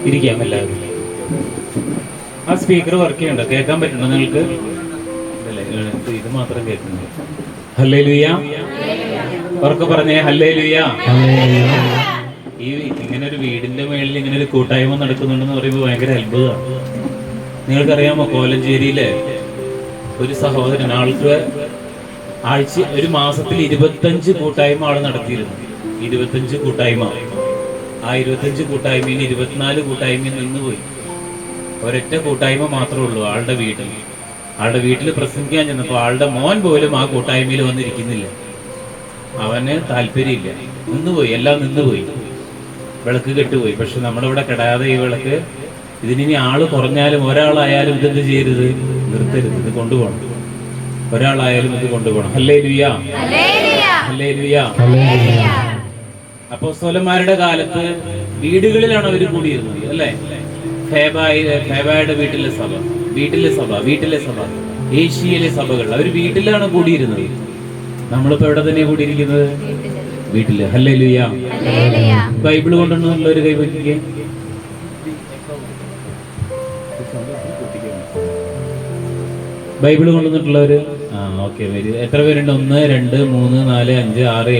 ഇരിക്കാം എല്ലാവരും. ആ സ്പീക്കർ വർക്ക് ചെയ്യണ്ടോ? കേൾക്കാൻ പറ്റുണ്ടോ നിങ്ങൾക്ക്? ഇത് മാത്രം കേൾക്കുന്നുണ്ട്. ഹല്ലേലൂയ. ഉറക്കെ പറഞ്ഞേ ഹല്ലേലൂയ. ഈ ഇങ്ങനെ ഒരു വീടിന്റെ മേളിൽ ഇങ്ങനെ ഒരു കൂട്ടായ്മ നടക്കുന്നുണ്ടെന്ന് പറയുമ്പോൾ ഭയങ്കര അത്ഭുതമാണ്. നിങ്ങൾക്കറിയാമോ, കോലഞ്ചേരിയിലെ ഒരു സഹോദരൻ ഒരു മാസത്തിൽ 25 കൂട്ടായ്മ ആള് നടത്തിയിരുന്നു. 25 കൂട്ടായ്മ. ആ 25 കൂട്ടായ്മയിൽ 24 കൂട്ടായ്മയിൽ നിന്നുപോയി. ഒരൊറ്റ കൂട്ടായ്മ മാത്രമേ ഉള്ളൂ ആളുടെ വീട്ടിൽ പ്രസംഗിക്കാൻ ചെന്നപ്പോൾ ആളുടെ മോൻ പോലും ആ കൂട്ടായ്മയിൽ വന്നിരിക്കുന്നില്ല. അവന് താല്പര്യമില്ല, നിന്നുപോയി, എല്ലാം നിന്നുപോയി. വിളക്ക് കെട്ടുപോയി. പക്ഷെ നമ്മുടെ ഇവിടെ കെടാതെ ഈ വിളക്ക്, ഇതിനി ആള് കുറഞ്ഞാലും ഒരാളായാലും ഇതെന്ത് ചെയ്യരുത്, നിർത്തരുത്, ഇത് കൊണ്ടുപോകണം. ഒരാളായാലും ഇത് കൊണ്ടുപോകണം. Hallelujah, hallelujah. അപ്പോസ്തലന്മാരുടെ കാലത്ത് വീടുകളിലാണ് അവർ കൂടിയിരുന്നത്, അല്ലേ? ഫേബായുടെ വീട്ടിലെ സഭ, ഏഷ്യയിലെ സഭകൾ, അവർ വീട്ടിലാണ് കൂടിയിരുന്നത്. നമ്മളിപ്പോ എവിടെ തന്നെ കൂടിയിരിക്കുന്നത്? വീട്ടില്. ഹല്ലേലൂയ. ബൈബിള് കൊണ്ടുവന്നുള്ള ഒരു കൈവയ്ക്കുക. ബൈബിള് കൊണ്ടുവന്നിട്ടുള്ളവര് ഓക്കെ, എത്ര പേരുണ്ട്? 1 2 3 4 5 6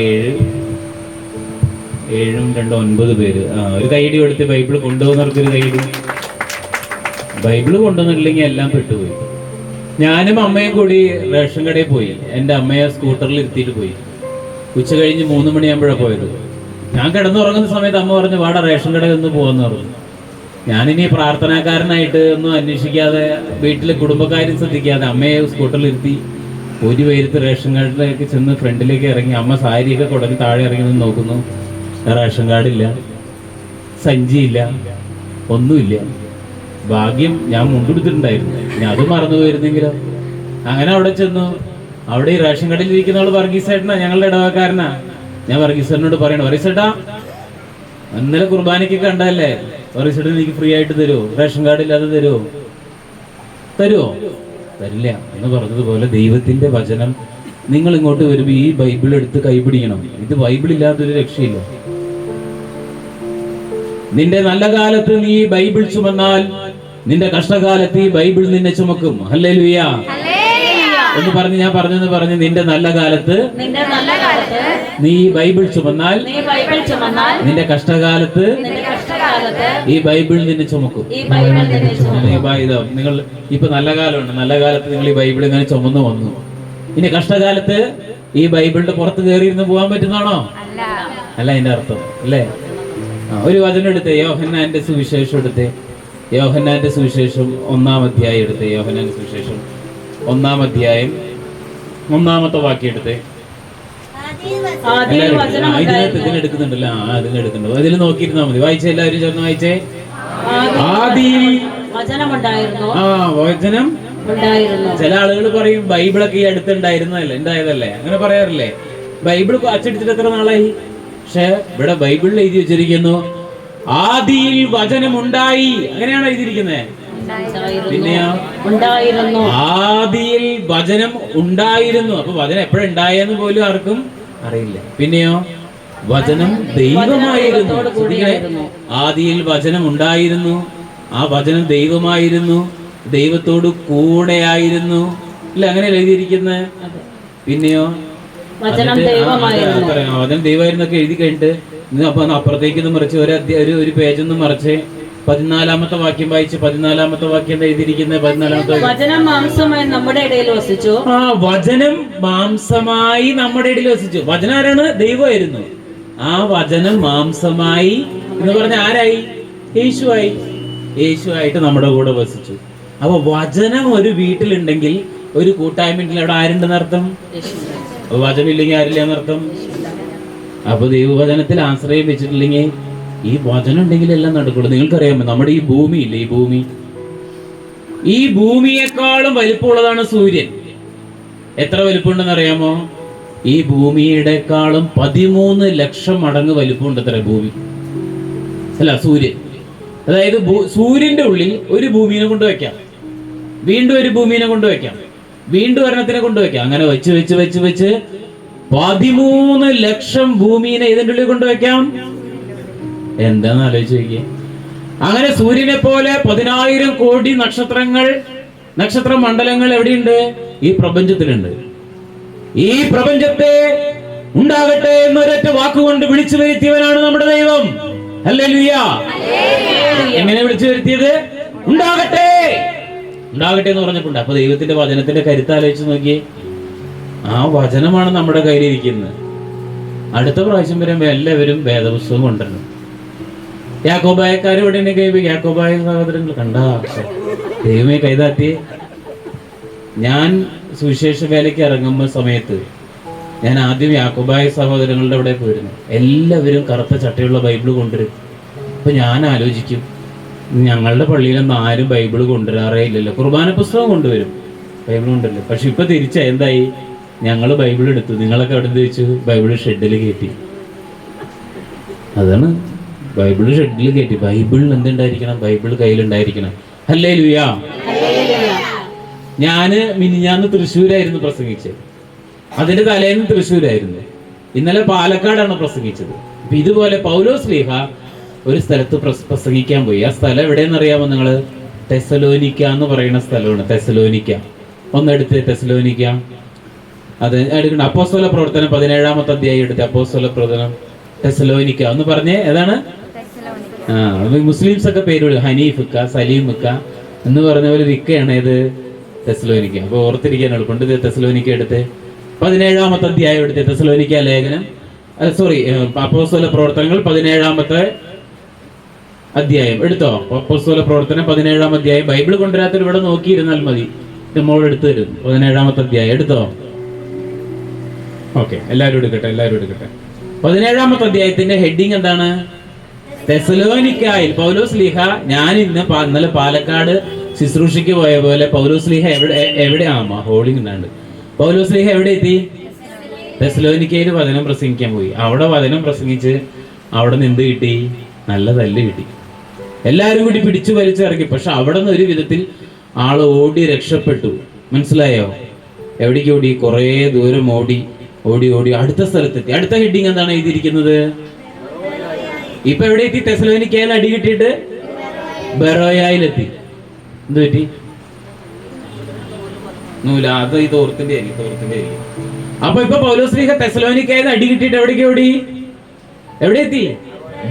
7 2 9 പേര്. ഒരു കൈയടി കൊടുത്ത് ബൈബിള് കൊണ്ടുപോകുന്നവർക്കൊരു കൈയടി. ബൈബിള് കൊണ്ടുവന്നിട്ടില്ലെങ്കിൽ എല്ലാം പെട്ടുപോയി. ഞാനും അമ്മയും കൂടി റേഷൻ കടയിൽ പോയി. എൻ്റെ അമ്മയെ സ്കൂട്ടറിൽ ഇരുത്തിയിട്ട് പോയി. ഉച്ച കഴിഞ്ഞ് 3 മണിയാകുമ്പോഴാണ് പോയത്. ഞാൻ കിടന്നുറങ്ങുന്ന സമയത്ത് അമ്മ പറഞ്ഞു, വാടാ റേഷൻ കടയിൽ ഒന്ന് പോകാന്ന് പറഞ്ഞു. ഞാനിനി പ്രാർത്ഥനാക്കാരനായിട്ട് ഒന്നും അന്വേഷിക്കാതെ, വീട്ടിലെ കുടുംബക്കാരും ശ്രദ്ധിക്കാതെ അമ്മയെ സ്കൂട്ടറിൽ ഇരുത്തി ഒരു പേരുത്ത് റേഷൻ കാർഡിലേക്ക് ചെന്ന് ഫ്രണ്ടിലേക്ക് ഇറങ്ങി. അമ്മ സാരിയൊക്കെ കുടഞ്ഞ് താഴെ ഇറങ്ങി നിന്ന് നോക്കുന്നു. റേഷൻ കാർഡില്ല, സഞ്ചിയില്ല, ഒന്നുമില്ല. ഭാഗ്യം ഞാൻ മുണ്ടെടുത്തിട്ടുണ്ടായിരുന്നു. ഞാൻ അത് മറന്നു പോയിരുന്നെങ്കിലോ. അങ്ങനെ അവിടെ ചെന്നു. അവിടെ ഈ റേഷൻ കടയിൽ ഇരിക്കുന്നവൾ വർഗീസേട്ടനാ, ഞങ്ങളുടെ ഇടവക്കാരനാ. ഞാൻ വർഗീസേട്ടനോട് പറയണം, വർഗീസേട്ടാ ഇന്നലെ കുർബാനയ്ക്ക് കണ്ടല്ലേ, വർഗീസേട്ടൻ എനിക്ക് ഫ്രീ ആയിട്ട് തരുമോ? റേഷൻ കാർഡ് ഇല്ലാതെ തരുമോ? തരില്ല എന്ന് പറഞ്ഞതുപോലെ ദൈവത്തിന്റെ വചനം നിങ്ങൾ ഇങ്ങോട്ട് വരുമ്പോൾ ഈ ബൈബിൾ എടുത്ത് കൈപിടിക്കണം. ഇത് ബൈബിൾ ഇല്ലാത്തൊരു രക്ഷയില്ല. നിന്റെ നല്ല കാലത്ത് നീ ബൈബിൾ ചുമന്നാൽ നിന്റെ കഷ്ടകാലത്ത് ഈ ബൈബിൾ നിന്നെ ചുമക്കും. ഹല്ലേലൂയ എന്ന് പറഞ്ഞ് ഞാൻ പറഞ്ഞെന്ന് നിന്റെ നല്ല കാലത്ത് നീ ബൈബിൾ ചുമന്നാൽ നിന്റെ കഷ്ടകാലത്ത് ഈ ബൈബിൾ നിന്നെ ചുമക്കും. നിങ്ങൾ ഇപ്പൊ നല്ല കാലമുണ്ട്, നല്ല കാലത്ത് നിങ്ങൾ ഈ ബൈബിൾ ഇങ്ങനെ ചുമന്നു വന്നു. ഇനി കഷ്ടകാലത്ത് ഈ ബൈബിളിന്റെ പുറത്ത് കയറിയിരുന്ന് പോകാൻ പറ്റുന്നതാണോ? അല്ല അതിന്റെ അർത്ഥം, അല്ലേ? ഒരു വചനം എടുത്തേ, യോഹന്നാന്റെ സുവിശേഷം എടുത്തേ. യോഹന്നാന്റെ സുവിശേഷം 1-ാം അധ്യായം എടുത്തേ. യോഹന്നാന്റെ സുവിശേഷം 1-ാം അധ്യായം 1-ാമത്തെ വാക്യം എടുത്തേ. ഇതിനെടുക്കുന്നുണ്ടല്ലോ, അതിനെടുക്കുന്നുണ്ടോ? അതിൽ നോക്കിയിരുന്നാ മതി. വായിച്ചേ, എല്ലാവരും ചേർന്ന് വായിച്ചേ. ആദിയിൽ വചനം. ചില ആളുകൾ പറയും ബൈബിളൊക്കെ ഈ ഉണ്ടായതല്ലേ, അങ്ങനെ പറയാറില്ലേ? ബൈബിൾ അച്ചടിച്ചിട്ട് എത്ര നാളായി? പക്ഷെ ഇവിടെ ബൈബിളിൽ എഴുതി വെച്ചിരിക്കുന്നു, ആദിയിൽ വചനം ഉണ്ടായി. അങ്ങനെയാണോ എഴുതിയിരിക്കുന്നത്? പിന്നെയോ ആദിയിൽ വചനം ഉണ്ടായിരുന്നു. അപ്പൊ വചനം എപ്പോഴുണ്ടായെന്ന് പോലും ആർക്കും അറിയില്ല. പിന്നെയോ വചനം ദൈവമായിരുന്നു. ആദിയിൽ വചനം ഉണ്ടായിരുന്നു, ആ വചനം ദൈവമായിരുന്നു, ദൈവത്തോട് കൂടെയായിരുന്നു. ഇല്ല, അങ്ങനെയല്ല എഴുതിയിരിക്കുന്നത്. പിന്നെയോ വചനം ദൈവമായിരുന്നൊക്കെ എഴുതി കഴിഞ്ഞിട്ട് അപ്പൊ അപ്പുറത്തേക്ക് മറിച്ച് ഒരു പേജൊന്നും മറിച്ച് 14-ാമത്തെ വാക്യം വായിച്ച്. 14-ാമത്തെ വാക്യം എന്താ എഴുതിയിരിക്കുന്നത്? 14-ാമത്തെ വചനം മാംസമായി നമ്മുടെ ഇടയിൽ വസിച്ചു. വചനം മാംസമായി നമ്മുടെ ഇടയിൽ വസിച്ചു. വചനം ആരാണ്? ദൈവമായിരുന്നു. ആ വചനം മാംസമായി എന്ന് പറഞ്ഞ ആരായി? യേശുവായിട്ട് നമ്മുടെ കൂടെ വസിച്ചു. അപ്പൊ വചനം ഒരു വീട്ടിലുണ്ടെങ്കിൽ, ഒരു കൂട്ടായ്മയിൽ അവിടെ ആരുണ്ടെന്ന് അർത്ഥം? വചനം ഇല്ലെങ്കിൽ ആരില്ല എന്നർത്ഥം. അപ്പൊ ദൈവവചനത്തിൽ ആശ്രയം വെച്ചിട്ടില്ലെങ്കിൽ, ഈ വചനം ഉണ്ടെങ്കിൽ എല്ലാം നടക്കുള്ളൂ. നിങ്ങൾക്കറിയാമോ, നമ്മുടെ ഈ ഭൂമിയില്ലേ, ഈ ഭൂമിയെക്കാളും വലിപ്പമുള്ളതാണ് സൂര്യൻ. എത്ര വലിപ്പമുണ്ടെന്ന് അറിയാമോ? ഈ ഭൂമിയുടെക്കാളും 13 ലക്ഷം മടങ്ങ് വലിപ്പമുണ്ട് അത്ര ഭൂമി, അല്ല സൂര്യൻ. അതായത് സൂര്യന്റെ ഉള്ളിൽ ഒരു ഭൂമിനെ കൊണ്ടുവയ്ക്കാം, വീണ്ടും ഒരു ഭൂമിനെ കൊണ്ടുവയ്ക്കാം, വീണ്ടും ഒരെണ്ണത്തിനെ കൊണ്ടുവയ്ക്കാം. അങ്ങനെ വെച്ച് 13 ലക്ഷം ഭൂമിനെ ഇതിൻ്റെ ഉള്ളിൽ കൊണ്ടുവയ്ക്കാം. എന്താന്ന് ആലോചിച്ച് നോക്കിയേ. അങ്ങനെ സൂര്യനെ പോലെ 10,000 കോടി നക്ഷത്ര മണ്ഡലങ്ങൾ എവിടെയുണ്ട്? ഈ പ്രപഞ്ചത്തിലുണ്ട്. ഈ പ്രപഞ്ചത്തെ ഉണ്ടാകട്ടെ എന്നൊരൊറ്റ വാക്കുകൊണ്ട് വിളിച്ചു വരുത്തിയവനാണ് നമ്മുടെ ദൈവം. ഹല്ലേലൂയ. എങ്ങനെ വിളിച്ചു വരുത്തിയത്? ഉണ്ടാകട്ടെ എന്ന് പറഞ്ഞപ്പോൾ. അപ്പൊ ദൈവത്തിന്റെ വചനത്തിന്റെ കരുത്താലോചിച്ച് നോക്കിയേ. ആ വചനമാണ് നമ്മുടെ കയ്യിലിരിക്കുന്നത്. അടുത്ത പ്രാവശ്യം വരുമ്പോ എല്ലാവരും വേദപുസ്തകം കൊണ്ടുവരണം. യാക്കോബായക്കാർ ഇവിടെ ഉണ്ടെങ്കിൽ യാക്കോബായ സഹോദരങ്ങൾ കണ്ടാ ദൈവമേ കൈതാത്തി. ഞാൻ സുവിശേഷ വേലയ്ക്ക് ഇറങ്ങുന്ന സമയത്ത് ഞാൻ ആദ്യം യാക്കോബായ സഹോദരങ്ങളുടെ അവിടെ പോയിരുന്നു. എല്ലാവരും കറുത്ത ചട്ടയുള്ള ബൈബിള് കൊണ്ടുവരും. അപ്പൊ ഞാൻ ആലോചിക്കും, ഞങ്ങളുടെ പള്ളിയിലൊന്നും ആരും ബൈബിള് കൊണ്ടുവരാറേ ഇല്ലല്ലോ. കുർബാന പുസ്തകം കൊണ്ടുവരും, ബൈബിൾ കൊണ്ടുവരില്ല. പക്ഷെ ഇപ്പൊ തിരിച്ചാ എന്തായി? ഞങ്ങൾ ബൈബിൾ എടുത്തു, നിങ്ങളൊക്കെ അവിടെ വെച്ചു ബൈബിള് ഷെഡിൽ കയറ്റി. അതാണ് ബൈബിള് ഷെഡിൽ കയറ്റി. ബൈബിളിൽ എന്തുണ്ടായിരിക്കണം? ബൈബിൾ കയ്യിലുണ്ടായിരിക്കണം. ഹല്ലേലൂയ. ഞാന് മിനിഞ്ഞാന്ന് തൃശ്ശൂരായിരുന്നു പ്രസംഗിച്ചത്. അതിന്റെ തലേന്ന് തൃശ്ശൂരായിരുന്നു. ഇന്നലെ പാലക്കാടാണ് പ്രസംഗിച്ചത്. അപ്പൊ ഇതുപോലെ പൗലോസ് ശ്ലീഹ ഒരു സ്ഥലത്ത് പ്രസംഗിക്കാൻ പോയി. ആ സ്ഥലം എവിടെയെന്ന് അറിയാമോ നിങ്ങള്? തെസലോനിക്ക എന്ന് പറയുന്ന സ്ഥലമാണ്. തെസലോനിക്ക ഒന്നെടുത്ത്. തെസലോനിക്ക അത് എടുക്കണം. അപ്പോസ്തല പ്രവർത്തനം 17-ാമത്തെ അധ്യായം എടുത്ത്. അപ്പോസ്തല പ്രവർത്തനം തെസലോനിക്ക എന്ന് പറഞ്ഞേ ഏതാണ്? മുസ്ലിംസ് ഒക്കെ പേര് ഹനീഫിക്ക, സലീമിക്ക എന്ന് പറഞ്ഞ പോലെ ഇക്കയാണ് ഏത്? തെസലോനിക്ക. അപ്പൊ ഓർത്തിരിക്കാൻ എളുപ്പമുണ്ട്. തെസലോനിക്ക എടുത്ത് 17-ാമത്തെ അധ്യായം എടുത്ത്. തെസലോനിക്ക ലേഖനം അപ്പോസ്തല പ്രവർത്തനങ്ങൾ 17-ാമത്തെ അധ്യായം എടുത്തോ. അപ്പോസ്തല പ്രവർത്തനം 17-ാം അധ്യായം. ബൈബിൾ കൊണ്ടുവരാത്തവർ ഇവിടെ നോക്കിയിരുന്നാൽ മതി, നമ്മൾ എടുത്തു തരും. 17-ാമത്തെ അധ്യായം എടുത്തോ. ഓക്കെ, എല്ലാവരും എടുക്കട്ടെ. 17-ാമത്തെ അധ്യായത്തിന്റെ ഹെഡിങ് എന്താണ്? തെസലോനിക്കായിൽ പൗലോസ് ലീഹ. ഞാൻ ഇന്നലെ പാലക്കാട് ശുശ്രൂഷയ്ക്ക് പോയ പോലെ പൗലോസ് ലീഹ എവിടെ ഹോളിംഗ് ഉണ്ടാണ്ട്. പൗലോസ് ലീഹ എവിടെ എത്തി? തെസലോനിക്കയിൽ വചനം പ്രസംഗിക്കാൻ പോയി. അവിടെ വചനം പ്രസംഗിച്ച് അവിടെ നിന്ന് കിട്ടി? നല്ല തല്ല് കിട്ടി. എല്ലാവരും കൂടി പിടിച്ചു വലിച്ചിറക്കി. പക്ഷെ അവിടെ നിന്ന് ഒരു വിധത്തിൽ ആള് ഓടി രക്ഷപ്പെട്ടു. മനസ്സിലായോ? എവിടേക്ക് ഓടി? കുറേ ദൂരം ഓടി അടുത്ത സ്ഥലത്തെത്തി. അടുത്ത ഹെഡിങ് എന്താണ് എഴുതിയിരിക്കുന്നത്? ഇപ്പൊ എവിടെ എത്തി? തെസലോനിക്കയിൽ അടി കിട്ടിയിട്ട് ബെറോയയിലെത്തി. എന്ത് പറ്റി? അത് ഈ തോർത്തിന്റെ ആയിരിക്കും. അപ്പൊ ഇപ്പൊ പൗലോസ് ശ്ലീഹ തെസലോനിക്കയിൽ അടി കിട്ടിയിട്ട് എവിടേക്ക് ഓടി? എവിടെ എത്തി?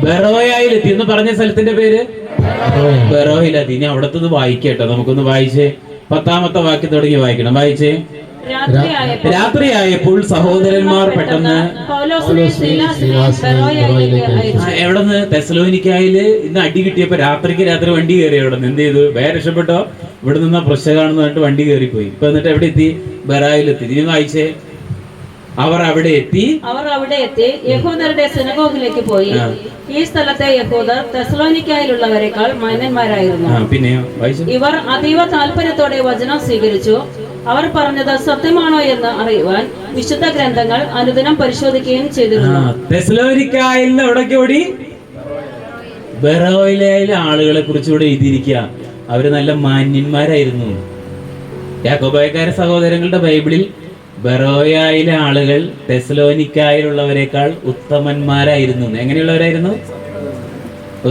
ബെറോയയിലെത്തി. എന്ന് പറഞ്ഞ സ്ഥലത്തിന്റെ പേര് ബെറോയിലെത്തി. ഇനി അവിടത്തുനിന്ന് വായിക്കട്ടോ. നമുക്കൊന്ന് വായിച്ചേ. 10-ാമത്തെ വാക്യം തുടങ്ങി വായിക്കണം. വായിച്ചേ. രാത്രിയായപ്പോൾ സഹോദരന്മാർ പെട്ടെന്ന് എവിടെന്ന്? തെസലോനിക്കായില് ഇന്ന് അടി കിട്ടിയപ്പോ രാത്രി വണ്ടി കയറി. അവിടെ നിന്ന് എന്ത് ചെയ്തു? വേറെ രക്ഷപ്പെട്ടോ? ഇവിടെ നിന്ന് പ്രശ്നമാണെന്ന് പറഞ്ഞിട്ട് വണ്ടി കയറിപ്പോയി. ഇപ്പൊ എന്നിട്ട് എവിടെ എത്തി? ബെറായിലെത്തി. ഇനി വായിച്ചേ. അവർ അവിടെ എത്തി യഹൂദരുടെ സിനഗോഗിലേക്ക് പോയി. ഈ സ്ഥലത്തെ യഹൂദർ തെസലോനിക്കായിലുള്ളവരെക്കാൾ മാന്യന്മാരായിരുന്നു. പിന്നെയോ ഇവർ അതീവ താല്പര്യത്തോടെ വചനം സ്വീകരിച്ചു. അവർ പറഞ്ഞത് സത്യമാണോ എന്ന് അറിയുവാൻ വിശുദ്ധ ഗ്രന്ഥങ്ങൾ അനുദിനം പരിശോധിക്കുകയും ചെയ്തിരുന്നു. തെസലോനിക്കായിൽ എവിടേക്ക് ഓടി? ബെറോയിലെ ആളുകളെ കുറിച്ച് ഇവിടെ എഴുതിയിരിക്കുക. അവര് നല്ല മാന്യന്മാരായിരുന്നു. യാക്കോബായക്കാരെ സഹോദരങ്ങളുടെ ബൈബിളിൽ ബെറോയയിലെ ആളുകൾ തെസലോനിക്കായിലുള്ളവരെക്കാൾ ഉത്തമന്മാരായിരുന്നു. എങ്ങനെയുള്ളവരായിരുന്നു?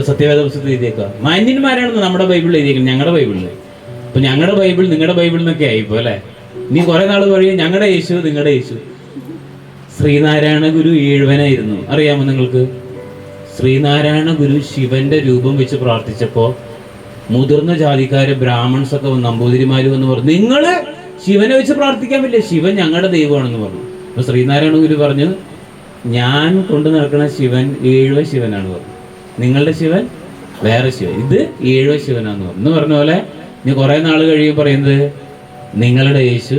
സത്യവേദ പുസ്തകത്തിൽ എഴുതിയേക്കുക മാന്യന്മാരാണെന്ന് നമ്മുടെ ബൈബിളിൽ എഴുതിയിരിക്കുന്നത്. ഞങ്ങളുടെ ബൈബിളിൽ ഇപ്പൊ ഞങ്ങളുടെ ബൈബിൾ നിങ്ങളുടെ ബൈബിൾ എന്നൊക്കെ ആയിപ്പോ അല്ലെ. ഇനി കുറെ നാൾ പറയും ഞങ്ങളുടെ യേശു നിങ്ങളുടെ യേശു. ശ്രീനാരായണ ഗുരു ഈഴവനായിരുന്നു. അറിയാമോ നിങ്ങൾക്ക്? ശ്രീനാരായണ ഗുരു ശിവന്റെ രൂപം വെച്ച് പ്രാർത്ഥിച്ചപ്പോ മുതിർന്ന ജാതിക്കാര് ബ്രാഹ്മൺസ് ഒക്കെ നമ്പൂതിരിമാര് എന്ന് പറഞ്ഞു, നിങ്ങള് ശിവനെ വെച്ച് പ്രാർത്ഥിക്കാൻ പറ്റില്ല, ശിവൻ ഞങ്ങളുടെ ദൈവമാണെന്ന് പറഞ്ഞു. അപ്പൊ ശ്രീനാരായണ ഗുരു പറഞ്ഞു, ഞാൻ കൊണ്ടു നടക്കുന്ന ശിവൻ ഏഴുവ ശിവനാണ് പറഞ്ഞു. നിങ്ങളുടെ ശിവൻ വേറെ ശിവൻ, ഇത് ഏഴുവ ശിവനാന്ന് പറഞ്ഞു. എന്ന് പറഞ്ഞ പോലെ ഇനി കുറെ നാൾ കഴിയുമ്പോൾ പറയുന്നത് നിങ്ങളുടെ യേശു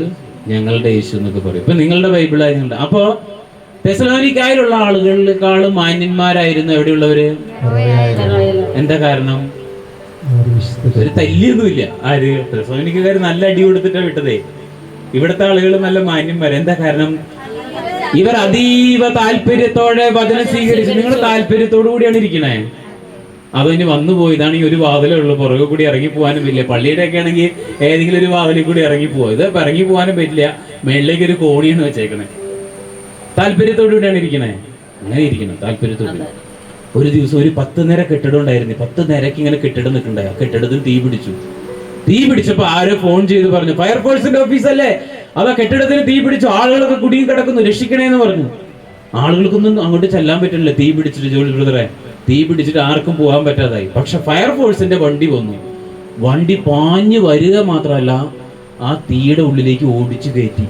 ഞങ്ങളുടെ യേശു എന്നൊക്കെ പറയും. ഇപ്പൊ നിങ്ങളുടെ ബൈബിളായിരുന്നു. അപ്പോ തെസലോനിക്കായിലുള്ള ആളുകളെക്കാളും മാന്യന്മാരായിരുന്നു എവിടെയുള്ളവര്. എന്താ കാരണം? ഒരു തല്ലിയൊന്നുമില്ല. ആര്? തെസലോനിക്കക്കാർ നല്ല അടി കൊടുത്തിട്ടാ വിട്ടതേ. ഇവിടുത്തെ ആളുകൾ നല്ല മാന്യന്മാർ. എന്താ കാരണം? ഇവർ അതീവ താല്പര്യത്തോടെ വചനം സ്വീകരിച്ചു. നിങ്ങൾ താല്പര്യത്തോടു കൂടിയാണ് ഇരിക്കണേ. അതോ ഇനി വന്നു പോയതാണെങ്കിൽ ഒരു വാതിലേ ഉള്ളൂ, പുറകെ കൂടി ഇറങ്ങി പോകാനും പറ്റില്ല. പള്ളിയുടെ ഒക്കെ ആണെങ്കിൽ ഏതെങ്കിലും ഒരു വാതിലിൽ കൂടി ഇറങ്ങി പോവാ. ഇത് ഇറങ്ങി പോകാനും പറ്റില്ല. മേളിലേക്ക് ഒരു കോണിയാണ് വെച്ചേക്കണേ. താല്പര്യത്തോടു കൂടിയാണ് ഇരിക്കണേ. അങ്ങനെ ഇരിക്കണം താല്പര്യത്തോടു. ഒരു ദിവസം ഒരു 10 നിര കെട്ടിടം ഉണ്ടായിരുന്നു. 10 നിരക്ക് ഇങ്ങനെ കെട്ടിടം നിൽക്കണ്ടായി. ആ കെട്ടിടത്തിൽ തീ പിടിച്ചു. തീ പിടിച്ചപ്പോ ആരോ ഫോൺ ചെയ്ത് പറഞ്ഞു, ഫയർഫോഴ്സിന്റെ ഓഫീസല്ലേ, അവ കെട്ടിടത്തിന് തീ പിടിച്ചു, ആളുകളൊക്കെ കുടുങ്ങി കിടക്കുന്നു, രക്ഷിക്കണേന്ന് പറഞ്ഞു. ആളുകൾക്കൊന്നും അങ്ങോട്ട് ചെല്ലാൻ പറ്റില്ല. തീ പിടിച്ചിട്ട് ജോലി ബ്രദറെ, തീ പിടിച്ചിട്ട് ആർക്കും പോകാൻ പറ്റാതായി. പക്ഷെ ഫയർഫോഴ്സിന്റെ വണ്ടി വന്നു. വണ്ടി പാഞ്ഞു വരിക മാത്രമല്ല, ആ തീയുടെ ഉള്ളിലേക്ക് ഓടിച്ചു കയറ്റി.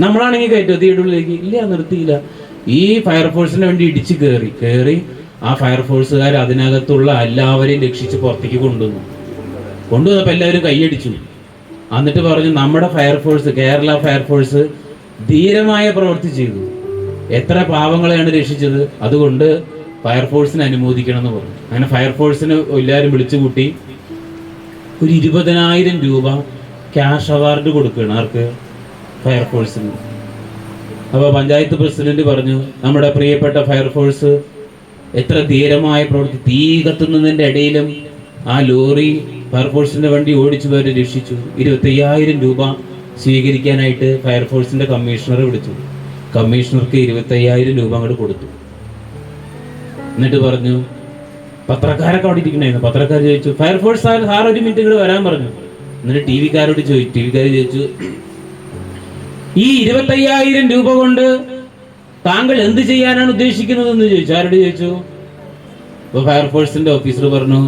നമ്മളാണെങ്കിൽ കയറ്റോ തീയുടെ ഉള്ളിലേക്ക്? ഇല്ല, നിർത്തിയില്ല. ഈ ഫയർഫോഴ്സിന്റെ വണ്ടി ഇടിച്ചു കയറി ആ ഫയർഫോഴ്സുകാർ അതിനകത്തുള്ള എല്ലാവരെയും രക്ഷിച്ച് പുറത്തേക്ക് കൊണ്ടുവന്നപ്പോ എല്ലാവരും കൈയടിച്ചു. എന്നിട്ട് പറഞ്ഞു, നമ്മുടെ ഫയർഫോഴ്സ്, കേരള ഫയർഫോഴ്സ് ധീരമായ പ്രവൃത്തി ചെയ്തു, എത്ര പാവങ്ങളെയാണ് രക്ഷിച്ചത്, അതുകൊണ്ട് ഫയർഫോഴ്സിനെ അനുമോദിക്കണം എന്ന് പറഞ്ഞു. അങ്ങനെ ഫയർഫോഴ്സിന് എല്ലാവരും വിളിച്ചു കൂട്ടി ഒരു 20,000 രൂപ ക്യാഷ് അവാർഡ് കൊടുക്കുകയാണ്. ആർക്ക്? ഫയർഫോഴ്സിന്. അപ്പോൾ പഞ്ചായത്ത് പ്രസിഡന്റ് പറഞ്ഞു, നമ്മുടെ പ്രിയപ്പെട്ട ഫയർഫോഴ്സ് എത്ര ധീരമായ പ്രവൃത്തി, തീ കത്തുന്നതിൻ്റെ ഇടയിലും ആ ലോറി ഫയർഫോഴ്സിന്റെ വണ്ടി ഓടിച്ചു പേരെ രക്ഷിച്ചു. 25,000 രൂപ സ്വീകരിക്കാനായിട്ട് ഫയർഫോഴ്സിന്റെ കമ്മീഷണറെ വിളിച്ചു. കമ്മീഷണർക്ക് 25,000 രൂപ അങ്ങോട്ട് കൊടുത്തു. എന്നിട്ട് പറഞ്ഞു, പത്രക്കാരൊക്കെ അവിടെ ഇരിക്കണായിരുന്നു. പത്രക്കാർ ചോദിച്ചു, ഫയർഫോഴ്സ് സാർ ഒരു മിനിറ്റ് ഇങ്ങോട്ട് വരാൻ പറഞ്ഞു. എന്നിട്ട് ടി വിക്കാർ ചോദിച്ചു, ഈ 25,000 രൂപ കൊണ്ട് താങ്കൾ എന്ത് ചെയ്യാനാണ് ഉദ്ദേശിക്കുന്നതെന്ന് ചോദിച്ചു. ആരോട് ചോദിച്ചു? അപ്പൊ ഫയർഫോഴ്സിന്റെ ഓഫീസർ പറഞ്ഞു,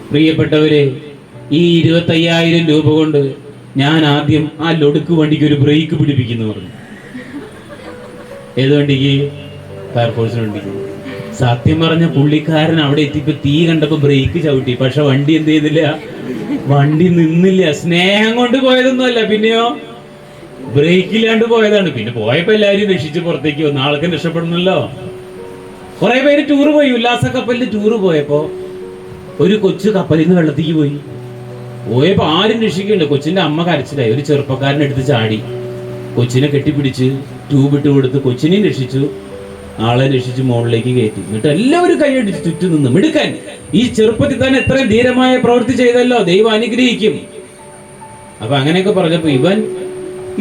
പ്രിയപ്പെട്ടവരെ, ഈ 25,000 രൂപ കൊണ്ട് ഞാൻ ആദ്യം ആ ലൊടുക്ക് വണ്ടിക്ക് ഒരു ബ്രേക്ക് പിടിപ്പിക്കുന്നു പറഞ്ഞു. ഏത് വണ്ടിക്ക്? ഫയർഫോഴ്സിന് വണ്ടിക്ക്. സത്യം പറഞ്ഞ പുള്ളിക്കാരൻ അവിടെ എത്തിയപ്പോ തീ കണ്ടപ്പോ ബ്രേക്ക് ചവിട്ടി. പക്ഷെ വണ്ടി എന്ത് ചെയ്തില്ല? വണ്ടി നിന്നില്ല. സ്നേഹം കൊണ്ട് പോയതൊന്നുമല്ല, പിന്നെയോ ബ്രേക്കില്ലാണ്ട് പോയതാണ്. പിന്നെ പോയപ്പോ എല്ലാവരും രക്ഷിച്ച് പുറത്തേക്ക് വന്നു. ആൾക്കും രക്ഷപ്പെടുന്നല്ലോ. കുറെ പേര് ടൂറ് പോയി. ഉല്ലാസ കപ്പലിൽ ടൂറ് പോയപ്പോ ഒരു കൊച്ചു കപ്പലിൽ നിന്ന് വെള്ളത്തേക്ക് പോയപ്പോ ആരും രക്ഷിക്കില്ല. കൊച്ചിന്റെ അമ്മ കരച്ചിലായി. ഒരു ചെറുപ്പക്കാരനെ എടുത്ത് ചാടി കൊച്ചിനെ കെട്ടിപ്പിടിച്ച് ട്യൂബ് ഇട്ട് കൊടുത്ത് കൊച്ചിനെയും രക്ഷിച്ചു, ആളെ രക്ഷിച്ച് മുകളിലേക്ക് കയറ്റി. എന്നിട്ട് എല്ലാവരും കൈയടിച്ച് ചുറ്റും നിന്ന്, മിടുക്കൻ, ഈ ചെറുപ്പത്തിൽ തന്നെ എത്രയും ധീരമായ പ്രവൃത്തി ചെയ്തല്ലോ, ദൈവം അനുഗ്രഹിക്കും. അപ്പൊ അങ്ങനെയൊക്കെ പറഞ്ഞപ്പോ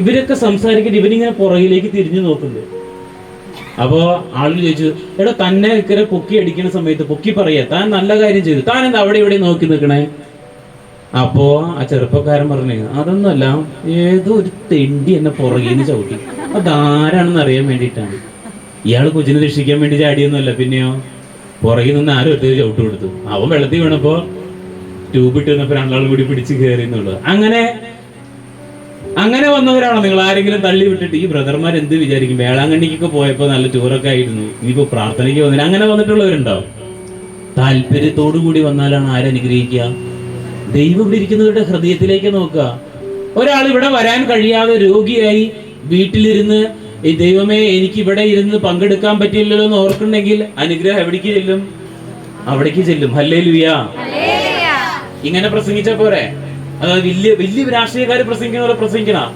ഇവരൊക്കെ സംസാരിക്കട്ടെ, ഇവനിങ്ങനെ പുറകിലേക്ക് തിരിഞ്ഞു നോക്കുന്നുണ്ട്. അപ്പോ ആളുകൾ ചോദിച്ചു, എടാ തന്നെ ഇക്കരെ പൊക്കി അടിക്കുന്ന സമയത്ത് പൊക്കി പറയാ, താൻ നല്ല കാര്യം ചെയ്തു, താൻ എന്താ അവിടെ ഇവിടെ നോക്കി നിൽക്കണേ? അപ്പോ ആ ചെറുപ്പക്കാരൻ പറഞ്ഞു, അതൊന്നുമല്ല, ഏതോ ഒരു തെണ്ടി എന്നെ പുറകിന്ന് ചവിട്ടി, അതാരാണെന്ന് അറിയാൻ വേണ്ടിയിട്ടാണ്. ഇയാൾ കൊച്ചിനെ രക്ഷിക്കാൻ വേണ്ടി ചാടിയൊന്നുമല്ല, പിന്നെയോ പുറകിൽ നിന്ന് ആരും എടുത്ത് ചവിട്ട് കൊടുത്തു. അവൻ വെള്ളത്തിൽ വീണപ്പോ ട്യൂബ് ഇട്ട് വന്നപ്പോ രണ്ടാളും കൂടി പിടിച്ച് കയറി എന്നുള്ളത്. അങ്ങനെ വന്നവരാണോ നിങ്ങൾ? ആരെങ്കിലും തള്ളി വിട്ടിട്ട് ഈ ബ്രദർമാർ എന്ത് വിചാരിക്കും? വേളാങ്കണ്ണിക്കൊക്കെ പോയപ്പോ നല്ല ടൂറൊക്കെ ആയിരുന്നു, ഇനിയിപ്പോ പ്രാർത്ഥനയ്ക്ക് വന്നില്ല, അങ്ങനെ വന്നിട്ടുള്ളവരുണ്ടാവും. താല്പര്യത്തോടു കൂടി വന്നാലാണ് ആരനുഗ്രഹിക്കുക? ദൈവം ഇവിടെ ഇരിക്കുന്നവരുടെ ഹൃദയത്തിലേക്ക് നോക്കുക. ഒരാൾ ഇവിടെ വരാൻ കഴിയാതെ രോഗിയായി വീട്ടിലിരുന്ന്, ഈ ദൈവമേ എനിക്ക് ഇവിടെ ഇരുന്ന് പങ്കെടുക്കാൻ പറ്റില്ലല്ലോ എന്ന് ഓർക്കുന്നുണ്ടെങ്കിൽ അനുഗ്രഹം എവിടേക്ക് ചെല്ലും? അവിടേക്ക് ചെല്ലും. ഹല്ലേലൂയ. ഇങ്ങനെ പ്രസംഗിച്ച പോരെ? അതായത് വലിയ രാഷ്ട്രീയക്കാർ പ്രസംഗിക്കുന്ന പോലെ പ്രസംഗിക്കണം.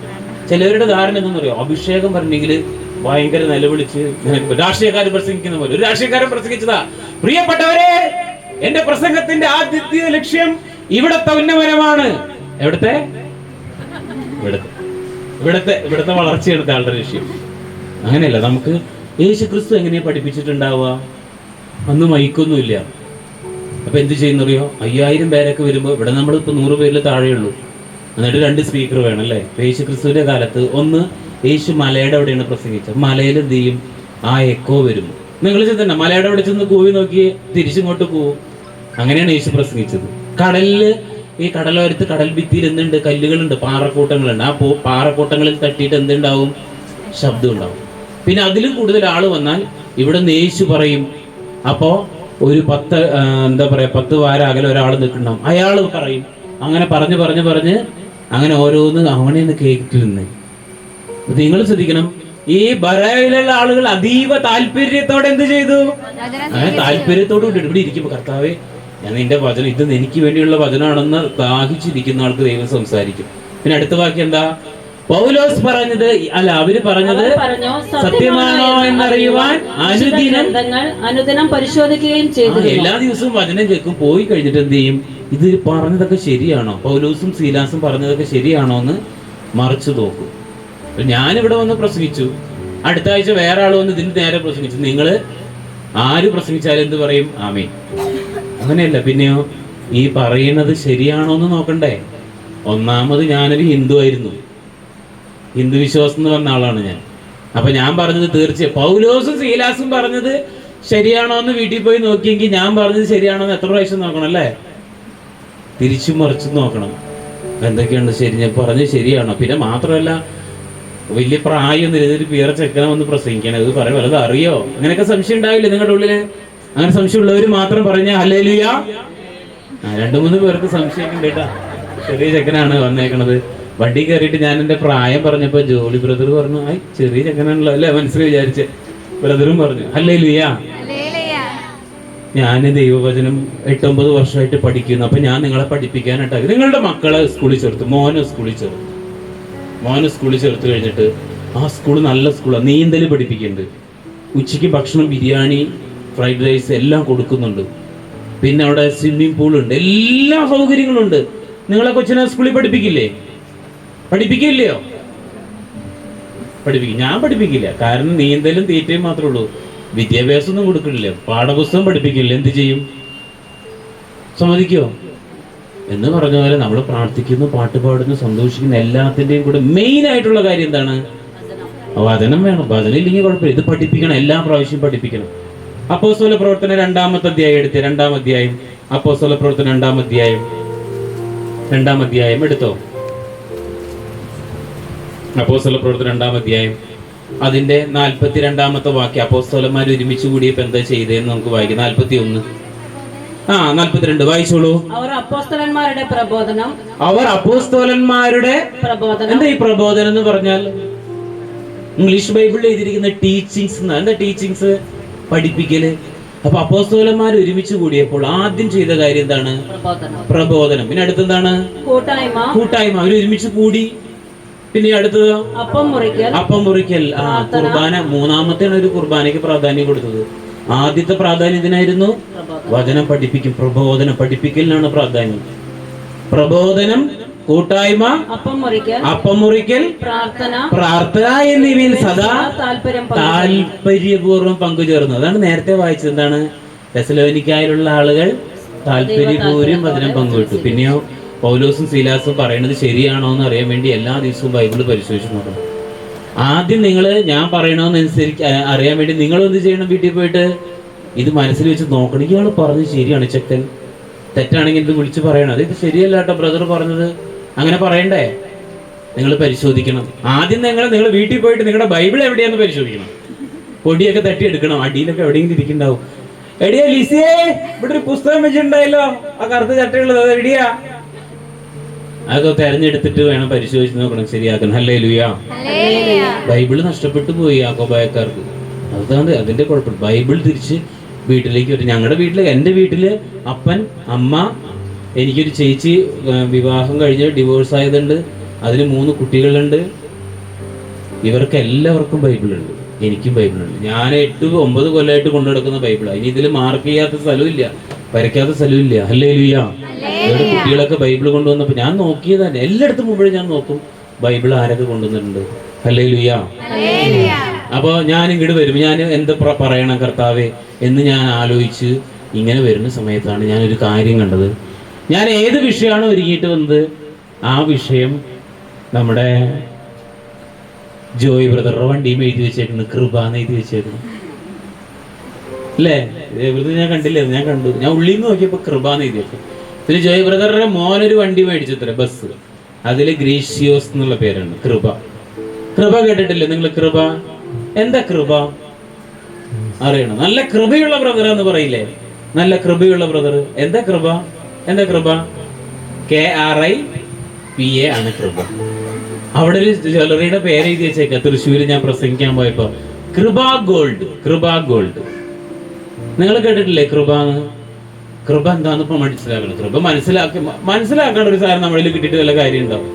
ചിലവരുടെ ധാരണ എന്തെന്ന് പറയോ, അഭിഷേകം പറഞ്ഞെങ്കിൽ ഭയങ്കര നിലവിളിച്ച് രാഷ്ട്രീയക്കാർ പ്രസംഗിക്കുന്ന പോലെ. ഒരു രാഷ്ട്രീയക്കാരൻ പ്രസംഗിച്ചതാ, പ്രിയപ്പെട്ടവരെ, എന്റെ പ്രസംഗത്തിന്റെ ആദ്യത്തെ ലക്ഷ്യം ഇവിടത്തെ ഉന്നമനമാണ്. ഇവിടത്തെ വളർച്ചയാണ് ആളുടെ ലക്ഷ്യം. അങ്ങനെയല്ല. നമുക്ക് യേശു ക്രിസ്തു എങ്ങനെയാ പഠിപ്പിച്ചിട്ടുണ്ടാവുക? അന്ന് മൈക്കൊന്നുമില്ല. അപ്പൊ എന്ത് ചെയ്യുന്നറിയോ? 5000 പേരൊക്കെ വരുമ്പോ ഇവിടെ നമ്മളിപ്പോ 100 പേരിൽ താഴെയുള്ളൂ. എന്നിട്ട് 2 സ്പീക്കർ വേണം അല്ലേ? യേശു ക്രിസ്തുവിന്റെ കാലത്ത് ഒന്ന് യേശു മലയുടെ അവിടെയാണ് പ്രസംഗിച്ചത്. മലയിൽ എന്ത് ചെയ്യും? ആ എക്കോ വരും. നിങ്ങൾ ചെന്ന മലയുടെ അവിടെ ചെന്ന് കൂവി നോക്കി തിരിച്ചിങ്ങോട്ട് പോവും. അങ്ങനെയാണ് യേശു പ്രസംഗിച്ചത്. കടലില്, ഈ കടലോരത്ത് കടൽ ഭിത്തിയിൽ എന്തുണ്ട്? കല്ലുകളുണ്ട്, പാറക്കൂട്ടങ്ങളുണ്ട്. ആ പാറക്കൂട്ടങ്ങളിൽ തട്ടിയിട്ട് എന്തുണ്ടാവും? ശബ്ദം ഉണ്ടാവും. പിന്നെ അതിലും കൂടുതൽ ആള് വന്നാൽ ഇവിടെ നിന്ന് യേശു പറയും. അപ്പോ ഒരു 10 വാര അകലെ ഒരാൾ നിൽക്കുന്നുണ്ടാവും, അയാൾ പറയും. അങ്ങനെ പറഞ്ഞ് അങ്ങനെ ഓരോന്ന് അവനെന്ന് കേട്ടിരുന്നേ. നിങ്ങൾ ശ്രദ്ധിക്കണം, ഈ ബറയിലുള്ള ആളുകൾ അതീവ താല്പര്യത്തോടെ എന്ത് ചെയ്തു? അങ്ങനെ താല്പര്യത്തോട് കൂടി ഇവിടെ ഇരിക്കുമ്പോ, കർത്താവേ, ഞാൻ നിന്റെ വചനം, ഇത് എനിക്ക് വേണ്ടിയുള്ള വചനമാണെന്ന് ദാഹിച്ചിരിക്കുന്ന ആൾക്ക് ദൈവം സംസാരിക്കും. പിന്നെ അടുത്ത വാക്യം എന്താ? പൗലോസ് പറഞ്ഞത്, അല്ല അവര് പറഞ്ഞത് സത്യമാണോ എന്നറിയുവാൻ അനുദിനം പരിശോധിക്കുകയും ചെയ്തു. എല്ലാ ദിവസവും വചനം കേൾക്കും. പോയി കഴിഞ്ഞിട്ട് എന്ത് ചെയ്യും? ഇത് പറഞ്ഞതൊക്കെ ശരിയാണോ, പൗലോസും സീലാസും പറഞ്ഞതൊക്കെ ശരിയാണോ എന്ന് മറിച്ചു നോക്കും. ഞാനിവിടെ വന്ന് പ്രസംഗിച്ചു, അടുത്ത ആഴ്ച വേറെ ആൾ വന്ന് ഇതിന് നേരെ പ്രസംഗിച്ചു. ആര് പ്രസംഗിച്ചാലും എന്ത് പറയും? ആമീൻ. അങ്ങനെയല്ല. പിന്നെയോ ഈ പറയുന്നത് ശരിയാണോ എന്ന് നോക്കണ്ടേ? ഒന്നാമത് ഞാനൊരു ഹിന്ദു ആയിരുന്നു, ഹിന്ദു വിശ്വാസം എന്ന് വന്ന ആളാണ് ഞാൻ. അപ്പൊ ഞാൻ പറഞ്ഞത് തീർച്ചയായും പൗലോസും സീലാസും പറഞ്ഞത് ശരിയാണോ എന്ന് വീട്ടിൽ പോയി നോക്കിയെങ്കിൽ ഞാൻ പറഞ്ഞത് ശരിയാണോ എന്ന് എത്ര പ്രാവശ്യം നോക്കണം അല്ലേ? തിരിച്ചും മറിച്ചും നോക്കണം. എന്തൊക്കെയാണ് ശരി, ഞാൻ പറഞ്ഞത് ശരിയാണോ? പിന്നെ മാത്രമല്ല, വലിയ പ്രായമൊന്നും ഇതൊരു പിയർ ചെക്കനെ വന്ന് പ്രസംഗിക്കണം, ഇത് പറയാൻ വല്ലതും അറിയോ? അങ്ങനെയൊക്കെ സംശയം ഉണ്ടാവില്ലേ നിങ്ങളുടെ ഉള്ളില്? അങ്ങനെ സംശയമുള്ളവർ മാത്രം പറഞ്ഞ ഹല്ലേലൂയ. 2-3 പേർക്ക് സംശയിക്കുന്നുണ്ട് കേട്ടാ. ചെറിയ ചെക്കനാണ് വന്നേക്കണത്. വണ്ടി കയറിയിട്ട് ഞാൻ എൻ്റെ പ്രായം പറഞ്ഞപ്പോ ജോലി ബ്രദർ പറഞ്ഞു, ആയി ചെറിയ ചെക്കനാണല്ലോ അല്ലേ മനസ്സിൽ വിചാരിച്ച്. ബ്രദറും പറഞ്ഞു ഹല്ലേലൂയ. ഞാൻ ദൈവവചനം 8-9 വർഷമായിട്ട് പഠിക്കുന്നു. അപ്പൊ ഞാൻ നിങ്ങളെ പഠിപ്പിക്കാനായിട്ട് നിങ്ങളുടെ മക്കളെ സ്കൂളിൽ ചേർത്തു. മോനെ സ്കൂളിൽ ചേർത്ത് കഴിഞ്ഞിട്ട് ആ സ്കൂൾ നല്ല സ്കൂളാണ്, നീന്തൽ പഠിപ്പിക്കുന്നുണ്ട്, ഉച്ചയ്ക്ക് ഭക്ഷണം ബിരിയാണി ഫ്രൈഡ് റൈസ് എല്ലാം കൊടുക്കുന്നുണ്ട്, പിന്നെ അവിടെ സ്വിമ്മിംഗ് പൂൾ ഉണ്ട്, എല്ലാ സൗകര്യങ്ങളും ഉണ്ട്. നിങ്ങളെ കൊച്ചിനെ സ്കൂളിൽ പഠിപ്പിക്കില്ലയോ? പഠിപ്പിക്കും. ഞാൻ പഠിപ്പിക്കില്ല, കാരണം നീന്തലും തീറ്റയും മാത്രമേ ഉള്ളൂ, വിദ്യാഭ്യാസം ഒന്നും കൊടുക്കില്ല, പാഠപുസ്തകം പഠിപ്പിക്കില്ല. എന്ത് ചെയ്യും? സമ്മതിക്കോ? എന്ന് പറഞ്ഞ പോലെ നമ്മൾ പ്രാർത്ഥിക്കുന്നു, പാട്ട് പാടുന്നു, സന്തോഷിക്കുന്നു, എല്ലാത്തിൻ്റെയും കൂടെ മെയിൻ ആയിട്ടുള്ള കാര്യം എന്താണ്? വചനം വേണം. വചനം ഇല്ലെങ്കിൽ കുഴപ്പമില്ല, ഇത് പഠിപ്പിക്കണം, എല്ലാ പ്രാവശ്യവും പഠിപ്പിക്കണം. അപ്പോസ്തല പ്രവർത്തനം 2-ാമത്തെ അധ്യായം എടുത്തേ. 2-ാം അധ്യായം അപ്പോസ്തല പ്രവർത്തനം 2-ാം അധ്യായം എടുത്തോ. അപ്പോസ്തല പ്രവർത്തനം 2-ാം അധ്യായം അതിന്റെ 42-ാമത്തെ വാക്യം. അപ്പോസ്തലന്മാർ ഒരുമിച്ച് കൂടിയപ്പോ എന്താ ചെയ്തതെന്ന് നമുക്ക് വായിക്കാം. 41 42 വായിച്ചോളൂ. അവർ അപ്പോസ്തലന്മാരുടെ പ്രബോധനം. എന്താ ഈ പ്രബോധനം എന്ന് പറഞ്ഞാൽ? ഇംഗ്ലീഷ് ബൈബിളിൽ എഴുതിയിരിക്കുന്ന ടീച്ചിങ്സ്. എന്താ ടീച്ചിങ്സ്? പഠിപ്പിക്കല്. അപ്പൊ അപ്പോസ്തലന്മാർ ഒരുമിച്ച് കൂടിയപ്പോൾ ആദ്യം ചെയ്ത കാര്യം എന്താണ്? പ്രബോധനം. പിന്നെ അടുത്തെന്താണ്? കൂട്ടായ്മ. അവർ ഒരുമിച്ച് കൂടി. പിന്നെ അടുത്തത് അപ്പം മുറിക്കൽ. കുർബാന. മൂന്നാമത്തെയാണ് ഒരു കുർബാനയ്ക്ക് പ്രാധാന്യം കൊടുത്തത്. ആദ്യത്തെ പ്രാധാന്യം ഇതിനായിരുന്നു വചനം പഠിപ്പിക്കും. പ്രബോധനം പഠിപ്പിക്കലിനാണ് പ്രാധാന്യം. പ്രബോധനം, കൂട്ടായ്മ, അപ്പം മുറിക്കൽ, പ്രാർത്ഥന എന്നിവയിൽ സദാ താല്പര്യപൂർവ്വം പങ്കുചേർന്നു. അതാണ് നേരത്തെ വായിച്ചത്. എന്താണ്? തെസലോനിക്കായിലുള്ള ആളുകൾ താല്പര്യപൂർവ്വം വചനം പങ്കുവിട്ടു. പിന്നെയോ പൗലോസും സീലാസും പറയുന്നത് ശരിയാണോ എന്ന് അറിയാൻ വേണ്ടി എല്ലാ ദിവസവും ബൈബിള് പരിശോധിച്ച് നോക്കണം. ആദ്യം ഞാൻ പറയണമെന്നനുസരിച്ച് അറിയാൻ വേണ്ടി നിങ്ങൾ എന്ത് ചെയ്യണം? വീട്ടിൽ പോയിട്ട് ഇത് മനസ്സിൽ വെച്ച് നോക്കണം. ഇയാൾ പറഞ്ഞത് ശരിയാണ്, ചെക്കൻ. തെറ്റാണെങ്കിൽ ഇത് വിളിച്ച് പറയണം, അത് ഇത് ശരിയല്ല കേട്ടോ ബ്രദർ പറഞ്ഞത്. അങ്ങനെ പറയണ്ടേ? നിങ്ങൾ പരിശോധിക്കണം. ആദ്യം നിങ്ങൾ വീട്ടിൽ പോയിട്ട് നിങ്ങളുടെ ബൈബിൾ എവിടെയാന്ന് പരിശോധിക്കണം. പൊടിയൊക്കെ തട്ടിയെടുക്കണം. അടിയിലൊക്കെ എവിടെയെങ്കിലും ഇരിക്കുന്നുണ്ടാവും. എടിയാ ലിസിയേ, ഇവിടെ ഒരു പുസ്തകം വെച്ചിട്ടുണ്ടായല്ലോ, ആ കറുത്ത ചട്ടയുള്ളത്, അത് എവിടെയാ? അതൊക്കെ തെരഞ്ഞെടുത്തിട്ട് വേണം പരിശോധിച്ച് നോക്കണം, ശരിയാക്കണം. ഹല്ലേലൂയ. ബൈബിള് നഷ്ടപ്പെട്ടു പോയി യാക്കോബായക്കാർക്ക്. അതാണ് അതിന്റെ കുഴപ്പം. ബൈബിൾ തിരിച്ച് വീട്ടിലേക്ക് വരും. ഞങ്ങളുടെ വീട്ടില്, എൻ്റെ വീട്ടില് അപ്പൻ, അമ്മ, എനിക്കൊരു ചേച്ചി വിവാഹം കഴിഞ്ഞ് ഡിവോഴ്സ് ആയതുണ്ട്. അതിന് 3 കുട്ടികളുണ്ട്. ഇവർക്ക് എല്ലാവർക്കും ബൈബിളുണ്ട്, എനിക്കും ബൈബിളുണ്ട്. ഞാൻ 8-9 കൊല്ലമായിട്ട് കൊണ്ടുനടക്കുന്ന ബൈബിളാണ്. ഇനി ഇതിൽ മാർക്ക് ചെയ്യാത്ത സ്ഥലമില്ല, വരയ്ക്കാത്ത സ്ഥലമില്ല. ഹല്ലേലൂയ. ഇവിടെ കുട്ടികളൊക്കെ ബൈബിൾ കൊണ്ടുവന്നപ്പോൾ ഞാൻ നോക്കിയതാണ്. എല്ലായിടത്തും മുമ്പേ ഞാൻ നോക്കും ബൈബിൾ ആരൊക്കെ കൊണ്ടുവന്നിട്ടുണ്ട്. ഹല്ലേലൂയ. അപ്പോൾ ഞാൻ ഇങ്ങോട്ട് വരും, ഞാൻ എന്ത് പറയണം കർത്താവേ എന്ന് ഞാൻ ആലോചിച്ച് ഇങ്ങനെ വരുന്ന സമയത്താണ് ഞാനൊരു കാര്യം കണ്ടത്. ഞാൻ ഏത് വിഷയമാണോ ഒരുങ്ങിയിട്ട് വന്നത് ആ വിഷയം നമ്മുടെ ജോയ് ബ്രദറുടെ വണ്ടിയും എഴുതി വെച്ചേക്കുന്നു, കൃപാന്ന് എഴുതി വെച്ചേക്കുന്നു അല്ലേ? വെറുതെ ഞാൻ കണ്ടില്ലേ? ഞാൻ കണ്ടു. ഞാൻ ഉള്ളിൽ നിന്ന് നോക്കിയപ്പോൾ കൃപാന്ന് എഴുതി വെക്കും. പിന്നെ ജോയ് ബ്രദറുടെ മോനൊരു വണ്ടി മേടിച്ചത്ര, ബസ്. അതിൽ ഗ്രീഷ്യോസ് എന്നുള്ള പേരാണ്. കൃപ കേട്ടിട്ടില്ലേ നിങ്ങൾ? കൃപ എന്താ? കൃപ അറിയണം. നല്ല കൃപയുള്ള ബ്രദർ എന്ന് പറയില്ലേ? നല്ല കൃപയുള്ള ബ്രദർ. എന്താ കൃപ? KRIPA ആണ് കൃപ. അവിടെ ഒരു ജ്വല്ലറിയുടെ പേര് എഴുതി വെച്ചേക്ക. തൃശ്ശൂര് ഞാൻ പ്രസംഗിക്കാൻ പോയപ്പോ കൃപ ഗോൾഡ്. നിങ്ങൾ കേട്ടിട്ടില്ലേ കൃപ? കൃപ എന്താന്ന് ഇപ്പൊ മനസ്സിലാക്കണം. കൃപ മനസ്സിലാക്കേണ്ട ഒരു സാധനം നമ്മുടെ കിട്ടിയിട്ട് വല്ല കാര്യം ഉണ്ടാവും?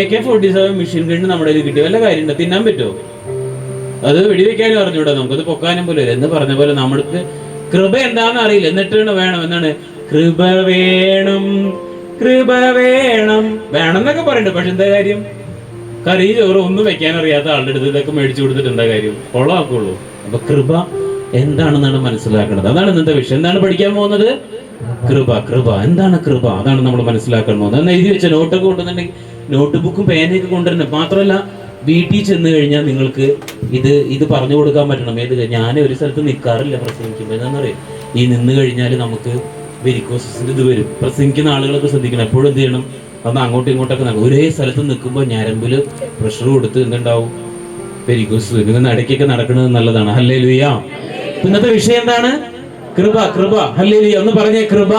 AK-47 മെഷീൻ ഗണ്ണ് നമ്മുടെ കിട്ടിയ വല്ല കാര്യം ഉണ്ടോ? തിന്നാൻ പറ്റുമോ? അത് വെടിവെക്കാനും അറിഞ്ഞൂടാ, നമുക്കത് പൊക്കാനും പോലും എന്ന് പറഞ്ഞ പോലെ നമ്മൾക്ക് കൃപ എന്താണെന്ന് അറിയില്ല. എന്നിട്ട് വേണം എന്താണ്? കൃപ വേണം എന്നൊക്കെ പറയണ്ട. പക്ഷെ എന്താ കാര്യം? കറി ചോറ് ഒന്നും വെക്കാൻ അറിയാത്ത ആളുടെ അടുത്ത് ഇതൊക്കെ മേടിച്ചു കൊടുത്തിട്ട് എന്താ കാര്യം? കൊള്ളാക്കുള്ളൂ. അപ്പൊ കൃപ എന്താണെന്നാണ് മനസ്സിലാക്കേണ്ടത്. അതാണ് ഇന്നത്തെ വിഷയം. എന്താണ് പഠിക്കാൻ പോകുന്നത്? കൃപ. കൃപ എന്താണ് കൃപ? അതാണ് നമ്മൾ മനസ്സിലാക്കാൻ പോകുന്നത്. എന്ന് എഴുതി വെച്ച നോട്ടൊക്കെ കൊണ്ടുവന്നിട്ടുണ്ടെങ്കിൽ നോട്ട് ബുക്കും പേനയൊക്കെ കൊണ്ടുവരണം. മാത്രമല്ല വീട്ടിൽ ചെന്ന് കഴിഞ്ഞാൽ നിങ്ങൾക്ക് ഇത് പറഞ്ഞു കൊടുക്കാൻ പറ്റണം. ഞാൻ ഒരു സ്ഥലത്ത് നിൽക്കാറില്ല പ്രസംഗിക്കുമ്പോൾ. എന്താണെന്ന് പറയും, ഈ നിന്ന് കഴിഞ്ഞാൽ നമുക്ക് വെരിക്കോസിന്റെ ഇത് വരും. പ്രസംഗിക്കുന്ന ആളുകളൊക്കെ ശ്രദ്ധിക്കണം. എപ്പോഴും എന്ത് ചെയ്യണം, അന്ന് അങ്ങോട്ടും ഇങ്ങോട്ടൊക്കെ ഒരേ സ്ഥലത്ത് നിൽക്കുമ്പോൾ ഞരമ്പില് പ്രഷർ കൊടുത്ത് എന്തുണ്ടാവും, വെരിക്കോസ് വരും. ഇങ്ങനെ ഇടയ്ക്കൊക്കെ നടക്കുന്നത് നല്ലതാണ്. ഹല്ലേലൂയ. ഇന്നത്തെ വിഷയം എന്താണ്? കൃപ. കൃപ. ഹല്ലേലൂയ. ഒന്ന് പറഞ്ഞേ, കൃപ.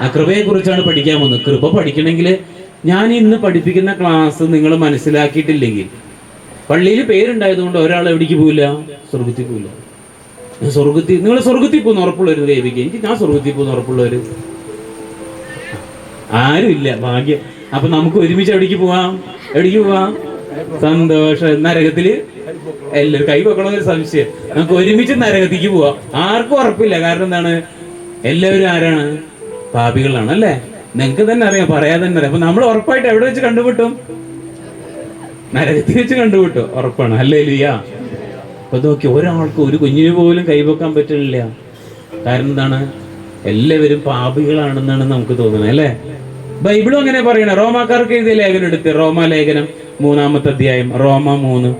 ആ കൃപയെ കുറിച്ചാണ് പഠിക്കാൻ പോകുന്നത്. കൃപ പഠിക്കണമെങ്കിൽ ഞാൻ ഇന്ന് പഠിപ്പിക്കുന്ന ക്ലാസ് നിങ്ങൾ മനസ്സിലാക്കിയിട്ടില്ലെങ്കിൽ, പള്ളിയിൽ പേരുണ്ടായതുകൊണ്ട് ഒരാൾ എവിടേക്ക് പോവില്ല, സ്വർഗത്തിൽ പോവില്ല. നിങ്ങൾ സ്വർഗത്തിൽ പോകുന്ന ഉറപ്പുള്ളവർ കൈവയ്ക്കുക. എനിക്ക് ഞാൻ സ്വർഗത്തിൽ പോകുന്ന ഉറപ്പുള്ളവർ ആരും ഇല്ല. ഭാഗ്യം. അപ്പൊ നമുക്ക് ഒരുമിച്ച് എവിടേക്ക് പോവാം? സന്തോഷം. നരകത്തില് എല്ലാവരും കൈ വെക്കണമെന്നൊരു സംശയം. നമുക്ക് ഒരുമിച്ച് നരകത്തിക്ക് പോവാം. ആർക്കും ഉറപ്പില്ല. കാരണം എന്താണ്? എല്ലാവരും ആരാണ്? പാപികളാണ് അല്ലേ? നിങ്ങൾക്ക് തന്നെ അറിയാം, പറയാതെ തന്നെ അറിയാം. അപ്പൊ നമ്മൾ ഉറപ്പായിട്ട് എവിടെ വെച്ച് കണ്ടുപിട്ടും? നരകത്തിൽ വെച്ച് കണ്ടുപിട്ടും, ഉറപ്പാണ്. ഹല്ലേലൂയ. അപ്പൊ നോക്കി, ഒരാൾക്ക് ഒരു കുഞ്ഞിന് പോലും കൈവെക്കാൻ പറ്റില്ല. കാരണം എന്താണ്? എല്ലാവരും പാപികളാണെന്നാണ് നമുക്ക് തോന്നുന്നത് അല്ലേ? ബൈബിളും അങ്ങനെ പറയണേ. റോമാക്കാർക്ക് എഴുതിയ ലേഖനം എടുത്ത്, റോമാലേഖനം 3-ാമത്തെ അധ്യായം, റോമ 3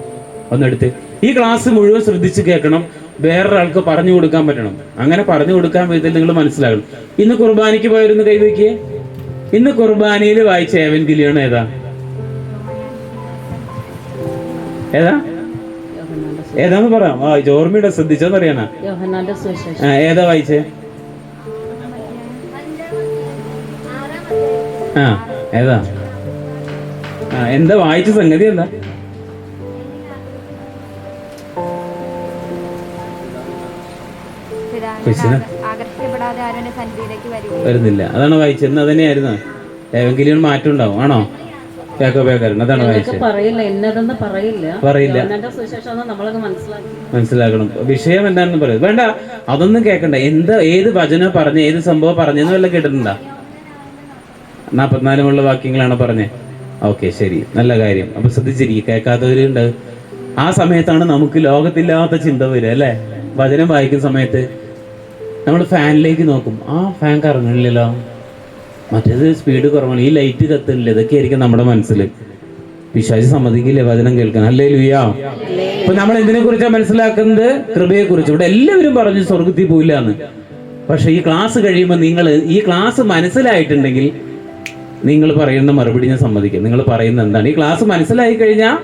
ഒന്നെടുത്ത് ഈ ക്ലാസ് മുഴുവൻ ശ്രദ്ധിച്ച് കേൾക്കണം. വേറൊരാൾക്ക് പറഞ്ഞു കൊടുക്കാൻ പറ്റണം. അങ്ങനെ പറഞ്ഞു കൊടുക്കാൻ വിധത്തിൽ നിങ്ങൾ മനസ്സിലാകണം. ഇന്ന് കുർബാനയ്ക്ക് പോയിരുന്ന് കൈവയ്ക്കേ. ഇന്ന് കുർബാനയിൽ വായിച്ച ഏവൻഗേലിയോൺ ഏതാന്ന് പറയാം. ഓർമ്മയുടെ ശ്രദ്ധിച്ചോന്നറിയണ. ഏതാ വായിച്ചേ? ഏതാ? എന്താ വായിച്ച സംഗതി? എന്താ? വരുന്നില്ല. അതാണ് വായിച്ചത്. എന്ന് അതന്നെയായിരുന്നു. ഏവെങ്കിലും മാറ്റം ഉണ്ടാവും. ആണോ? അതാണ് വായിച്ചത്. പറയില്ല. മനസ്സിലാക്കണം. വിഷയം എന്താണെന്ന് പറയുന്നത് വേണ്ട. അതൊന്നും കേൾക്കണ്ട. ഏത് വചനം പറഞ്ഞ, ഏത് സംഭവം പറഞ്ഞെന്ന് വല്ല കേട്ടിട്ടുണ്ടാ? 44 വാക്യങ്ങളാണ് പറഞ്ഞേ. ഓക്കെ, ശരി, നല്ല കാര്യം. അപ്പൊ ശ്രദ്ധിച്ചിരിക്കും. കേൾക്കാത്തവരുണ്ട്. ആ സമയത്താണ് നമുക്ക് ലോകത്തില്ലാത്ത ചിന്ത വരിക അല്ലേ? വചനം വായിക്കുന്ന സമയത്ത് നമ്മൾ ഫാനിലേക്ക് നോക്കും. ആ ഫാൻ കറങ്ങണില്ലല്ലോ, മറ്റേത് സ്പീഡ് കുറവാണ്, ഈ ലൈറ്റ് കത്തുന്നില്ല. ഇതൊക്കെ ആയിരിക്കും നമ്മുടെ മനസ്സിൽ. പിശാച് സമ്മതിക്കില്ലേ വചനം കേൾക്കാൻ. ഹല്ലേലൂയ. അപ്പൊ നമ്മൾ എന്തിനെ കുറിച്ചാണ് മനസ്സിലാക്കുന്നത്? കൃപയെ കുറിച്ച്. ഇവിടെ എല്ലാവരും പറഞ്ഞു സ്വർഗത്തിൽ പോയില്ല എന്ന്. പക്ഷെ ഈ ക്ലാസ് കഴിയുമ്പോൾ നിങ്ങൾ ഈ ക്ലാസ് മനസ്സിലായിട്ടുണ്ടെങ്കിൽ നിങ്ങൾ പറയുന്ന മറുപടി ഞാൻ സമ്മതിക്കും. നിങ്ങൾ പറയുന്നത് എന്താണ്? ഈ ക്ലാസ് മനസ്സിലായി കഴിഞ്ഞാൽ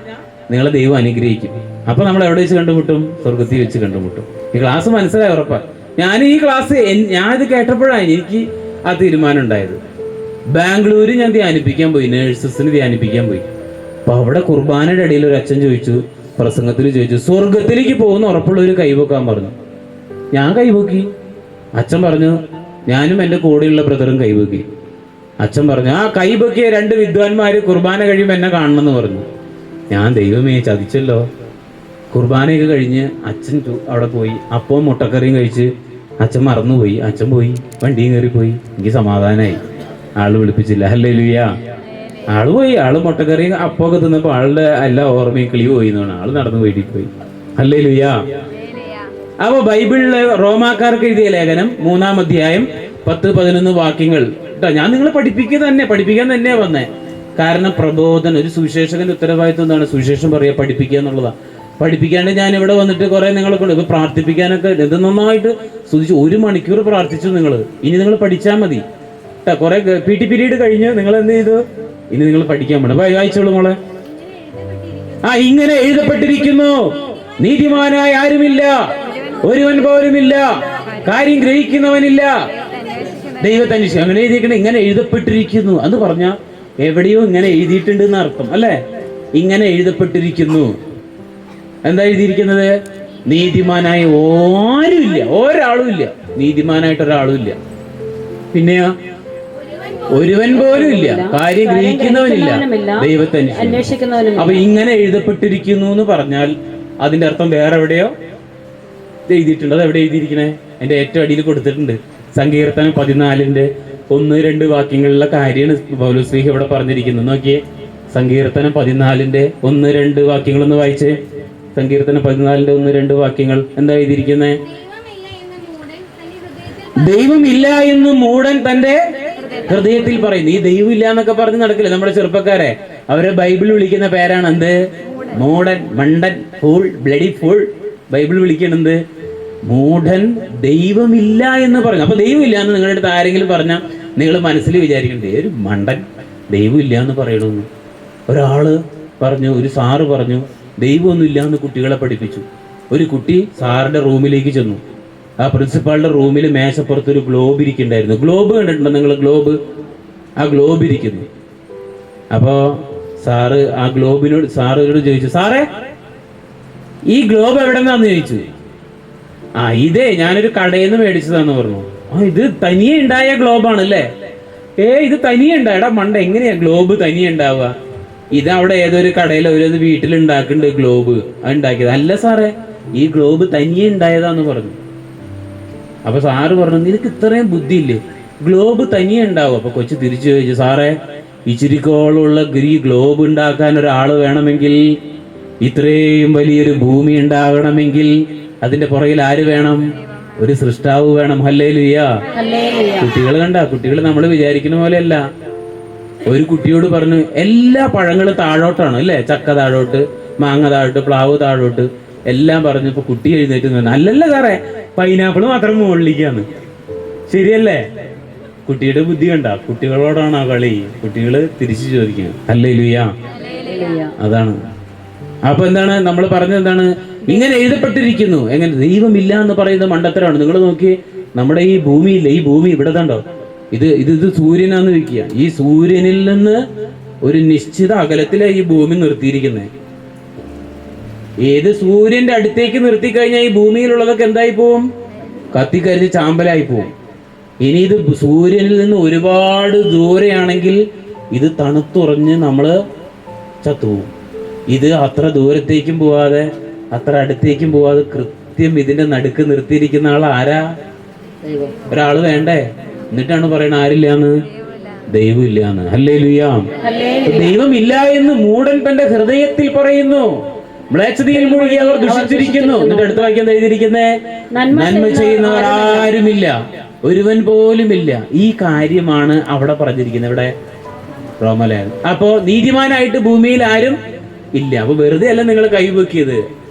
നിങ്ങളെ ദൈവം അനുഗ്രഹിക്കും. അപ്പൊ നമ്മൾ എവിടെ വെച്ച് കണ്ടുമുട്ടും? സ്വർഗത്തിൽ വെച്ച് കണ്ടുമുട്ടും. ഈ ക്ലാസ് മനസ്സിലായി ഉറപ്പാ. ഞാൻ ഈ ക്ലാസ് ഞാനിത് കേട്ടപ്പോഴാണ് എനിക്ക് ആ തീരുമാനം ഉണ്ടായത്. ബാംഗ്ലൂര് ഞാൻ ധ്യാനിപ്പിക്കാൻ പോയി, നേഴ്സസിന് ധ്യാനിപ്പിക്കാൻ പോയി. അപ്പൊ അവിടെ കുർബാനയുടെ ഇടയിൽ ഒരു അച്ഛൻ ചോദിച്ചു, പ്രസംഗത്തിൽ ചോദിച്ചു, സ്വർഗത്തിലേക്ക് പോകുന്ന ഉറപ്പുള്ളവർ കൈവെക്കാൻ പറഞ്ഞു. ഞാൻ കൈവക്കി. അച്ഛൻ പറഞ്ഞു, ഞാനും എൻ്റെ കൂടെയുള്ള ബ്രദറും കൈവക്കി. അച്ഛൻ പറഞ്ഞു, ആ കൈവക്കിയ 2 വിദ്വാൻമാര് കുർബാന കഴിയുമ്പോൾ എന്നെ കാണണമെന്ന് പറഞ്ഞു. ഞാൻ ദൈവമേ ചതിച്ചല്ലോ. കുർബാനയൊക്കെ കഴിഞ്ഞ് അച്ഛൻ അവിടെ പോയി അപ്പവും മുട്ടക്കറിയും കഴിച്ച് അച്ഛൻ മറന്നുപോയി. അച്ഛൻ പോയി, വണ്ടിയും കയറി പോയി. എനിക്ക് സമാധാനമായി. ആള് വിളിപ്പിച്ചില്ല. ഹല്ലേലൂയ. ആള് പോയി. ആള് മുട്ടക്കറിയും അപ്പമൊക്കെ തിന്നപ്പോൾ ആളുടെ എല്ലാ ഓർമ്മയും കിളി പോയി എന്നാണ്. ആള് നടന്നു വീട്ടിൽ പോയി. ഹല്ലേലൂയ. അപ്പൊ ബൈബിളിലെ റോമാക്കാർക്ക് എഴുതിയ ലേഖനം 3-ാം അധ്യായം 10-11 വാക്യങ്ങൾ കേട്ടോ. ഞാൻ നിങ്ങളെ പഠിപ്പിക്കാൻ തന്നെ വന്നേ. കാരണം പ്രബോധനം, ഒരു സുവിശേഷകന്റെ ഉത്തരവാദിത്വം എന്താണ്? സുവിശേഷം പറയുക, പഠിപ്പിക്കുക എന്നുള്ളതാണ്. പഠിപ്പിക്കാണ്ട് ഞാൻ ഇവിടെ വന്നിട്ട് കുറെ നിങ്ങളെ കൊണ്ട് ഇപ്പൊ പ്രാർത്ഥിപ്പിക്കാനൊക്കെ ഇത് നന്നായിട്ട് സ്തുതിച്ചു. 1 മണിക്കൂർ പ്രാർത്ഥിച്ചു നിങ്ങൾ. ഇനി നിങ്ങൾ പഠിച്ചാൽ മതി കേട്ടോ. കുറെ PT പീരീഡ് കഴിഞ്ഞ് നിങ്ങൾ എന്ത് ചെയ്തു? ഇനി നിങ്ങൾ പഠിക്കാൻ വേണം. വായിച്ചോളൂ മോളെ. ഇങ്ങനെ എഴുതപ്പെട്ടിരിക്കുന്നു, നീതിമാനായ ആരുമില്ല, ഒരുവൻ പോലുമില്ല, കാര്യം ഗ്രഹിക്കുന്നവനില്ല, ദൈവത്തെ അന്വേഷിക്കും. അങ്ങനെ എഴുതിയിരിക്കണം. ഇങ്ങനെ എഴുതപ്പെട്ടിരിക്കുന്നു എന്ന് പറഞ്ഞാൽ എവിടെയോ ഇങ്ങനെ എഴുതിയിട്ടുണ്ട് എന്ന് അർത്ഥം അല്ലേ? ഇങ്ങനെ എഴുതപ്പെട്ടിരിക്കുന്നു. എന്താ എഴുതിയിരിക്കുന്നത്? നീതിമാനായ ആരുമില്ല, ഒരാളും ഇല്ല. നീതിമാനായിട്ട് ഒരാളും ഇല്ല. പിന്നെയോ ഒരുവൻ പോലും ഇല്ല, കാര്യം ഗ്രഹിക്കുന്നവനില്ല, ദൈവത്തെ അന്വേഷിക്കുന്നവനില്ല. അപ്പൊ ഇങ്ങനെ എഴുതപ്പെട്ടിരിക്കുന്നു എന്ന് പറഞ്ഞാൽ അതിന്റെ അർത്ഥം വേറെ എവിടെയോ എഴുതിയിട്ടുണ്ട്. അത് എവിടെ എഴുതിയിരിക്കണേ? അതിന്റെ ഏറ്റവും അടിയിൽ കൊടുത്തിട്ടുണ്ട്. സങ്കീർത്തനം 14-1-2 വാക്യങ്ങളിലുള്ള കാര്യമാണ് പൗലോസ്ലീഹ ഇവിടെ പറഞ്ഞിരിക്കുന്നത്. നോക്കിയേ, സങ്കീർത്തനം 14-1-2 വാക്യങ്ങളൊന്ന് വായിച്ചേ. സങ്കീർത്തനം 14:1-2 വാക്യങ്ങൾ എന്താ എഴുതിയിരിക്കുന്നത്? ദൈവമില്ല എന്ന് മൂഢൻ തന്റെ ഹൃദയത്തിൽ പറയുന്നു. ഈ ദൈവം ഇല്ല എന്നൊക്കെ പറഞ്ഞ് നടക്കില്ല നമ്മുടെ ചെറുപ്പക്കാരെ. അവരെ ബൈബിൾ വിളിക്കുന്ന പേരാണ് എന്ത്? മൂഢൻ, മണ്ടൻ, ഫൂൾ, ബ്ലഡി ഫൂൾ. ബൈബിൾ വിളിക്കണത് മൂഢൻ. ദൈവമില്ല എന്ന് പറഞ്ഞു. അപ്പൊ ദൈവമില്ല എന്ന് നിങ്ങളുടെ അടുത്ത് ആരെങ്കിലും പറഞ്ഞാൽ നിങ്ങൾ മനസ്സിൽ വിചാരിക്കണ്ടേ ഒരു മണ്ടൻ ദൈവം ഇല്ല എന്ന് പറയണമെന്ന്. ഒരാള് പറഞ്ഞു, ഒരു സാറ് പറഞ്ഞു ദൈവമൊന്നും ഇല്ല എന്ന് കുട്ടികളെ പഠിപ്പിച്ചു. ഒരു കുട്ടി സാറിന്റെ റൂമിലേക്ക് ചെന്നു. ആ പ്രിൻസിപ്പാളുടെ റൂമിൽ മേശപ്പുറത്ത് ഒരു ഗ്ലോബ് ഇരിക്കുന്നുണ്ടായിരുന്നു. ഗ്ലോബ് കണ്ടിട്ടുണ്ടോ നിങ്ങൾ? ഗ്ലോബ്, ആ ഗ്ലോബ് ഇരിക്കുന്നു. അപ്പോൾ സാറ് ആ ഗ്ലോബിനോട് സാറിനോട് ചോദിച്ചു, സാറേ ഈ ഗ്ലോബ് എവിടെ നിന്നാന്ന് ചോദിച്ചു. ഇതേ ഞാനൊരു കടയിൽ നിന്ന് മേടിച്ചതാന്ന് പറഞ്ഞു. ഇത് തനിയെ ഉണ്ടായ ഗ്ലോബാണ് അല്ലേ? ഇത് തനിയെ ഉണ്ടായടാ മണ്ട, എങ്ങനെയാ ഗ്ലോബ് തനിയെ ഉണ്ടാവുക? ഇത് അവിടെ ഏതൊരു കടയിൽ ഒരു വീട്ടിൽ ഉണ്ടാക്കുന്നുണ്ട് ഗ്ലോബ്, അത് ഉണ്ടാക്കിയത് അല്ല സാറേ, ഈ ഗ്ലോബ് തനിയെ ഉണ്ടായതാന്ന് പറഞ്ഞു. അപ്പൊ സാറ് പറഞ്ഞു, നിനക്ക് ഇത്രയും ബുദ്ധിയില്ലേ, ഗ്ലോബ് തനിയെ ഉണ്ടാവും? അപ്പൊ കൊച്ചു തിരിച്ചു ചോദിച്ചു, സാറേ ഇച്ചിരിക്കോളമുള്ള ഈ ഗ്ലോബ് ഉണ്ടാക്കാൻ ഒരാൾ വേണമെങ്കിൽ, ഇത്രയും വലിയൊരു ഭൂമി ഉണ്ടാകണമെങ്കിൽ അതിന്റെ പുറകിൽ ആര് വേണം? ഒരു സൃഷ്ടാവ് വേണം. ഹല്ലേലൂയ. കുട്ടികൾ കണ്ട, കുട്ടികൾ നമ്മൾ വിചാരിക്കുന്ന പോലെയല്ല. ഒരു കുട്ടിയോട് പറഞ്ഞു എല്ലാ പഴങ്ങളും താഴോട്ടാണ് അല്ലേ, ചക്ക താഴോട്ട്, മാങ്ങ താഴോട്ട്, പ്ലാവ് താഴോട്ട് എല്ലാം പറഞ്ഞു. ഇപ്പൊ കുട്ടി എഴുന്നേറ്റ് പറഞ്ഞു, അല്ലല്ല സാറേ പൈനാപ്പിൾ മാത്രം മുകളിലേക്കാണ്. ശരിയല്ലേ? കുട്ടിയുടെ ബുദ്ധി കണ്ട. കുട്ടികളോടാണ് ആ കളി. കുട്ടികൾ തിരിച്ചു ചോദിക്കുക. ഹല്ലേലൂയ. അതാണ്. അപ്പൊ എന്താണ് നമ്മൾ പറഞ്ഞത്? എന്താണ് ഇങ്ങനെ എഴുതപ്പെട്ടിരിക്കുന്നു? എങ്ങനെ ദൈവമില്ല എന്ന് പറയുന്നത് മണ്ടത്തരമാണ്. നിങ്ങൾ നോക്കി, നമ്മുടെ ഈ ഭൂമിയില്ലേ, ഈ ഭൂമി ഇവിടെ കണ്ടോ, ഇത് സൂര്യനാന്ന് വെക്കുക. ഈ സൂര്യനിൽ നിന്ന് ഒരു നിശ്ചിത അകലത്തിലാണ് ഈ ഭൂമി നിർത്തിയിരിക്കുന്നത്. ഏത് സൂര്യന്റെ അടുത്തേക്ക് നിർത്തി കഴിഞ്ഞാൽ ഈ ഭൂമിയിലുള്ളതൊക്കെ എന്തായി പോവും? കത്തിക്കരിച്ച് ചാമ്പലായി പോവും. ഇനി ഇത് സൂര്യനിൽ നിന്ന് ഒരുപാട് ദൂരെയാണെങ്കിൽ ഇത് തണുത്തുറഞ്ഞ് നമ്മള് ചത്തുപോകും. ഇത് അത്ര ദൂരത്തേക്കും പോവാതെ അത്ര അടുത്തേക്കും പോവാതെ കൃത്യം ഇതിന്റെ നടുക്ക് നിർത്തിയിരിക്കുന്ന ആൾ ആരാ? ഒരാള് വേണ്ടേ? എന്നിട്ടാണ് പറയണ ആരില്ലാന്ന്? ദൈവം ഇല്ലാന്ന്. ഹല്ലേലൂയ. ദൈവം ഇല്ല എന്ന് മൂഢൻ തന്റെ ഹൃദയത്തിൽ പറയുന്നു. മ്ലേച്ഛതയിൽ മുഴുകി അവർ ദുഷിച്ചിരിക്കുന്നു. എന്നിട്ട് അടുത്ത വാക്യം എഴുതിയിരിക്കുന്നേ, നന്മ ചെയ്യുന്നവർ ആരുമില്ല, ഒരുവൻ പോലുമില്ല. ഈ കാര്യമാണ് അവിടെ പറഞ്ഞിരിക്കുന്നത്, ഇവിടെ റോമലേഖനം. അപ്പോ നീതിമാനായിട്ട് ഭൂമിയിൽ ആരും ഇല്ല. അപ്പൊ വെറുതെ അല്ല നിങ്ങൾ കൈവെക്കിയത്.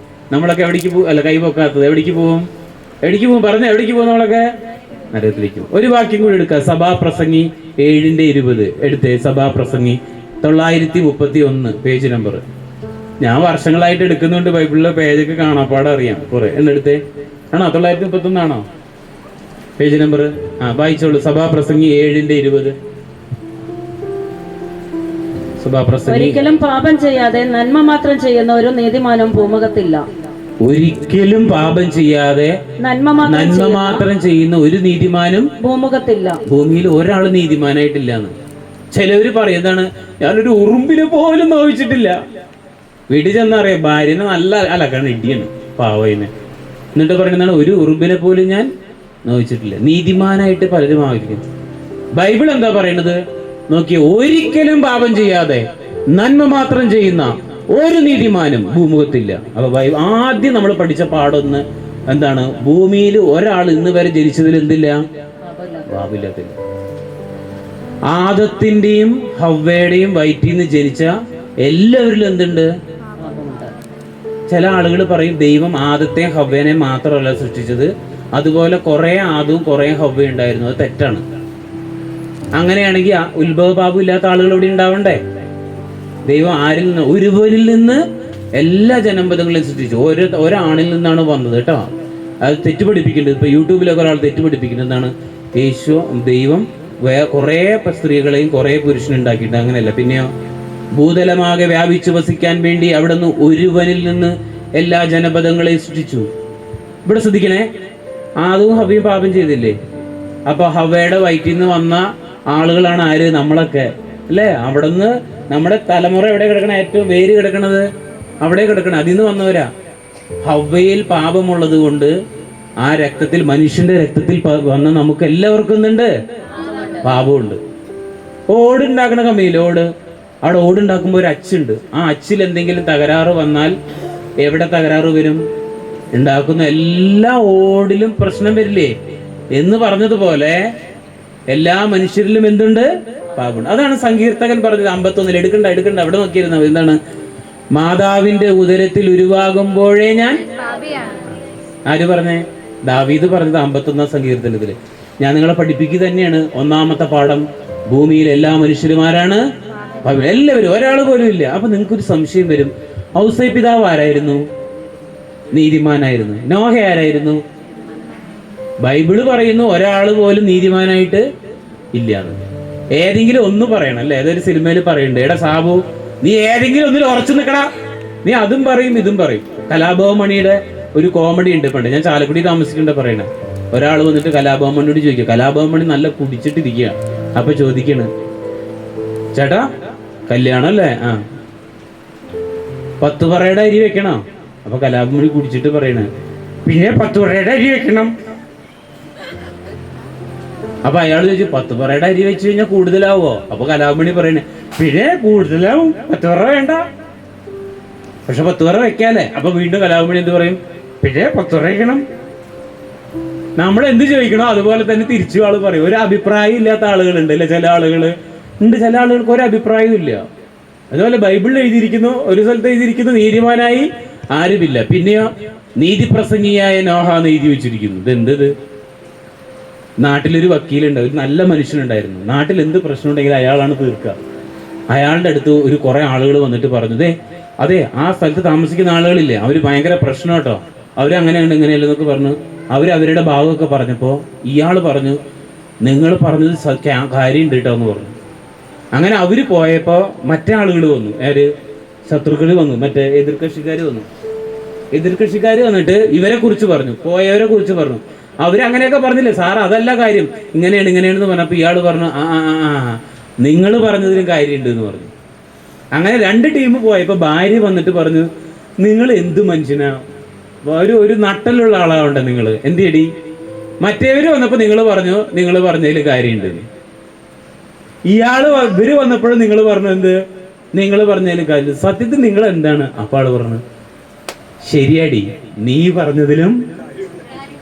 നമ്മളൊക്കെ എവിടേക്ക് പോകും? അല്ല, കൈവെക്കാത്തത് എവിടേക്ക് പോകും? പറഞ്ഞ എവിടേക്ക് പോകും? നമ്മളൊക്കെ നരകത്തിലേക്ക് പോകും. ഒരു വാക്യം കൂടി എടുക്കുക. സഭാപ്രസംഗി 7:20 എടുത്തേ. സഭാപ്രസംഗി 931 പേജ് നമ്പർ. ഞാൻ വർഷങ്ങളായിട്ട് എടുക്കുന്നുണ്ട്. ബൈബിളിലെ പേജൊക്കെ കാണാപ്പാടെ അറിയാം കുറെ. എന്നെടുത്തേ. ആണോ? 931 ആണോ പേജ് നമ്പർ? വായിച്ചോളൂ. സഭാപ്രസംഗി 7:20. ഒരിക്കലും പാപം ചെയ്യാതെ നന്മ മാത്രം ചെയ്യുന്ന ഒരു നീതിമാനും ഭൂമുഖത്തില്ല. ഒരിക്കലും പാപം ചെയ്യാതെ നന്മ മാത്രം ചെയ്യുന്ന ഒരു നീതിമാനും ഭൂമുഖത്തില്ല. ഭൂമിയിൽ ഒരാൾ നീതിമാനായിട്ടില്ലാന്ന് ചിലവര് പറയുന്നതാണ്. ഞാനൊരു ഉറുമ്പിനെ പോലും നോവിച്ചിട്ടില്ല. വീട്ടിൽ ചെന്നറിയാം ഭാര്യനെ നല്ല അലക്കാണ്, ഇടിയാണ് പാവയിനെ. എന്നിട്ട് പറയുന്നതാണ്, ഒരു ഉറുമ്പിനെ പോലും ഞാൻ നോവിച്ചിട്ടില്ല. നീതിമാനായിട്ട് പലരും ആയിരിക്കും. ബൈബിൾ എന്താ പറയണത് നോക്കിയേ? ഒരിക്കലും പാപം ചെയ്യാതെ നന്മ മാത്രം ചെയ്യുന്ന ഒരു നീതിമാനും ഭൂമുഖത്തില്ല. അപ്പൊ ആദ്യം നമ്മൾ പഠിച്ച പാടൊന്ന് എന്താണ്? ഭൂമിയിൽ ഒരാൾ ഇന്ന് വരെ ജനിച്ചതിൽ എന്തില്ല? പാപമില്ലാത്തില്ല. ആദത്തിന്റെയും ഹവ്വയുടെയും വയറ്റിൽ നിന്ന് ജനിച്ച എല്ലാവരിലും എന്തുണ്ട്? ചില ആളുകൾ പറയും ദൈവം ആദത്തെയും ഹവ്വേനെയും മാത്രമല്ല സൃഷ്ടിച്ചത്, അതുപോലെ കുറെ ആദവും കുറെ ഹവ്വയും ഉണ്ടായിരുന്നു. അത് തെറ്റാണ്. അങ്ങനെയാണെങ്കിൽ ഉത്ഭവ പാപം ഇല്ലാത്ത ആളുകൾ ഇവിടെ ഉണ്ടാവണ്ടേ? ദൈവം ആരിൽ നിന്ന്? ഒരുവനിൽ നിന്ന് എല്ലാ ജനപദങ്ങളെയും സൃഷ്ടിച്ചു. ഒരാണിൽ നിന്നാണ് വന്നത് കേട്ടോ. അത് തെറ്റുപഠിപ്പിക്കേണ്ടത്. ഇപ്പൊ യൂട്യൂബിലൊക്കെ ഒരാൾ തെറ്റുപഠിപ്പിക്കുന്നത് എന്താണ്? ദൈവം കുറെ സ്ത്രീകളെയും കുറെ പുരുഷനുണ്ടാക്കിയിട്ട്. അങ്ങനെയല്ല. പിന്നെയോ ഭൂതലമാകെ വ്യാപിച്ചു വസിക്കാൻ വേണ്ടി അവിടെ നിന്ന് ഒരുവനിൽ നിന്ന് എല്ലാ ജനപദങ്ങളെയും സൃഷ്ടിച്ചു. ഇവിടെ ശ്രദ്ധിക്കണേ, ആദവും ഹവ്വയും പാപം ചെയ്തില്ലേ? അപ്പൊ ഹവ്വയുടെ വയറ്റിൽ നിന്ന് വന്ന ആളുകളാണ് ആര്? നമ്മളൊക്കെ അല്ലേ? അവിടെ നിന്ന് നമ്മുടെ തലമുറ എവിടെ കിടക്കണ? ഏറ്റവും വേര് കിടക്കണത് അവിടെ കിടക്കണം. അതിൽ നിന്ന് വന്നവരാ. ഹവ്വയിൽ പാപമുള്ളത് കൊണ്ട് ആ രക്തത്തിൽ, മനുഷ്യന്റെ രക്തത്തിൽ വന്ന നമുക്ക് എല്ലാവർക്കും എന്തുണ്ട്? പാപമുണ്ട്. ഓടുണ്ടാക്കണ കമ്പിയിൽ അവിടെ ഓടുണ്ടാക്കുമ്പോൾ ഒരു അച്ചുണ്ട്. ആ അച്ചിൽ എന്തെങ്കിലും തകരാറ് വന്നാൽ എവിടെ തകരാറ് വരും? ഉണ്ടാക്കുന്ന എല്ലാ ഓടിലും പ്രശ്നം വരില്ലേ എന്ന് പറഞ്ഞതുപോലെ എല്ലാ മനുഷ്യരിലും എന്തുണ്ട്? പാപമുണ്ട്. അതാണ് സങ്കീർത്തകൻ പറഞ്ഞത് 51. എടുക്കണ്ട അവിടെ നോക്കിയിരുന്ന എന്താണ്? മാതാവിന്റെ ഉദരത്തിൽ ഉരുവാകുമ്പോഴേ ഞാൻ. ആര് പറഞ്ഞേ? ദാവീദ് പറഞ്ഞത് 51 സങ്കീർത്തനത്തില്. ഞാൻ നിങ്ങളെ പഠിപ്പിക്കുക തന്നെയാണ്. 1-ാമത്തെ പാഠം, ഭൂമിയിൽ എല്ലാ മനുഷ്യരുമാരാണ് എല്ലാവരും, ഒരാൾ പോലും ഇല്ല. അപ്പൊ നിങ്ങൾക്കൊരു സംശയം വരും, ഔസേ പിതാവ് ആരായിരുന്നു? നീതിമാനായിരുന്നു. നോഹ ആരായിരുന്നു? ബൈബിള് പറയുന്നു ഒരാൾ പോലും നീതിമാനായിട്ട് ഇല്ലാന്ന്. ഏതെങ്കിലും ഒന്ന് പറയണം അല്ലേ? ഏതൊരു സിനിമയിൽ പറയുന്നുണ്ട്, എടാ സാബു നീ ഏതെങ്കിലും ഒന്നിൽ ഉറച്ചു നിൽക്കടാ. നീ അതും പറയും ഇതും പറയും. കലാഭവൻ മണിയുടെ ഒരു കോമഡി ഉണ്ട് പണ്ട്, ഞാൻ ചാലക്കുടി താമസിക്കേണ്ട പറയണ. ഒരാൾ വന്നിട്ട് കലാഭവൻ മണിയോട് ചോദിക്കുക, കലാഭവൻ മണി നല്ല കുടിച്ചിട്ടിരിക്കുക. അപ്പൊ ചോദിക്കണ്, ചേട്ടാ കല്യാണം അല്ലേ? 10 പറയുടെ അരി വെക്കണോ? അപ്പൊ കലാഭവൻ മണി കുടിച്ചിട്ട് പറയണ, പിന്നെ 10 പറയുടെ അരി വെക്കണം. അപ്പൊ അയാൾ ചോദിച്ചു, 10 പറയുടെ അരി വെച്ച് കഴിഞ്ഞാൽ കൂടുതലാവോ? അപ്പൊ കലാഭവൻ മണി പറയണേ, പിന്നെ കൂടുതലാവും, 10 പറ വേണ്ട, പക്ഷെ 10 പറ വെക്കാല്ലേ. അപ്പൊ വീണ്ടും കലാഭവൻ മണി എന്ത് പറയും? പിന്നെ 10 പറ വെക്കണം. നമ്മൾ എന്ത് ചോദിക്കണോ അതുപോലെ തന്നെ തിരിച്ചു ആള് പറയും. ഒരു അഭിപ്രായം ഇല്ലാത്ത ആളുകളുണ്ട് അല്ലെ? ചില ആളുകൾ ഉണ്ട്, ചില ആളുകൾക്ക് ഒരു അഭിപ്രായവും ഇല്ല. അതുപോലെ ബൈബിളിൽ എഴുതിയിരിക്കുന്നു, ഒരു സ്ഥലത്ത് എഴുതിയിരിക്കുന്നു നീതിമാനായി ആരുമില്ല. പിന്നെയോ നീതിപ്രസംഗിയായ നോഹ എന്ന് എഴുതി വെച്ചിരിക്കുന്നു. ഇതെന്തത്? നാട്ടിലൊരു വക്കീലുണ്ട്, ഒരു നല്ല മനുഷ്യനുണ്ടായിരുന്നു. നാട്ടിൽ എന്ത് പ്രശ്നം ഉണ്ടെങ്കിലും അയാളാണ് തീർക്കുക. അയാളുടെ അടുത്ത് ഒരു കുറെ ആളുകൾ വന്നിട്ട് പറഞ്ഞു, അതെ ആ സ്ഥലത്ത് താമസിക്കുന്ന ആളുകളില്ലേ, അവര് ഭയങ്കര പ്രശ്നം കേട്ടോ, അവരങ്ങനെയുണ്ട് ഇങ്ങനെയല്ല എന്നൊക്കെ പറഞ്ഞു. അവരവരുടെ ഭാഗമൊക്കെ പറഞ്ഞപ്പോൾ ഇയാൾ പറഞ്ഞു, നിങ്ങൾ പറഞ്ഞത് കാര്യമുണ്ട് കേട്ടോ എന്ന് പറഞ്ഞു. അങ്ങനെ അവര് പോയപ്പോൾ മറ്റേ ആളുകൾ വന്നു. ശത്രുക്കൾ വന്നു, മറ്റേ എതിർകക്ഷിക്കാർ വന്നു. എതിർകക്ഷിക്കാർ വന്നിട്ട് ഇവരെ കുറിച്ച് പറഞ്ഞു, പോയവരെ കുറിച്ച് പറഞ്ഞു. അവരങ്ങനെയൊക്കെ പറഞ്ഞില്ലേ സാർ, അതല്ല കാര്യം, ഇങ്ങനെയാണെന്ന് പറഞ്ഞപ്പോൾ ഇയാൾ പറഞ്ഞു, നിങ്ങൾ പറഞ്ഞതിലും കാര്യമുണ്ട് എന്ന് പറഞ്ഞു. അങ്ങനെ 2 ടീം പോയപ്പോൾ ഭാര്യ വന്നിട്ട് പറഞ്ഞു, നിങ്ങൾ എന്ത് മനുഷ്യനാ, ഒരു നട്ടലുള്ള ആളാവണ്ട നിങ്ങൾ, എന്തിയടി? മറ്റേവര് വന്നപ്പോൾ നിങ്ങൾ പറഞ്ഞു നിങ്ങൾ പറഞ്ഞതിൽ കാര്യമുണ്ട്. ഇവര് വന്നപ്പോഴും നിങ്ങൾ പറഞ്ഞു എന്ത്? നിങ്ങൾ പറഞ്ഞതിൽ കാര്യം. സത്യത്തിൽ നിങ്ങൾ എന്താണ്? അപ്പോൾ ആള് പറഞ്ഞു, ശരിയടി, നീ പറഞ്ഞതിലും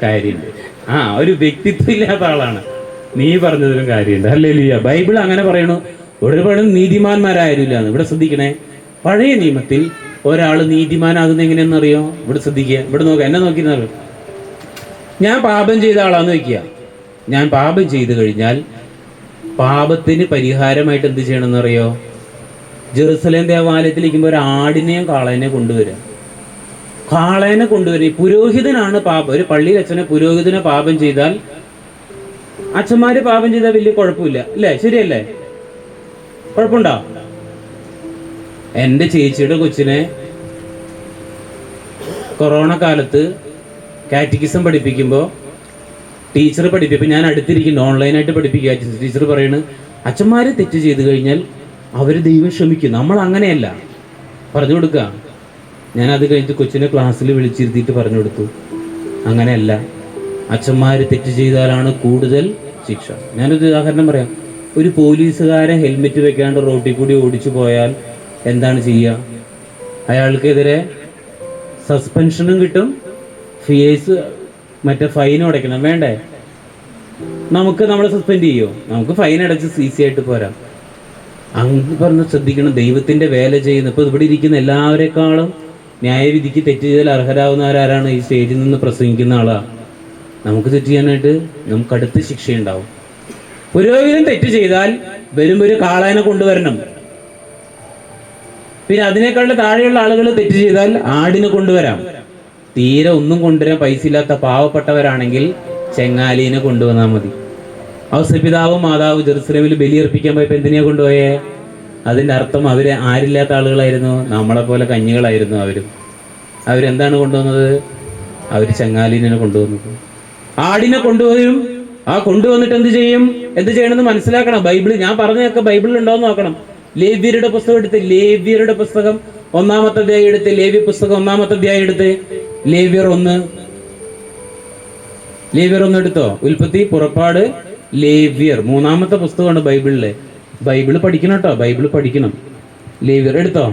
കാര്യമുണ്ട്. ഒരു വ്യക്തിത്വം ഇല്ലാത്ത ആളാണ്, നീ പറഞ്ഞതിലും കാര്യമുണ്ട്. ഹല്ലേലൂയ. ബൈബിൾ അങ്ങനെ പറയണു, ഒരുപാട് നീതിമാന്മാരായിരുന്നില്ല. ഇവിടെ ശ്രദ്ധിക്കണേ, പഴയ നിയമത്തിൽ ഒരാൾ നീതിമാനാകുന്ന എങ്ങനെയെന്നറിയോ? ഇവിടെ ശ്രദ്ധിക്കുക, ഇവിടെ നോക്കുക, എന്നെ നോക്കിയെന്നറിയോ? ഞാൻ പാപം ചെയ്ത ആളാന്ന് വയ്ക്കുക. ഞാൻ പാപം ചെയ്തു കഴിഞ്ഞാൽ പാപത്തിന് പരിഹാരമായിട്ട് എന്ത് ചെയ്യണമെന്നറിയോ? ജെറുസലേം ദേവാലയത്തിലിരിക്കുമ്പോൾ ഒരു ആടിനെയും കാളേനെ കൊണ്ടുവരിക. കാളേനെ കൊണ്ടുവരിക. പുരോഹിതനാണ് പാപം. ഒരു പള്ളിയിൽ അച്ഛനെ പുരോഹിതനെ പാപം ചെയ്താൽ, അച്ഛന്മാര് പാപം ചെയ്താൽ വലിയ കുഴപ്പമില്ല അല്ലേ? ശരിയല്ലേ? കുഴപ്പമുണ്ടോ? എൻ്റെ ചേച്ചിയുടെ കൊച്ചിനെ കൊറോണ കാലത്ത് കാറ്റക്കിസം പഠിപ്പിക്കുമ്പോൾ ടീച്ചർ പഠിപ്പിക്കും, ഞാൻ അടുത്തിരിക്കുന്നു, ഓൺലൈനായിട്ട് പഠിപ്പിക്കുക. ടീച്ചർ പറയുന്നു, അച്ഛന്മാർ തെറ്റ് ചെയ്ത് കഴിഞ്ഞാൽ അവർ ദൈവം ക്ഷമിക്കും, നമ്മൾ അങ്ങനെയല്ല പറഞ്ഞു കൊടുക്കുക. ഞാൻ അത് കഴിഞ്ഞിട്ട് കൊച്ചിനെ ക്ലാസ്സിൽ വിളിച്ചിരുത്തിയിട്ട് പറഞ്ഞു കൊടുത്തു, അങ്ങനെയല്ല, അച്ഛന്മാർ തെറ്റ് ചെയ്താലാണ് കൂടുതൽ ശിക്ഷ. ഞാനൊരു ഉദാഹരണം പറയാം. ഒരു പോലീസുകാരൻ ഹെൽമെറ്റ് വെക്കാണ്ട് റോഡിൽ കൂടി ഓടിച്ചു പോയാൽ എന്താണ് ചെയ്യുക? അയാൾക്കെതിരെ സസ്പെൻഷനും കിട്ടും, മറ്റേ ഫൈനും അടയ്ക്കണം. വേണ്ടേ? നമ്മളെ സസ്പെൻഡ് ചെയ്യോ? നമുക്ക് ഫൈൻ അടച്ച് ഈസി ആയിട്ട് പോരാ. അങ്ങ് പറഞ്ഞ് ശ്രദ്ധിക്കണം, ദൈവത്തിന്റെ വേല ചെയ്യുന്ന. ഇപ്പൊ ഇവിടെ ഇരിക്കുന്ന എല്ലാവരെക്കാളും ന്യായവിധിക്ക് തെറ്റ് ചെയ്താൽ അർഹരാകുന്നവരാരാണ്? ഈ സ്റ്റേജിൽ നിന്ന് പ്രസംഗിക്കുന്ന ആളാ. നമുക്ക് തെറ്റ് ചെയ്യാനായിട്ട് നമുക്ക് അടുത്ത ശിക്ഷയുണ്ടാവും. പുരോഹിതൻ തെറ്റ് ചെയ്താൽ വരുമ്പോൾ ഒരു കാളേനെ കൊണ്ടുവരണം. പിന്നെ അതിനേക്കാളും താഴെയുള്ള ആളുകൾ തെറ്റ് ചെയ്താൽ ആടിനെ കൊണ്ടുവരാം. തീരെ ഒന്നും കൊണ്ടുവരാൻ പൈസ ഇല്ലാത്ത പാവപ്പെട്ടവരാണെങ്കിൽ ചെങ്ങാലീനെ കൊണ്ടുവന്നാൽ മതി. ഔസപിതാവും മാതാവ് ജെറുസലേമിൽ ബലിയർപ്പിക്കാൻ പോയപ്പോൾ എന്തിനാ കൊണ്ടുപോയേ? അതിൻ്റെ അർത്ഥം അവര് ആരില്ലാത്ത ആളുകളായിരുന്നു, നമ്മളെ പോലെ കഞ്ഞികളായിരുന്നു. അവരെന്താണ് കൊണ്ടുവന്നത്? അവർ ചെങ്ങാലീനെ കൊണ്ടുവന്നത്. ആടിനെ കൊണ്ടുവരും. കൊണ്ടുവന്നിട്ട് എന്ത് ചെയ്യണമെന്ന് മനസ്സിലാക്കണം. ബൈബിള് ഞാൻ പറഞ്ഞതൊക്കെ ബൈബിളിൽ ഉണ്ടോന്ന് നോക്കണം. ലേവ്യരുടെ പുസ്തകം എടുത്ത്, ലേവ്യരുടെ പുസ്തകം 1-ാമത്തെ അധ്യായം എടുത്ത്, ലേവ്യ പുസ്തകം 1-ാമത്തെ അധ്യായം എടുത്ത്, ലേവ്യർ 1 എടുത്തോ. ഉൽപ്പത്തി, പുറപ്പാട്, ലേവ്യർ 3-ാമത്തെ പുസ്തകമാണ് ബൈബിളിലെ. ബൈബിള് പഠിക്കണം കേട്ടോ, ബൈബിള് പഠിക്കണം. ലേവ്യർ എടുത്തോ,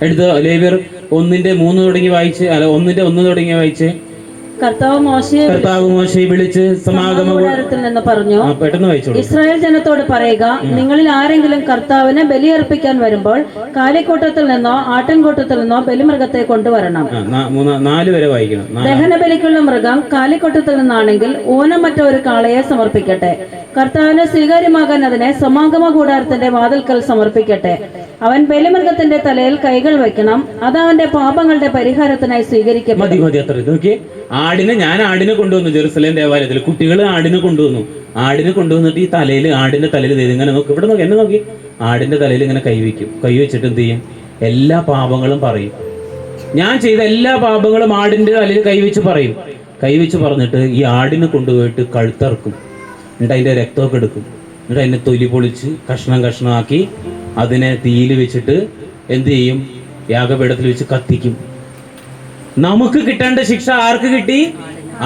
എടുത്ത് ലേവ്യർ 1:3 തുടങ്ങി വായിച്ച്, അല്ല 1:1 തുടങ്ങി വായിച്ച്. കർത്താവ് മോശയെ വിളിച്ച് സമാഗമകൂടാരത്തിൽ നിന്ന് പറഞ്ഞു, പെട്ടെന്ന് വായിച്ചോളൂ. ഇസ്രായേൽ ജനത്തോട് പറയുക, നിങ്ങളിൽ ആരെങ്കിലും കർത്താവിന് ബലിയർപ്പിക്കാൻ വരുമ്പോൾ കാലിക്കൂട്ടത്തിൽ നിന്നോ ആട്ടിൻകൂട്ടത്തിൽ നിന്നോ ബലിമൃഗത്തെ കൊണ്ടുവരണം. 4 വരെ വായിക്കണം. ദഹനബലിക്കുള്ള മൃഗം കാലിക്കൂട്ടത്തിൽ നിന്നാണെങ്കിൽ ഊനമറ്റ ഒരു കാളയെ സമർപ്പിക്കട്ടെ. കർത്താവിന് സ്വീകാര്യമാകാൻ അതിനെ സമാഗമ കൂടാരത്തിന്റെ വാതിൽക്കൽ സമർപ്പിക്കട്ടെ. അവൻ ബലിമൃഗത്തിന്റെ തലയിൽ കൈകൾ വെക്കണം. അത് അവന്റെ പാപങ്ങളുടെ പരിഹാരത്തിനായി സ്വീകരിക്കപ്പെടും. ഞാൻ ആടിനെ കൊണ്ടുവന്നു ജെറുസലേം ദേവാലയത്തിൽ. കുട്ടികൾ ആടിനെ കൊണ്ടുവന്നിട്ട് ഈ തലയിൽ, ആടിന്റെ തലയിൽ ഇങ്ങനെ നോക്കി, ഇവിടെ നോക്കി, എന്നെ നോക്കി, ആടിന്റെ തലയിൽ ഇങ്ങനെ കൈവയ്ക്കും. കൈവച്ചിട്ട് എന്ത് ചെയ്യും? എല്ലാ പാപങ്ങളും പറയും. ഞാൻ ചെയ്ത എല്ലാ പാപങ്ങളും ആടിന്റെ തലയിൽ കൈവച്ച് പറയും. കൈവച്ച് പറഞ്ഞിട്ട് ഈ ആടിനെ കൊണ്ടുപോയിട്ട് കഴുത്തറക്കും. എന്നിട്ട് അതിന്റെ രക്തമൊക്കെ എടുക്കും. എന്നിട്ട് അതിനെ തൊലി പൊളിച്ച് കഷ്ണമാക്കി അതിനെ തീയിൽ വെച്ചിട്ട് എന്ത് ചെയ്യും? യാഗപീഠത്തിൽ വെച്ച് കത്തിക്കും. നമുക്ക് കിട്ടേണ്ട ശിക്ഷ ആർക്ക് കിട്ടി?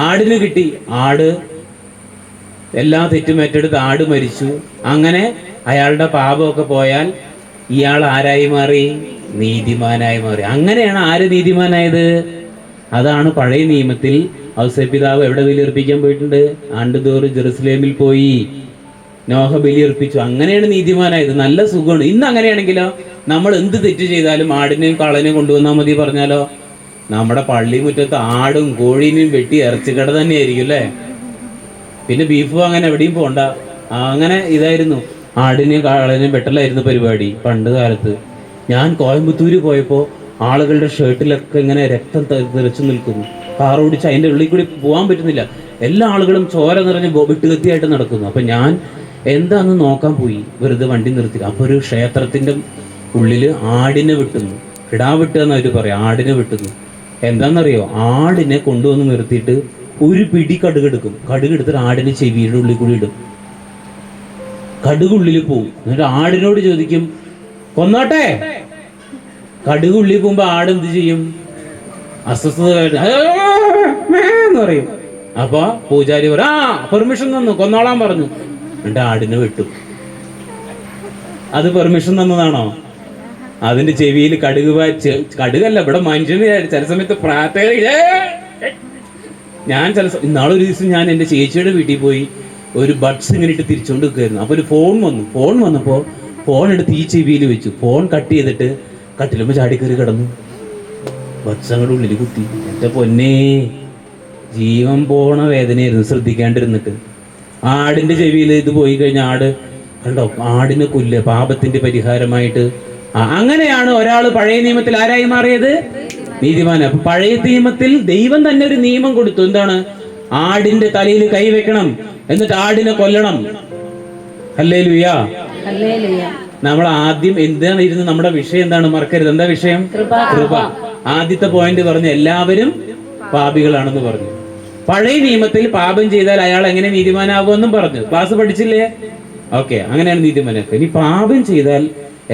ആടിന് കിട്ടി. ആട് എല്ലാ തെറ്റും ഏറ്റെടുത്ത് ആട് മരിച്ചു. അങ്ങനെ അയാളുടെ പാപമൊക്കെ പോയാൽ ഇയാൾ ആരായി മാറി? നീതിമാനായി മാറി. അങ്ങനെയാണ് ആര് നീതിമാനായത്? അതാണ് പഴയ നിയമത്തിൽ ഔസേപ്പിതാവ് എവിടെ ബലിയർപ്പിക്കാൻ പോയിട്ടുണ്ട്? ആണ്ടുതോറും ജെറുസലേമിൽ പോയി നോഹ ബലിയർപ്പിച്ചു. അങ്ങനെയാണ് നീതിമാനായത്. നല്ല സുഖമാണ്. ഇന്ന് അങ്ങനെയാണെങ്കിലോ, നമ്മൾ എന്ത് തെറ്റ് ചെയ്താലും ആടിനെയും കാളനെയും കൊണ്ടുവന്നാൽ മതി പറഞ്ഞാലോ, നമ്മുടെ പള്ളി മുറ്റത്ത് ആടും കോഴീനെയും വെട്ടി ഇറച്ചിക്കട തന്നെയായിരിക്കും അല്ലേ. പിന്നെ ബീഫും അങ്ങനെ എവിടെയും പോണ്ട. അങ്ങനെ ഇതായിരുന്നു, ആടിനെയും കാളനെയും വെട്ടലായിരുന്നു പരിപാടി പണ്ട് കാലത്ത്. ഞാൻ കോയമ്പത്തൂര് പോയപ്പോൾ ആളുകളുടെ ഷർട്ടിലൊക്കെ ഇങ്ങനെ രക്തം തെറിച്ചു നിൽക്കുന്നു. കാർ ഓടിച്ച് അതിൻ്റെ ഉള്ളിൽ കൂടി പോകാൻ പറ്റുന്നില്ല. എല്ലാ ആളുകളും ചോര നിറഞ്ഞ് വെട്ടുകത്തിയായിട്ട് നടക്കുന്നു. അപ്പം ഞാൻ എന്താന്ന് നോക്കാൻ പോയി, വെറുതെ വണ്ടി നിർത്തി. അപ്പോൾ ഒരു ക്ഷേത്രത്തിൻ്റെ ഉള്ളിൽ ആടിനെ വെട്ടുന്നു. കിടാവെട്ടുക എന്ന് അവർ പറയും. ആടിനെ വെട്ടുന്നു. എന്താണെന്നറിയോ? ആടിനെ കൊണ്ടുവന്ന് നിർത്തിയിട്ട് ഒരു പിടി കടുകെടുക്കും. കടുകെടുത്തിട്ട് ആടിനെ ചെവിയുടെ ഉള്ളിൽ കൂടി ഇടും. കടുകുള്ളിൽ പോവും. എന്നിട്ട് ആടിനോട് ചോദിക്കും, കൊന്നോട്ടെ. കടുകുള്ളിൽ പോകുമ്പോൾ ആട് എന്ത് ചെയ്യും? അസ്വസ്ഥത എന്ന് പറയും. അപ്പൊ പൂജാരി പറയും, പെർമിഷൻ തന്നു, കൊന്നോളാൻ പറഞ്ഞു. എന്നിട്ട് ആടിനെ വെട്ടും. അത് പെർമിഷൻ തന്നതാണോ? അതിന്റെ ചെവിയിൽ കടുകല്ല, ഇവിടെ മനുഷ്യന് ചില സമയത്ത് ഞാൻ ഇന്നാളൊരു ദിവസം ഞാൻ എൻ്റെ ചേച്ചിയുടെ വീട്ടിൽ പോയി ഒരു ബഡ്സ് ഇങ്ങനെ ഇട്ട് തിരിച്ചുകൊണ്ട് നിൽക്കുമായിരുന്നു. അപ്പോൾ ഒരു ഫോൺ വന്നപ്പോൾ ഫോൺ എടുത്ത് ഈ ചെവിയിൽ വെച്ചു. ഫോൺ കട്ട് ചെയ്തിട്ട് കട്ടിലുമ്പോൾ ചാടിക്കറി കിടന്നു. ബഡ്സ് അങ്ങോട്ട് ഉള്ളിൽ കുത്തി. എൻ്റെ പൊന്നേ, ജീവൻ പോണ വേദനയായിരുന്നു ശ്രദ്ധിക്കാണ്ടിരുന്നിട്ട്. ആടിന്റെ ചെവിയിൽ ഇത് പോയി കഴിഞ്ഞാൽ ആട് കണ്ടോ, ആടിനെ കൊല്ലുക പാപത്തിന്റെ പരിഹാരമായിട്ട്. അങ്ങനെയാണ് ഒരാൾ പഴയ നിയമത്തിൽ ആരായി മാറിയത്? നീതിമാൻ. അപ്പൊ പഴയ നിയമത്തിൽ ദൈവം തന്നെ ഒരു നിയമം കൊടുത്തു. എന്താണ്? ആടിന്റെ തലയിൽ കൈവെക്കണം, എന്നിട്ട് ആടിനെ കൊല്ലണം. ഹല്ലേലൂയ. നമ്മൾ ആദ്യം എന്താണ് ഇരുന്ന് നമ്മുടെ വിഷയം എന്താണ്? മറക്കരുത്. എന്താ വിഷയം? കൃപ. ആദ്യത്തെ പോയിന്റ് പറഞ്ഞു, എല്ലാവരും പാപികളാണെന്ന് പറഞ്ഞു. പഴയ നിയമത്തിൽ പാപം ചെയ്താൽ അയാൾ എങ്ങനെ നീതിമാനാകുമെന്നും പറഞ്ഞു. ക്ലാസ് പഠിച്ചില്ലേ? ഓക്കെ, അങ്ങനെയാണ് നീതിമാനൊക്കെ. ഇനി പാപം ചെയ്താൽ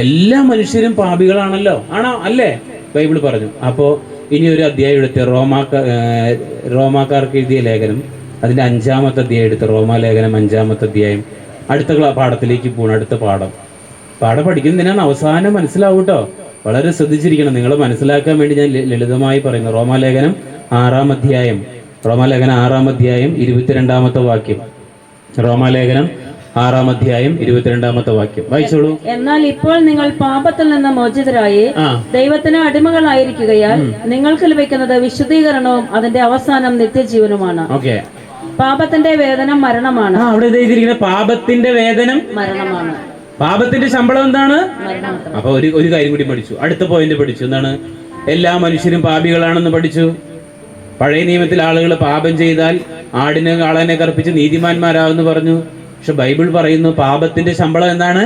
എല്ലാ മനുഷ്യരും പാപികളാണല്ലോ. ആണോ? അല്ലേ? ബൈബിൾ പറഞ്ഞു. അപ്പോൾ ഇനി ഒരു അധ്യായം എടുത്ത് റോമാക്കാർക്ക് എഴുതിയ ലേഖനം, അതിന്റെ 5-ാമത്തെ അധ്യായം എടുത്ത്, റോമാലേഖനം 5-ാമത്തെ അധ്യായം. അടുത്ത പാഠത്തിലേക്ക് പോകണം. അടുത്ത പാഠം പഠിക്കുന്നതിനാണ് അവസാനം മനസ്സിലാവും കേട്ടോ. വളരെ ശ്രദ്ധിച്ചിരിക്കണം. നിങ്ങൾ മനസ്സിലാക്കാൻ വേണ്ടി ഞാൻ ലളിതമായി പറയുന്നു. റോമാലേഖനം 6-ാം അധ്യായം 22-ാമത്തെ വാക്യം. റോമാലേഖനം 6-ാം അധ്യായം 22-ാമത്തെ വാക്യം വായിച്ചോളൂ. എന്നാൽ ഇപ്പോൾ നിങ്ങൾ പാപത്തിൽ നിന്ന് മോചിതരായി ദൈവത്തിന് അടിമകളായിരിക്കുകയാൽ നിങ്ങൾക്ക് ലഭിക്കുന്നത് വിശുദ്ധീകരണവും അതിന്റെ അവസാനം നിത്യജീവനുമാണ്. ഓക്കെ. പാപത്തിന്റെ വേതനം മരണമാണ്. അവിടെ എഴുതിയിരിക്കുന്നത് പാപത്തിന്റെ വേതനം മരണമാണ്. പാപത്തിന്റെ ശമ്പളം എന്താണ്? അപ്പൊ ഒരു കാര്യം കൂടി പഠിച്ചു. അടുത്ത പോയിന്റ് പഠിച്ചു. എന്താണ്? എല്ലാ മനുഷ്യരും പാപികളാണെന്ന് പഠിച്ചു. പഴയ നിയമത്തിൽ ആളുകൾ പാപം ചെയ്താൽ ആടിനെ കാളനെ കർപ്പിച്ച് നീതിമാന്മാരാവെന്ന് പറഞ്ഞു. പക്ഷെ ബൈബിൾ പറയുന്നു പാപത്തിന്റെ ശമ്പളം എന്താണ്?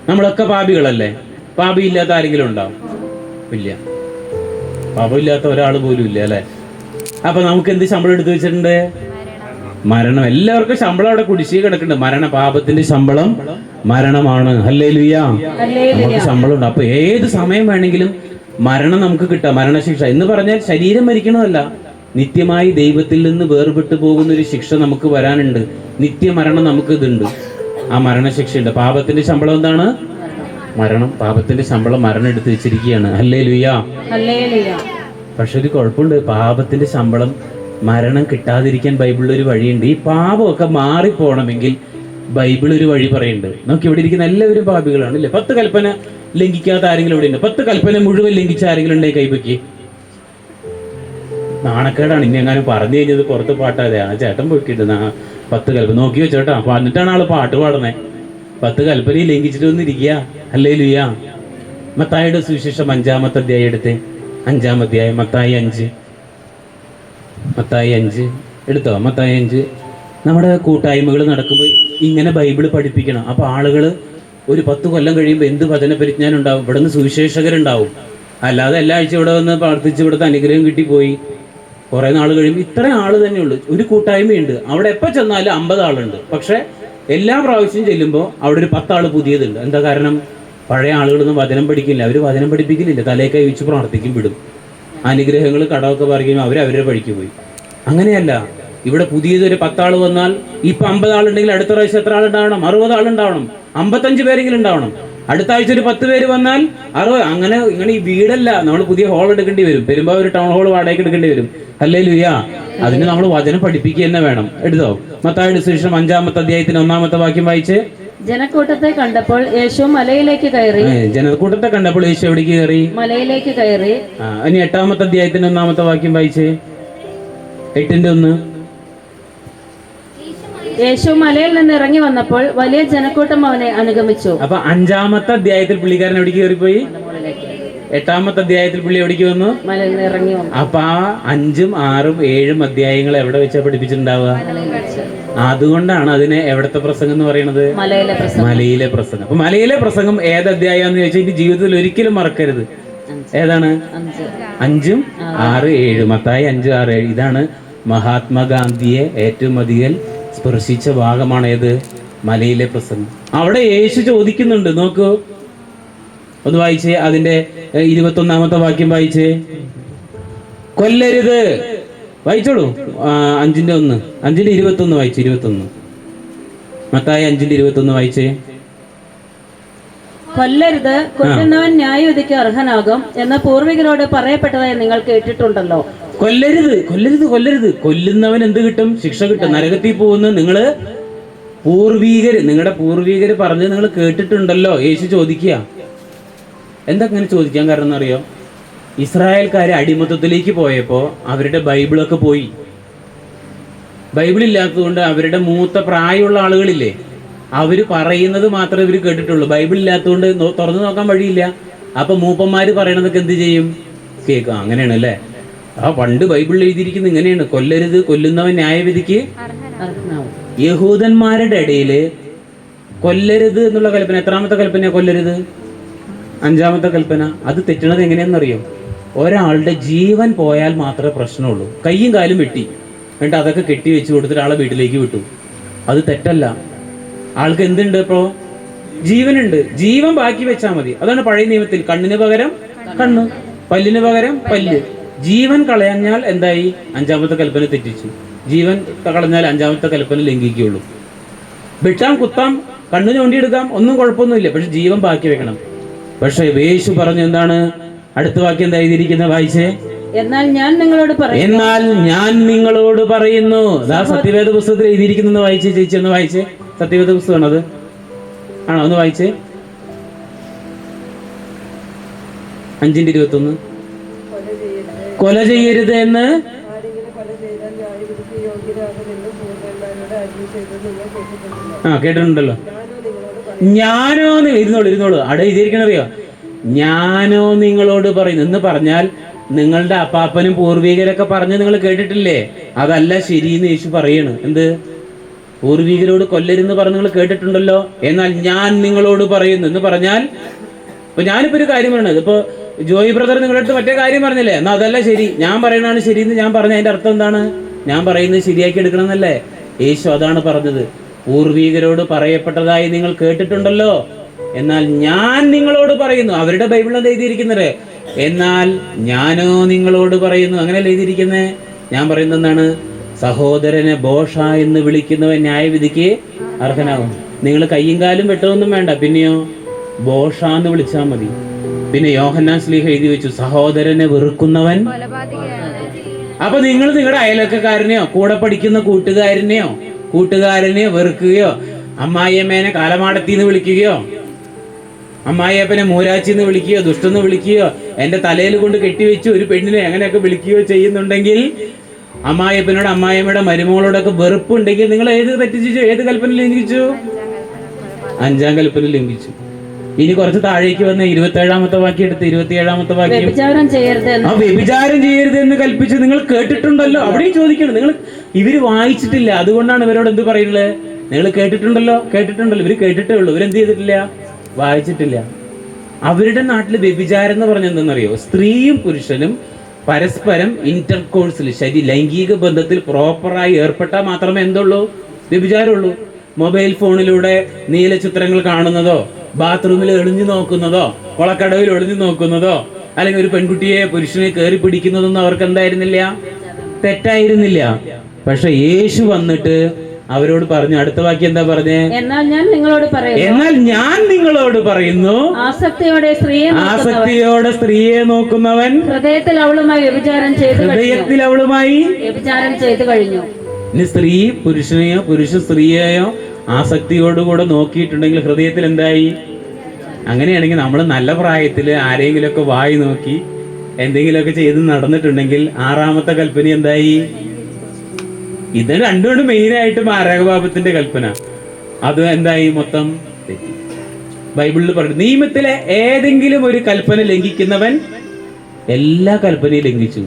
നമ്മളൊക്കെ പാപികളല്ലേ? പാപിയില്ലാത്ത ആരെങ്കിലും ഉണ്ടാവും? ഇല്ല. പാപമില്ലാത്ത ഒരാൾ പോലും ഇല്ല അല്ലെ? അപ്പൊ നമുക്ക് എന്ത് ശമ്പളം എടുത്തു വെച്ചിട്ടുണ്ട്? മരണം. എല്ലാവർക്കും ശമ്പളം അവിടെ കുടിശ്ശിക കിടക്കുന്നുണ്ട്. പാപത്തിന്റെ ശമ്പളം മരണമാണ്. ഹല്ലേലൂയ. നമുക്ക് ശമ്പളം ഉണ്ട്. അപ്പൊ ഏത് സമയം വേണമെങ്കിലും മരണം നമുക്ക് കിട്ടാം. മരണശിക്ഷ എന്ന് പറഞ്ഞാൽ ശരീരം മരിക്കണമല്ല, നിത്യമായി ദൈവത്തിൽ നിന്ന് വേർപെട്ടു പോകുന്ന ഒരു ശിക്ഷ നമുക്ക് വരാനുണ്ട്. നിത്യമരണം നമുക്ക് ഇതുണ്ട്. ആ മരണശിക്ഷയുണ്ട്. പാപത്തിന്റെ ശമ്പളം എന്താണ്? മരണം, പാപത്തിന്റെ ശമ്പളം മരണം എടുത്ത് വെച്ചിരിക്കുകയാണ്. ഹല്ലേലൂയ. ഹല്ലേലൂയ. പക്ഷെ ഒരു കുഴപ്പമുണ്ട്, പാപത്തിന്റെ ശമ്പളം മരണം കിട്ടാതിരിക്കാൻ ബൈബിളിൽ ഒരു വഴിയുണ്ട്. ഈ പാപമൊക്കെ മാറിപ്പോണമെങ്കിൽ ബൈബിൾ ഒരു വഴി പറയുന്നുണ്ട്. നമുക്ക് ഇവിടെ ഇരിക്കുന്ന എല്ലാവരും പാപികളാണ് അല്ലേ? 10 കൽപ്പന ലംഘിക്കാത്ത ആരെങ്കിലും ഇവിടെ ഉണ്ട്? 10 കൽപ്പന മുഴുവൻ ലംഘിച്ച ആരെങ്കിലും ഉണ്ടെങ്കിൽ കൈപൊക്കി. നാണക്കേടാണ്. ഇനി എങ്ങാനും പറഞ്ഞു കഴിഞ്ഞത് പുറത്ത് പാട്ടാതെ ആ ചേട്ടൻ പൊക്കിയിട്ട് 10 കൽപ്പന നോക്കി വെച്ചോട്ടാ. എന്നിട്ടാണ് ആള് പാട്ട് പാടുന്നേ. 10 കൽപ്പനയും ലംഘിച്ചിട്ട് ഒന്നിരിക്കുക. ഹല്ലേലൂയ. മത്തായിയുടെ സുവിശേഷം 5-ാമത്തെ അധ്യായം എടുത്ത്, 5-ാം അധ്യായം, മത്തായി 5 എടുത്തോ. മത്തായി 5. നമ്മുടെ കൂട്ടായ്മകൾ നടക്കുമ്പോൾ ഇങ്ങനെ ബൈബിള് പഠിപ്പിക്കണം. അപ്പോൾ ആളുകൾ ഒരു 10 കൊല്ലം കഴിയുമ്പോൾ എന്ത് വചന പരിജ്ഞാനം ഉണ്ടാവും. ഇവിടെ നിന്ന് സുവിശേഷകരുണ്ടാവും. അല്ലാതെ എല്ലാ ആഴ്ച ഇവിടെ വന്ന് പ്രാർത്ഥിച്ച് ഇവിടുത്തെ അനുഗ്രഹം കിട്ടിപ്പോയി കുറേ നാൾ കഴിയുമ്പോൾ ഇത്ര ആൾ തന്നെയുള്ളൂ. ഒരു കൂട്ടായ്മയുണ്ട്, അവിടെ എപ്പോൾ ചെന്നാലും 50 ആളുണ്ട്. പക്ഷേ എല്ലാ പ്രാവശ്യം ചെല്ലുമ്പോൾ അവിടെ ഒരു 10 ആൾ പുതിയതുണ്ട്. എന്താ കാരണം? പഴയ ആളുകളൊന്നും വചനം പഠിക്കില്ല, അവർ വചനം പഠിപ്പിക്കുന്നില്ല. തലയിൽ കൈ വെച്ച് പ്രാർത്ഥിക്കും, വിടും. അനുഗ്രഹങ്ങൾ കടമൊക്കെ പറിക്കുമ്പോൾ അവരവരുടെ പഴിക്ക് പോയി. അങ്ങനെയല്ല, ഇവിടെ പുതിയതൊരു 10 ആൾ വന്നാൽ ഇപ്പം 50 ആളുണ്ടെങ്കിൽ അടുത്ത പ്രാവശ്യം എത്ര ആളുണ്ടാവണം? 60 ആളുണ്ടാവണം, 55 പേരെങ്കിലും ഉണ്ടാവണം. അടുത്ത ആഴ്ച ഒരു 10 പേര് വന്നാൽ 60. അങ്ങനെ ഇങ്ങനെ ഈ വീടല്ല, നമ്മൾ പുതിയ ഹോൾ എടുക്കേണ്ടി വരും. വരുമ്പോൾ ഒരു ടൗൺ ഹോൾ വാടകയ്ക്ക് എടുക്കേണ്ടി വരും. ഹല്ലേലൂയ. അതിന് നമ്മൾ വചനം പഠിപ്പിക്കുക തന്നെ വേണം. എടുത്തോ. മത്തായിയുടെ സുവിശേഷം 5-ാമത്തെ അധ്യായത്തിന് 1-ാമത്തെ വാക്യം വായിച്ച്. ജനക്കൂട്ടത്തെ കണ്ടപ്പോൾ യേശു മലയിലേക്ക് കയറി. ജനക്കൂട്ടത്തെ കണ്ടപ്പോൾ യേശു എവിടേക്ക് കയറി? മലയിലേക്ക് കയറി. ഇനി 8-ാമത്തെ അധ്യായത്തിന് 1-ാമത്തെ വാക്യം വായിച്ച്. 8-ന്റെ 1. യേശു മലയിൽ നിന്ന് ഇറങ്ങി വന്നപ്പോൾ വലിയ ജനക്കൂട്ടം അവനെ അനുഗമിച്ചു. അപ്പൊ 5-ാമത്തെ അധ്യായത്തിൽ പുള്ളിക്കാരൻ എവിടേക്ക് കയറിപ്പോയി? 8-ാമത്തെ അധ്യായത്തിൽ പുള്ളി എവിടേക്ക് വന്നു? മലയിൽ നിന്ന് ഇറങ്ങി വന്നു. അപ്പൊ ആ 5ഉം 6ഉം 7ഉം അധ്യായങ്ങൾ എവിടെ വെച്ചാ പഠിപ്പിച്ചിട്ടുണ്ടാവുക? അതുകൊണ്ടാണ് അതിനെ എവിടത്തെ പ്രസംഗം എന്ന് പറയുന്നത്? മലയിലെ പ്രസംഗം. അപ്പൊ മലയിലെ പ്രസംഗം ഏത് അധ്യായമാണെന്ന് ചോദിച്ചാൽ എന്റെ ജീവിതത്തിൽ ഒരിക്കലും മറക്കരുത്. ഏതാണ്? 5ഉം 6, 7. മത്തായി 5, 6, 7. ഇതാണ് മഹാത്മാഗാന്ധിയെ ഏറ്റവും അധികം സ്പർശിച്ച ഭാഗമാണ് ഏത്? മലയിലെ പ്രസംഗം. അവിടെ യേശു ചോദിക്കുന്നുണ്ട്, നോക്കൂ, ഒന്ന് വായിച്ചേ. അതിന്റെ 21-ാമത്തെ വാക്യം വായിച്ചേ. കൊല്ലരുത്. വായിച്ചോളൂ. 5-ന്റെ 1, 5-ന്റെ 21 വായിച്ചു. 21 മത്തായി 5-ന്റെ 21 വായിച്ചേ. കൊല്ലരുത്, കൊല്ലുന്നവൻ ന്യായവിധിക്ക് അർഹനാകും എന്ന് പൂർവികരോട് പറയപ്പെട്ടതായി നിങ്ങൾ കേട്ടിട്ടുണ്ടല്ലോ. കൊല്ലരുത്, കൊല്ലരുത്, കൊല്ലരുത്. കൊല്ലുന്നവൻ എന്ത് കിട്ടും? ശിക്ഷ കിട്ടും, നരകത്തിൽ പോകുന്ന നിങ്ങള് നിങ്ങളുടെ പൂർവികര് പറഞ്ഞ് നിങ്ങൾ കേട്ടിട്ടുണ്ടല്ലോ. യേശു ചോദിക്കുക. എന്താ അങ്ങനെ ചോദിക്കാൻ കാരണം എന്നറിയോ? ഇസ്രായേൽക്കാരെ അടിമത്തത്തിലേക്ക് പോയപ്പോൾ അവരുടെ ബൈബിളൊക്കെ പോയി. ബൈബിൾ ഇല്ലാത്തതുകൊണ്ട് അവരുടെ മൂത്ത പ്രായമുള്ള ആളുകളില്ലേ, അവര് പറയുന്നത് മാത്രമേ ഇവർ കേട്ടിട്ടുള്ളൂ. ബൈബിൾ ഇല്ലാത്തതുകൊണ്ട് തുറന്നു നോക്കാൻ വഴിയില്ല. അപ്പൊ മൂപ്പന്മാര് പറയണതൊക്കെ എന്ത് ചെയ്യും? കേൾക്കാം. അങ്ങനെയാണ് അല്ലേ? പണ്ട് ബൈബിളിൽ എഴുതിയിരിക്കുന്നത് ഇങ്ങനെയാണ്, കൊല്ലരുത്, കൊല്ലുന്നവൻ ന്യായവിധിക്ക്. യഹൂദന്മാരുടെ ഇടയില് കൊല്ലരുത് എന്നുള്ള കൽപ്പന എത്രാമത്തെ കൽപ്പന? കൊല്ലരുത്, 5-ാമത്തെ കൽപ്പന. അത് തെറ്റണത് എങ്ങനെയാണെന്നറിയോ? ഒരാളുടെ ജീവൻ പോയാൽ മാത്രമേ പ്രശ്നമുള്ളൂ. കയ്യും കാലും വെട്ടി എന്നിട്ട് അതൊക്കെ കെട്ടി വെച്ച് കൊടുത്തിട്ട് ആളെ വീട്ടിലേക്ക് വിട്ടു. അത് തെറ്റല്ല. ആൾക്ക് എന്തുണ്ട്? ഇപ്പോൾ ജീവനുണ്ട്. ജീവൻ ബാക്കി വെച്ചാൽ മതി. അതാണ് പഴയ നിയമത്തിൽ കണ്ണിന് പകരം കണ്ണ്, പല്ലിന് പകരം പല്ല്. ജീവൻ കളഞ്ഞാൽ എന്തായി? 5-ാമത്തെ കൽപ്പന തെറ്റിച്ചു. ജീവൻ കളഞ്ഞാൽ 5-ാമത്തെ കൽപ്പന ലംഘിക്കുകയുള്ളൂ. വെട്ടാം, കുത്താം, കണ്ണ് ചൂണ്ടിയെടുക്കാം, ഒന്നും കുഴപ്പമൊന്നുമില്ല. പക്ഷെ ജീവൻ ബാക്കി വെക്കണം. പക്ഷെ യേശു പറഞ്ഞു എന്താണ്? അടുത്ത വാക്യം എന്താ എഴുതിയിരിക്കുന്നത്? വായിച്ചേ. എന്നാൽ ഞാൻ നിങ്ങളോട് പറയുന്നു. അതാ സത്യവേദ പുസ്തകത്തിൽ എഴുതിയിരിക്കുന്നു. വായിച്ചേ ചേച്ചി, ഒന്ന് വായിച്ചേ. സത്യവേദ പുസ്തകമാണ് അത്. ആണോ? ഒന്ന് വായിച്ചേ. 5-ന്റെ 21. കൊല ചെയ്യരുത് എന്ന് കേട്ടിട്ടുണ്ടല്ലോ. ഞാനോ ഇരുന്നോളൂ അവിടെ എഴുതിയിരിക്കണറിയോ? ഞാനോ നിങ്ങളോട് പറയുന്നു എന്ന് പറഞ്ഞാൽ നിങ്ങളുടെ അപ്പാപ്പനും പൂർവികരൊക്കെ പറഞ്ഞ് നിങ്ങൾ കേട്ടിട്ടില്ലേ? അതല്ല ശരിയെന്ന് യേശു പറയണ്. എന്ത്? പൂർവികരോട് കൊല്ലരുന്ന് പറഞ്ഞ് നിങ്ങൾ കേട്ടിട്ടുണ്ടല്ലോ, എന്നാൽ ഞാൻ നിങ്ങളോട് പറയുന്നു എന്ന് പറഞ്ഞാൽ, ഇപ്പൊ ഞാനിപ്പോ ഒരു കാര്യം പറയണത്, ഇപ്പൊ ജോയി ബ്രദർ നിങ്ങളുടെ അടുത്ത് മറ്റേ കാര്യം പറഞ്ഞില്ലേ, എന്നാ അതല്ല ശരി, ഞാൻ പറയണതാണ് ശരിയെന്ന് ഞാൻ പറഞ്ഞ അതിന്റെ അർത്ഥം എന്താണ്? ഞാൻ പറയുന്നത് ശരിയാക്കി എടുക്കണം എന്നല്ലേ? യേശു അതാണ് പറഞ്ഞത്. പൂർവികരോട് പറയപ്പെട്ടതായി നിങ്ങൾ കേട്ടിട്ടുണ്ടല്ലോ, എന്നാൽ ഞാൻ നിങ്ങളോട് പറയുന്നു. അവരുടെ ബൈബിളിൽ എഴുതിയിരിക്കുന്നത് എന്നാൽ ഞാനോ നിങ്ങളോട് പറയുന്നു. അങ്ങനെയല്ല എഴുതിയിരിക്കുന്നത്. ഞാൻ പറയുന്നത് എന്താണ്? സഹോദരനെ ബോഷ എന്ന് വിളിക്കുന്നവൻ ന്യായവിധിക്ക് അർഹനാകും. നിങ്ങൾ കയ്യും കാലും വെട്ടൊന്നും വേണ്ട, പിന്നെയോ ബോഷാന്ന് വിളിച്ചാൽ മതി. പിന്നെ യോഹന്നാൻ ശ്ലീഹ എഴുതി വെച്ചു, സഹോദരനെ വെറുക്കുന്നവൻ. അപ്പൊ നിങ്ങൾ നിങ്ങളുടെ അയലൊക്കക്കാരനെയോ കൂടെ പഠിക്കുന്ന കൂട്ടുകാരനെയോ വെറുക്കുകയോ, അമ്മായിയമ്മേനെ കാലമാടത്തിന്ന് വിളിക്കുകയോ, അമ്മായിയപ്പനെ മൂരാച്ചിന്ന് വിളിക്കുകയോ, ദുഷ്ടന്ന് വിളിക്കുകയോ, എന്റെ തലയിൽ കൊണ്ട് കെട്ടിവെച്ച് ഒരു പെണ്ണിനെ അങ്ങനെയൊക്കെ വിളിക്കുകയോ ചെയ്യുന്നുണ്ടെങ്കിൽ, അമ്മായിയപ്പനോട് അമ്മായിയമ്മയുടെ മരുമകളോടൊക്കെ വെറുപ്പുണ്ടെങ്കിൽ, നിങ്ങൾ ഏത് തെറ്റിച്ചു? ഏത് കൽപ്പന ലംഘിച്ചു? 5-ാം കൽപ്പന ലംഘിച്ചു. ഇനി കുറച്ച് താഴേക്ക് വന്ന് 27-ാമത്തെ വാക്യം എടുത്ത് 27-ാമത്തെ വാക്യം, വ്യഭിചാരം ചെയ്യരുത് എന്ന് കൽപ്പിച്ച് നിങ്ങൾ കേട്ടിട്ടുണ്ടല്ലോ. അവിടെയും ചോദിക്കണം, നിങ്ങൾ ഇവര് വായിച്ചിട്ടില്ല, അതുകൊണ്ടാണ് ഇവരോട് എന്ത് പറയുന്നത്? നിങ്ങൾ കേട്ടിട്ടുണ്ടല്ലോ. ഇവര് കേട്ടിട്ടേ ഉള്ളൂ, ഇവരെന്ത് ചെയ്തിട്ടില്ല? വായിച്ചിട്ടില്ല. അവരുടെ നാട്ടിൽ വ്യഭിചാരം എന്ന് പറഞ്ഞ എന്തെന്നറിയോ? സ്ത്രീയും പുരുഷനും പരസ്പരം ഇന്റർകോഴ്സിൽ, ലൈംഗിക ബന്ധത്തിൽ പ്രോപ്പറായി ഏർപ്പെട്ടാൽ മാത്രമേ എന്തുള്ളൂ? വ്യഭിചാരമുള്ളൂ. മൊബൈൽ ഫോണിലൂടെ നീല ചിത്രങ്ങൾ കാണുന്നതോ, ബാത്റൂമിൽ ഒളിഞ്ഞു നോക്കുന്നതോ, കൊളക്കടവിൽ ഒളിഞ്ഞു നോക്കുന്നതോ, അല്ലെങ്കിൽ ഒരു പെൺകുട്ടിയെ പുരുഷനെ കയറി പിടിക്കുന്നതൊന്നും അവർക്ക് എന്തായിരുന്നില്ല? തെറ്റായിരുന്നില്ല. പക്ഷെ യേശു വന്നിട്ട് അവരോട് പറഞ്ഞു, അടുത്ത വാക്യം എന്താ പറഞ്ഞേ? എന്നാൽ ഞാൻ നിങ്ങളോട് പറയുന്നു, ആസക്തിയോടെ സ്ത്രീയെ നോക്കുന്നവൻ ഹൃദയത്തിൽ അവളുമായി വ്യഭിചാരം ചെയ്തു കഴിഞ്ഞു. ഇനി സ്ത്രീ പുരുഷനെയോ പുരുഷൻ സ്ത്രീയെയോ ആസക്തിയോടുകൂടെ നോക്കിയിട്ടുണ്ടെങ്കിൽ ഹൃദയത്തിൽ എന്തായി? അങ്ങനെയാണെങ്കിൽ നമ്മൾ നല്ല പ്രായത്തിൽ ആരെങ്കിലുമൊക്കെ വായി നോക്കി എന്തെങ്കിലുമൊക്കെ ചെയ്ത് നടന്നിട്ടുണ്ടെങ്കിൽ 6-ാമത്തെ കൽപ്പന എന്തായി? ഇത് രണ്ടുകൊണ്ട് മെയിനായിട്ട് മാരകപാപത്തിന്റെ കൽപ്പന. അത് എന്തായി? മൊത്തം തെറ്റി. ബൈബിളിൽ പറഞ്ഞു, നിയമത്തിലെ ഏതെങ്കിലും ഒരു കൽപ്പന ലംഘിക്കുന്നവൻ എല്ലാ കൽപ്പനയും ലംഘിച്ചു.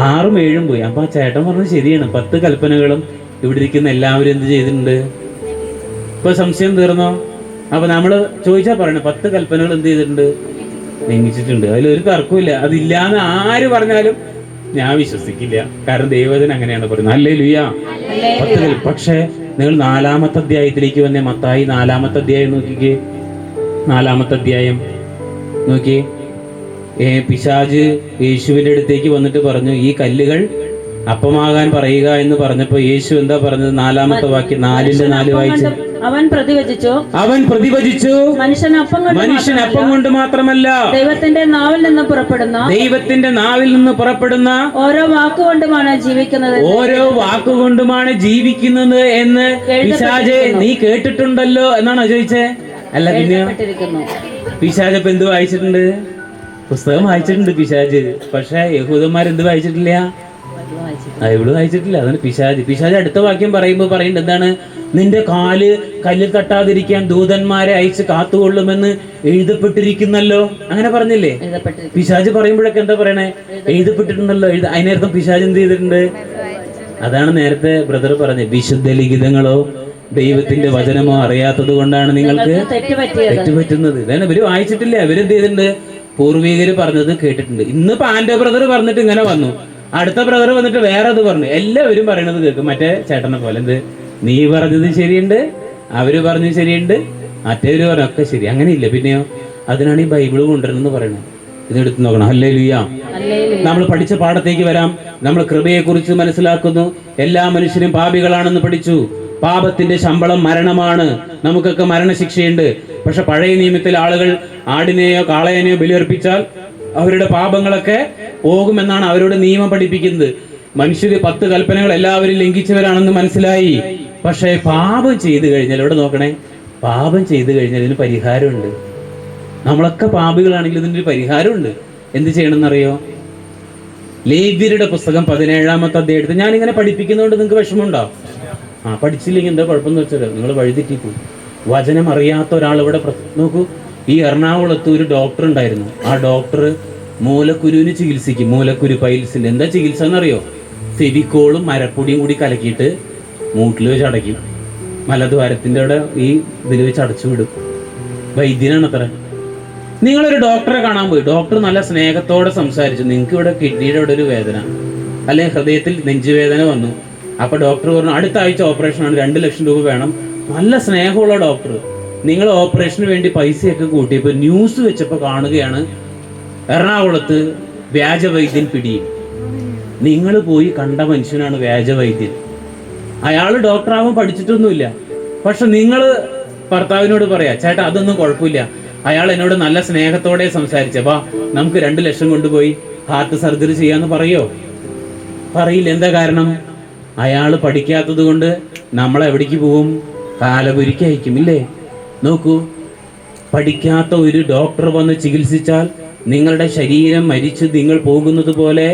6ഉം 7ഉം പോയി. അപ്പൊ ആ ചേട്ടൻ പറഞ്ഞത് ശരിയാണ്, 10 കൽപ്പനകളും ഇവിടെ ഇരിക്കുന്ന എല്ലാവരും എന്ത് ചെയ്തിട്ടുണ്ട്? ഇപ്പൊ സംശയം തീർന്നോ? അപ്പൊ നമ്മള് ചോദിച്ചാൽ പറയണേ, 10 കൽപ്പനകൾ എന്ത് ചെയ്തിട്ടുണ്ട്? ലംഘിച്ചിട്ടുണ്ട്. അതിലൊരു തർക്കമില്ല. അതില്ലാന്ന് ആര് പറഞ്ഞാലും ഞാൻ വിശ്വസിക്കില്ല. കാരണം ദൈവവചനം അങ്ങനെയാണ് പറയുന്നത്. ഹല്ലേലൂയ. 10. പക്ഷേ നിങ്ങൾ 4-ാമത്തെ അധ്യായത്തിലേക്ക് വന്നേ. മത്തായി 4-ാമത്തെ അധ്യായം നോക്കിക്കേ. 4-ാമത്തെ അധ്യായം നോക്കിയേ. പിശാച് യേശുവിന്റെ അടുത്തേക്ക് വന്നിട്ട് പറഞ്ഞു, ഈ കല്ലുകൾ അപ്പമാകാൻ പറയുക എന്ന് പറഞ്ഞപ്പോ യേശു എന്താ പറഞ്ഞത്? 4-ാമത്തെ വാക്യം 4-4 വായിച്ചു. അവൻ പ്രതിവചിച്ചു, മനുഷ്യൻ അപ്പം കൊണ്ട് മാത്രമല്ല ദൈവത്തിന്റെ നാവിൽ നിന്ന് പുറപ്പെടുന്ന ഓരോ വാക്കുകൊണ്ടുമാണ് ജീവിക്കുന്നത് എന്ന് പിശാചേ നീ കേട്ടിട്ടുണ്ടല്ലോ എന്നാണോ ചോദിച്ചേ? അല്ല, പിന്നെ പിശാച് എന്ത് വായിച്ചിട്ടുണ്ട്? പുസ്തകം വായിച്ചിട്ടുണ്ട് പിശാച്. പക്ഷെ യഹൂദന്മാരെന്ത് വായിച്ചിട്ടില്ല? ബൈബിള് വായിച്ചിട്ടില്ല. അതാണ് പിശാച് അടുത്ത വാക്യം പറയുന്നുണ്ട്, എന്താണ്? നിന്റെ കാല് കല്ലിൽ തട്ടാതിരിക്കാൻ ദൂതന്മാരെ അയച്ച് കാത്തുകൊള്ളുമെന്ന് എഴുതപ്പെട്ടിരിക്കുന്നല്ലോ. അങ്ങനെ പറഞ്ഞില്ലേ? പിശാച് പറയുമ്പോഴൊക്കെ എന്താ പറയണേ? എഴുതപ്പെട്ടിട്ടുണ്ടല്ലോ. അതിനർത്ഥം പിശാച് എന്ത് ചെയ്തിട്ടുണ്ട്? അതാണ് നേരത്തെ ബ്രദർ പറഞ്ഞത്, വിശുദ്ധ ലിഖിതങ്ങളോ ദൈവത്തിന്റെ വചനമോ അറിയാത്തത് കൊണ്ടാണ് നിങ്ങൾക്ക് തെറ്റുപറ്റുന്നത്. ഇതാണ് ഇവര് വായിച്ചിട്ടില്ല. ഇവരെന്ത് ചെയ്തിട്ടുണ്ട്? പൂർവികര് പറഞ്ഞത് കേട്ടിട്ടുണ്ട്. ഇന്ന് പാൻഡോ ബ്രദർ പറഞ്ഞിട്ട് ഇങ്ങനെ വന്നു, അടുത്ത ബ്രദർ വന്നിട്ട് വേറെ അത് പറഞ്ഞു. എല്ലാവരും പറയണത് കേൾക്കും. മറ്റേ ചേട്ടനെ പോലെ, എന്ത് നീ പറഞ്ഞത് ശരിയുണ്ട്, അവര് പറഞ്ഞത് ശരിയുണ്ട്, മറ്റേവര് പറഞ്ഞൊക്കെ ശരി. അങ്ങനെയില്ല. പിന്നെയോ? അതിനാണ് ഈ ബൈബിള് കൊണ്ടുവരണമെന്ന് പറയണത്. ഇതെടുത്ത് നോക്കണം. ഹല്ലേലൂയ. നമ്മൾ പഠിച്ച പാഠത്തേക്ക് വരാം. നമ്മൾ കൃപയെക്കുറിച്ച് മനസ്സിലാക്കുന്നു. എല്ലാ മനുഷ്യരും പാപികളാണെന്ന് പഠിച്ചു. പാപത്തിന്റെ ശമ്പളം മരണമാണ്. നമുക്കൊക്കെ മരണശിക്ഷയുണ്ട്. പക്ഷെ പഴയ നിയമത്തിൽ ആളുകൾ ആടിനെയോ കാളയനെയോ ബലിയർപ്പിച്ചാൽ അവരുടെ പാപങ്ങളൊക്കെ പോകുമെന്നാണ് അവരോട് നിയമം പഠിപ്പിക്കുന്നത്. മനുഷ്യര് 10 കൽപ്പനകൾ എല്ലാവരും ലംഘിച്ചവരാണെന്ന് മനസ്സിലായി. പക്ഷെ പാപം ചെയ്തു കഴിഞ്ഞാൽ, ഇവിടെ നോക്കണേ, പാപം ചെയ്തു കഴിഞ്ഞാൽ ഇതിന് പരിഹാരമുണ്ട്. നമ്മളൊക്കെ പാപികളാണെങ്കിൽ ഇതിനൊരു പരിഹാരമുണ്ട്. എന്ത് ചെയ്യണമെന്നറിയോ? ലേവ്യരുടെ പുസ്തകം 17-ാമത്തെ അധ്യായത്തിൽ ഞാനിങ്ങനെ പഠിപ്പിക്കുന്നതുകൊണ്ട് നിങ്ങൾക്ക് വിഷമമുണ്ടോ? പഠിച്ചില്ലെങ്കിൽ എന്താ കുഴപ്പമെന്ന് വെച്ചാൽ നിങ്ങൾ വഴിതെറ്റിപ്പോകും. വചനം അറിയാത്ത ഒരാൾ ഇവിടെ നോക്കൂ. ഈ എറണാകുളത്ത് ഒരു ഡോക്ടർ ഉണ്ടായിരുന്നു. ആ ഡോക്ടർ മൂലക്കുരുവിന് ചികിത്സിക്കും. മൂലക്കുരു പൈൽസിന്റെ എന്താ ചികിത്സ എന്നറിയോ? ഫെവിക്കോളും മരപ്പൊടിയും കൂടി കലക്കിയിട്ട് മൂട്ടിൽ വെച്ച് അടയ്ക്കും. മലദ്വാരത്തിന്റെ അവിടെ ഈ ഇതിൽ വെച്ച് അടച്ചു വിടും. വൈദ്യനാണ് അത്ര. നിങ്ങളൊരു ഡോക്ടറെ കാണാൻ പോയി. ഡോക്ടർ നല്ല സ്നേഹത്തോടെ സംസാരിച്ചു, നിങ്ങൾക്ക് ഇവിടെ കിഡ്നിയുടെ അവിടെ ഒരു വേദന, അല്ലെങ്കിൽ ഹൃദയത്തിൽ നെഞ്ചുവേദന വന്നു. അപ്പൊ ഡോക്ടർ പറഞ്ഞു, അടുത്ത ആഴ്ച ഓപ്പറേഷനാണ്, 2 ലക്ഷം രൂപ വേണം. നല്ല സ്നേഹമുള്ള ഡോക്ടർ. നിങ്ങൾ ഓപ്പറേഷന് വേണ്ടി പൈസയൊക്കെ കൂട്ടിയപ്പോൾ ന്യൂസ് വെച്ചപ്പോൾ കാണുകയാണ് എറണാകുളത്ത് വ്യാജവൈദ്യൻ പിടിയും. നിങ്ങൾ പോയി കണ്ട മനുഷ്യനാണ് വ്യാജവൈദ്യൻ. അയാൾ ഡോക്ടറാവാൻ പഠിച്ചിട്ടൊന്നുമില്ല. പക്ഷെ നിങ്ങൾ ഭർത്താവിനോട് പറയാ, ചേട്ടാ അതൊന്നും കുഴപ്പമില്ല, അയാൾ എന്നോട് നല്ല സ്നേഹത്തോടെ സംസാരിച്ചപ്പാ നമുക്ക് 2 ലക്ഷം കൊണ്ടുപോയി ഹാർട്ട് സർജറി ചെയ്യാന്ന് പറയോ? പറയില്ല. എന്താ കാരണം? അയാൾ പഠിക്കാത്തത് കൊണ്ട് നമ്മൾ എവിടേക്ക് പോവും? കാലപുരിക്ക് അയക്കും, ഇല്ലേ? നോക്കൂ, പഠിക്കാത്ത ഒരു ഡോക്ടർ വന്ന് ചികിത്സിച്ചാൽ നിങ്ങളുടെ ശരീരം മരിച്ച് നിങ്ങൾ പോകുന്നത് പോലെ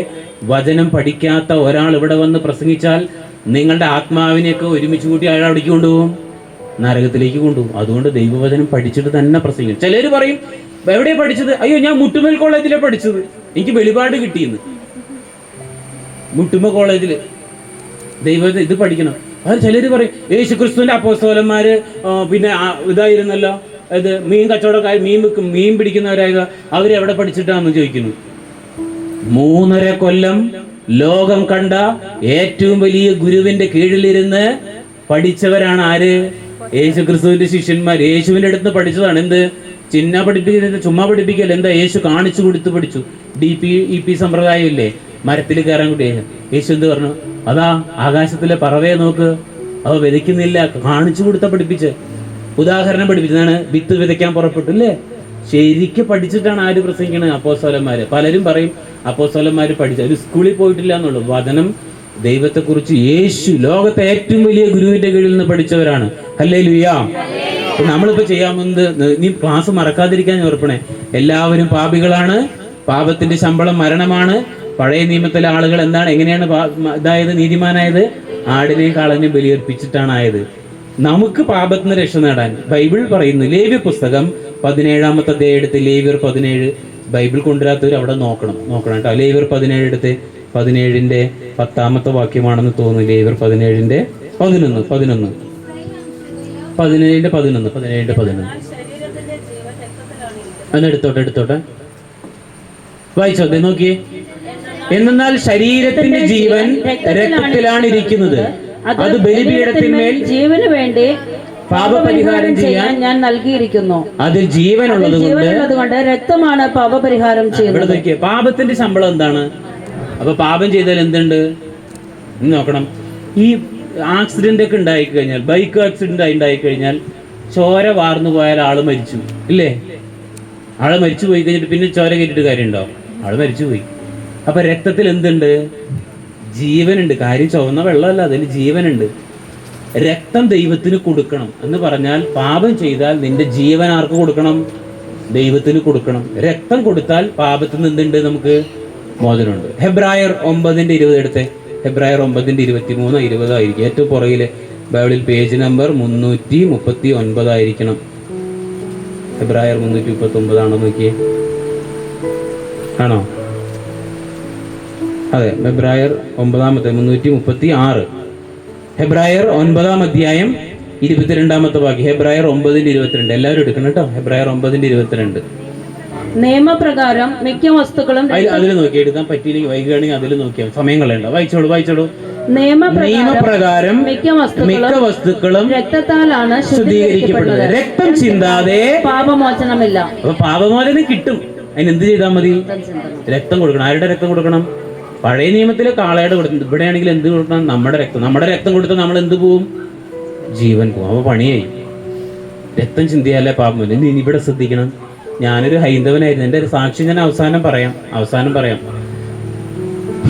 വചനം പഠിക്കാത്ത ഒരാൾ ഇവിടെ വന്ന് പ്രസംഗിച്ചാൽ നിങ്ങളുടെ ആത്മാവിനെയൊക്കെ ഒരുമിച്ച് കൂട്ടി അയാൾ അവിടേക്ക് കൊണ്ടുപോകും, നരകത്തിലേക്ക് കൊണ്ടുപോകും. അതുകൊണ്ട് ദൈവവചനം പഠിച്ചിട്ട് തന്നെ പ്രസംഗിക്കും. ചിലർ പറയും, എവിടെയാ പഠിച്ചത്? അയ്യോ, ഞാൻ മുട്ടുമൽ കോളേജിലാണ് പഠിച്ചത്, എനിക്ക് വെളിപാട് കിട്ടിയെന്ന്. മുട്ടുമ കോളേജിൽ ദൈവം ഇത് പഠിക്കണം. അത് ചിലർ പറയും, യേശു ക്രിസ്തുവിന്റെ അപ്പോസ്തലന്മാര് പിന്നെ ഇതായിരുന്നല്ലോ, ഇത് മീൻ കച്ചവടക്കാർ, മീൻ പിടിക്കുന്നവരായത്, അവരെവിടെ പഠിച്ചിട്ടാന്ന് ചോദിക്കുന്നു. 3.5 കൊല്ലം ലോകം കണ്ട ഏറ്റവും വലിയ ഗുരുവിന്റെ കീഴിലിരുന്ന് പഠിച്ചവരാണ് ആര്? യേശു ക്രിസ്തുവിന്റെ ശിഷ്യന്മാർ. യേശുവിന്റെ അടുത്ത് പഠിച്ചതാണ്. എന്ത്? ചിന്ന പഠിപ്പിക്കുന്നത്, ചുമ്മാ പഠിപ്പിക്കല്ല. എന്താ? യേശു കാണിച്ചു കൊടുത്ത് പഠിച്ചു. DP സമ്പ്രദായം ഇല്ലേ, മരത്തിൽ കയറാൻ കൂടി. യേശു എന്ത് പറഞ്ഞു? അതാ ആകാശത്തിലെ പറവയെ നോക്ക്, അവ വിതയ്ക്കുന്നില്ല, കാണിച്ചു കൊടുത്ത പഠിപ്പിച്ച്. ഉദാഹരണം പഠിപ്പിച്ചതാണ്. വിത്ത് വിതയ്ക്കാൻ പുറപ്പെട്ടില്ലേ? ശരിക്കും പഠിച്ചിട്ടാണ് ആര് പ്രസംഗിക്കണത്? അപ്പോസ്തലന്മാര്. പലരും പറയും അപ്പോസ്തലന്മാര് പഠിച്ച, ഒരു സ്കൂളിൽ പോയിട്ടില്ല എന്നുള്ളൂ. വചനം, ദൈവത്തെക്കുറിച്ച്, യേശു ലോകത്തെ ഏറ്റവും വലിയ ഗുരുവിന്റെ കീഴിൽ നിന്ന് പഠിച്ചവരാണ്. ഹല്ലേലൂയ. നമ്മളിപ്പോ ചെയ്യാമെന്നത്, നീ ക്ലാസ് മറക്കാതിരിക്കാൻ ഓർപ്പണേ. എല്ലാവരും പാപികളാണ്, പാപത്തിന്റെ ശമ്പളം മരണമാണ്. പഴയ നിയമത്തിലെ ആളുകൾ എന്താണ്, എങ്ങനെയാണ് ഇതായത്, നീതിമാനായത്? ആടിനെയും കാളനെയും ബലിയർപ്പിച്ചിട്ടാണ് ആയത്. നമുക്ക് പാപത്തിന് രക്ഷ നേടാൻ ബൈബിൾ പറയുന്നു. ലേവ്യ പുസ്തകം 17-ാമത്തെ അധ്യായം എടുത്ത്, ലേവ്യർ 17. ബൈബിൾ കൊണ്ടുവരാത്തവർ അവിടെ നോക്കണം കേട്ടോ. ലേവ്യർ 17 എടുത്ത് 17-ന്റെ 10-ാമത്തെ വാക്യമാണെന്ന് തോന്നുന്നു. ലേവ്യർ 17-ന്റെ 11. 17-ന്റെ 11. അതെടുത്തോട്ടെ വായിച്ചോ, നോക്കിയേ. എന്നാൽ ശരീരത്തിന്റെ ജീവൻ രക്തത്തിലാണ് ഇരിക്കുന്നത്, അത് ബലിപീഠത്തിന്മേൽ ജീവന് വേണ്ടി പാപപരിഹാരം ചെയ്യാൻ ഞാൻ നൽകിയിരിക്കുന്നു. അതിൽ ജീവനുള്ളത് കൊണ്ട് രക്തമാണ് പാപപരിഹാരം ചെയ്യുന്നത്. പാപത്തിന്റെ ശമ്പളം എന്താണ്? അപ്പൊ പാപം ചെയ്താൽ എന്തുണ്ട് നോക്കണം. ഈ ആക്സിഡന്റ് ഒക്കെ ഉണ്ടായിക്കഴിഞ്ഞാൽ, ബൈക്ക് ആക്സിഡന്റ് ഉണ്ടായിക്കഴിഞ്ഞാൽ ചോര വാർന്നു പോയാൽ ആള് മരിച്ചു, ഇല്ലേ? ആള് മരിച്ചു പോയി കഴിഞ്ഞിട്ട് പിന്നെ ചോര കയറ്റിട്ട് കാര്യമുണ്ടോ? ആള് മരിച്ചുപോയി. അപ്പൊ രക്തത്തിൽ എന്തുണ്ട്? ജീവനുണ്ട്. കാര്യം ചുവന്ന വെള്ളമല്ല, അതിൽ ജീവനുണ്ട്. രക്തം ദൈവത്തിന് കൊടുക്കണം എന്ന് പറഞ്ഞാൽ, പാപം ചെയ്താൽ നിന്റെ ജീവൻ ആർക്ക് കൊടുക്കണം? ദൈവത്തിന് കൊടുക്കണം. രക്തം കൊടുത്താൽ പാപത്തിൽ നിന്ന് എന്തുണ്ട്? നമുക്ക് മോചനമുണ്ട്. ഹെബ്രായർ 9:20 എടുത്തേ. ഹെബ്രായർ 9:23, 20 ആയിരിക്കും. ഏറ്റവും പുറകില് ബൈബിളിൽ പേജ് നമ്പർ 339 ആയിരിക്കണം. ഹെബ്രായർ 339 ആണോ നോക്കിയേ. ആണോ? അതെ, ഹെബ്രായർ 9-ാമത്തെ 336. ഹെബ്രായർ 9-ാം അധ്യായം 22-ാമത്തെ വാക്യം. ഹെബ്രായർ 9:22. എല്ലാവരും എടുക്കണം കേട്ടോ. ഹെബ്രായർ 9:22. നിയമപ്രകാരം മിക്ക വസ്തുക്കളും അതിൽ നോക്കി എടുക്കാൻ പറ്റിയില്ലെങ്കിൽ വൈകുകയാണെങ്കിൽ അതിൽ നോക്കിയാൽ സമയം കളയണ്ട. വായിച്ചോളൂ. നിയമപ്രകാരം മിക്ക വസ്തുക്കളും രക്തത്താലാണ് ശുദ്ധീകരിക്കപ്പെടുന്നത്. രക്തം ചിന്താതെ പാപമോചനമില്ല. അപ്പൊ പാപമോചനം കിട്ടും. അതിനെന്ത് ചെയ്താൽ മതി? രക്തം കൊടുക്കണം. ആരുടെ രക്തം കൊടുക്കണം? പഴയ നിയമത്തിലെ കാളയുടെ കൊടുക്കുന്നത്. ഇവിടെയാണെങ്കിൽ എന്ത് കൊടുക്കണം? നമ്മുടെ രക്തം കൊടുത്താൽ നമ്മൾ എന്ത് പോവും? ജീവൻ പോവും. അപ്പൊ പണിയായി. രക്തം ചിന്തിയാലേ പാപം വരും. ഇനി ഇവിടെ ശ്രദ്ധിക്കണം. ഞാനൊരു ഹൈന്ദവനായിരുന്നു. എൻ്റെ ഒരു സാക്ഷി ഞാൻ അവസാനം പറയാം.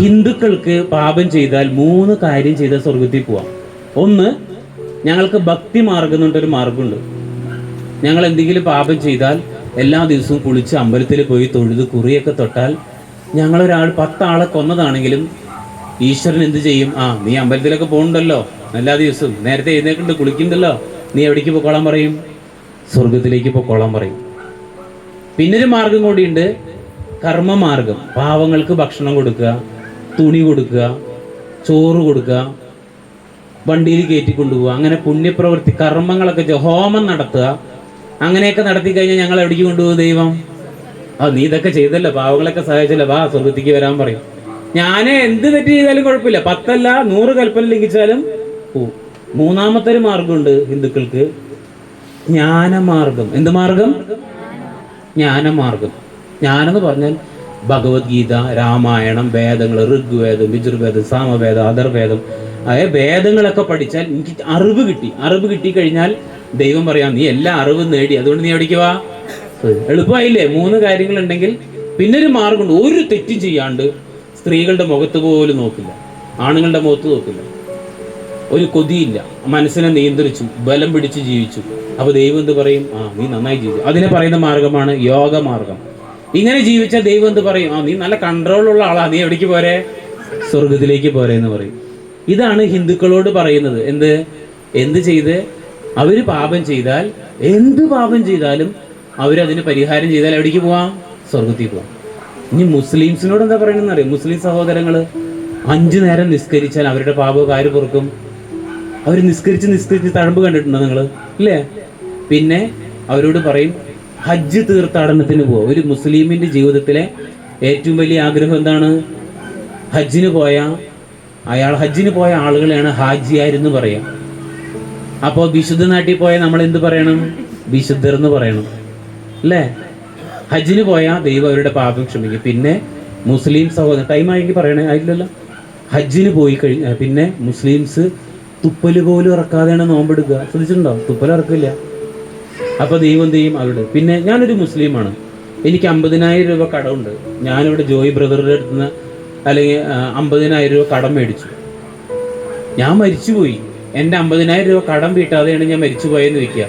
ഹിന്ദുക്കൾക്ക് പാപം ചെയ്താൽ 3 കാര്യം ചെയ്താൽ സ്വർഗത്തിൽ പോവാം. ഒന്ന്, ഞങ്ങൾക്ക് ഭക്തി മാർഗം എന്നുള്ളൊരു മാർഗമുണ്ട്. ഞങ്ങൾ എന്തെങ്കിലും പാപം ചെയ്താൽ എല്ലാ ദിവസവും കുളിച്ച് അമ്പലത്തിൽ പോയി തൊഴുത് കുറിയൊക്കെ തൊട്ടാൽ, ഞങ്ങളൊരാൾ 10 ആളെ കൊന്നതാണെങ്കിലും ഈശ്വരൻ എന്ത് ചെയ്യും? നീ അമ്പലത്തിലൊക്കെ പോകുന്നുണ്ടല്ലോ, എല്ലാ ദിവസവും നേരത്തെ എഴുന്നേക്കുണ്ട്, കുളിക്കുന്നുണ്ടല്ലോ, നീ എവിടേക്ക് പൊക്കോളാൻ പറയും? സ്വർഗത്തിലേക്ക് പൊക്കോളാൻ പറയും. പിന്നൊരു മാർഗം കൂടിയുണ്ട്, കർമ്മമാർഗം. പാവങ്ങൾക്ക് ഭക്ഷണം കൊടുക്കുക, തുണി കൊടുക്കുക, ചോറ് കൊടുക്കുക, വണ്ടിയിൽ കയറ്റി കൊണ്ടുപോവുക. അങ്ങനെ പുണ്യപ്രവൃത്തി കർമ്മങ്ങളൊക്കെ, ഹോമം നടത്തുക. അങ്ങനെയൊക്കെ നടത്തി കഴിഞ്ഞാൽ ഞങ്ങൾ എവിടേക്ക് കൊണ്ടുപോകും ദൈവം? നീ ഇതൊക്കെ ചെയ്തല്ലോ, പാവങ്ങളൊക്കെ സഹായിച്ചല്ലോ, വാ സ്വർഗത്തിലേക്ക് വരാൻ പറയും. ഞാൻ എന്ത് തെറ്റ് ചെയ്താലും കുഴപ്പമില്ല, 10 അല്ല 100 കൽപ്പന ലംഘിച്ചാലും പോവും. 3-ാമത്തെ ഒരു മാർഗമുണ്ട് ഹിന്ദുക്കൾക്ക്, ജ്ഞാനമാർഗം. എന്ത് മാർഗം? ജ്ഞാനമാർഗം. ജ്ഞാനെന്ന് പറഞ്ഞാൽ ഭഗവത്ഗീത, രാമായണം, വേദങ്ങൾ, ഋഗ്വേദം, യജുർവേദം, സാമവേദം, അഥർവേദം, വേദങ്ങളൊക്കെ പഠിച്ചാൽ എനിക്ക് അറിവ് കിട്ടി കഴിഞ്ഞാൽ ദൈവം പറയാം, നീ എല്ലാ അറിവും നേടി, അതുകൊണ്ട് നീ എവിടേക്ക് വാ? എളുപ്പമായില്ലേ? 3 കാര്യങ്ങളുണ്ടെങ്കിൽ പിന്നെ ഒരു മാർഗമുണ്ട്. ഒരു തെറ്റും ചെയ്യാണ്ട് സ്ത്രീകളുടെ മുഖത്ത് പോലും നോക്കില്ല, ആണുങ്ങളുടെ മുഖത്ത് നോക്കില്ല, ഒരു കൊതിയില്ല, മനസ്സിനെ നിയന്ത്രിച്ചു, ബലം പിടിച്ച് ജീവിച്ചു. അപ്പൊ ദൈവം എന്ത് പറയും? നീ നന്നായി ജീവിച്ചു. അതിനെ പറയുന്ന മാർഗമാണ് യോഗ മാർഗം. ഇങ്ങനെ ജീവിച്ച ദൈവം എന്ത് പറയും? നീ നല്ല കൺട്രോളുള്ള ആളാ, നീ എവിടേക്ക് പോരെ? സ്വർഗത്തിലേക്ക് പോരെ എന്ന് പറയും. ഇതാണ് ഹിന്ദുക്കളോട് പറയുന്നത്. എന്ത് ചെയ്ത് അവര് പാപം ചെയ്താൽ, എന്ത് പാപം ചെയ്താലും അവരതിന് പരിഹാരം ചെയ്താൽ എവിടേക്ക് പോവാം? സ്വർഗത്തിൽ പോവാം. ഇനി മുസ്ലിംസിനോട് എന്താ പറയണമെന്ന് അറിയാം? മുസ്ലിം സഹോദരങ്ങള് 5 നേരം നിസ്കരിച്ചാൽ അവരുടെ പാപമൊക്കെ ആര് പൊറുക്കും? അവർ നിസ്കരിച്ച് തഴമ്പ് കണ്ടിട്ടുണ്ടോ നിങ്ങൾ? ഇല്ലേ? പിന്നെ അവരോട് പറയും ഹജ്ജ് തീർത്ഥാടനത്തിന് പോവുക. ഒരു മുസ്ലിമിന്റെ ജീവിതത്തിലെ ഏറ്റവും വലിയ ആഗ്രഹം എന്താണ്? ഹജ്ജിന് പോയ ആളുകളെയാണ് ഹാജിയാരെന്ന് പറയാം. അപ്പോൾ വിശുദ്ധ നാട്ടിൽ പോയ നമ്മൾ എന്ത് പറയണം? വിശുദ്ധർ എന്ന് പറയണം, അല്ലേ? ഹജ്ജിന് പോയാൽ ദൈവം അവരുടെ പാപം ക്ഷമിക്കും. പിന്നെ മുസ്ലിം സഹോദരൻ, ടൈം ആയെങ്കിൽ പറയണേ, ആയില്ലല്ലോ. ഹജ്ജിന് പോയി കഴിഞ്ഞാൽ പിന്നെ മുസ്ലിംസ് തുപ്പല് പോലും ഇറക്കാതെയാണ് നോമ്പെടുക്കുക. ശ്രദ്ധിച്ചിട്ടുണ്ടോ? തുപ്പൽ ഇറക്കില്ല. അപ്പൊ ദൈവം എന്ത് ചെയ്യും? അവരുടെ പിന്നെ ഞാനൊരു മുസ്ലിമാണ്, എനിക്ക് 50,000 രൂപ കടമുണ്ട്. ഞാനിവിടെ ജോയി ബ്രദറുടെ അടുത്ത് നിന്ന് അല്ലെങ്കിൽ 50,000 രൂപ കടം മേടിച്ചു. ഞാൻ മരിച്ചുപോയി, എൻ്റെ 50,000 രൂപ കടം വീട്ടാതെയാണ് ഞാൻ മരിച്ചു പോയെന്ന് വെക്കുക.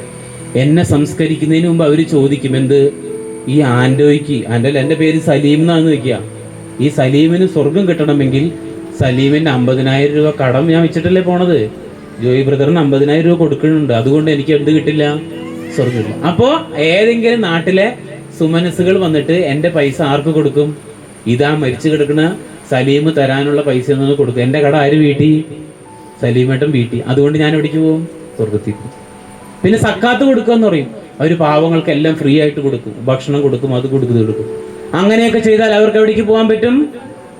എന്നെ സംസ്കരിക്കുന്നതിന് മുമ്പ് അവർ ചോദിക്കും, ഈ എൻ്റെ പേര് സലീം എന്നാന്ന് വെക്കുക, ഈ സലീമിന് സ്വർഗം കിട്ടണമെങ്കിൽ സലീമിൻ്റെ 50,000 രൂപ കടം ഞാൻ വെച്ചിട്ടല്ലേ പോണത്. ജോയി ബ്രദറിന് 50,000 രൂപ കൊടുക്കുന്നുണ്ട്, അതുകൊണ്ട് എനിക്ക് എന്ത് കിട്ടില്ല? സ്വർഗം. അപ്പോൾ ഏതെങ്കിലും നാട്ടിലെ സുമനസ്സുകൾ വന്നിട്ട് എൻ്റെ പൈസ ആർക്ക് കൊടുക്കും? ഇതാ മരിച്ചു കിടക്കുന്ന സലീം തരാനുള്ള പൈസ എന്നൊന്ന് കൊടുക്കും. എൻ്റെ കട ആര് വീട്ടി? സലീമേട്ടൻ വീട്ടി. അതുകൊണ്ട് ഞാൻ എവിടേക്ക് പോകും? സ്വർഗത്തിൽ പോകും. പിന്നെ സക്കാത്ത് കൊടുക്കുക എന്ന് പറയും. അവർ പാവങ്ങൾക്കെല്ലാം ഫ്രീ ആയിട്ട് കൊടുക്കും, ഭക്ഷണം കൊടുക്കും, അത് കൊടുക്കും. അങ്ങനെയൊക്കെ ചെയ്താൽ അവർക്ക് എവിടേക്ക് പോകാൻ പറ്റും?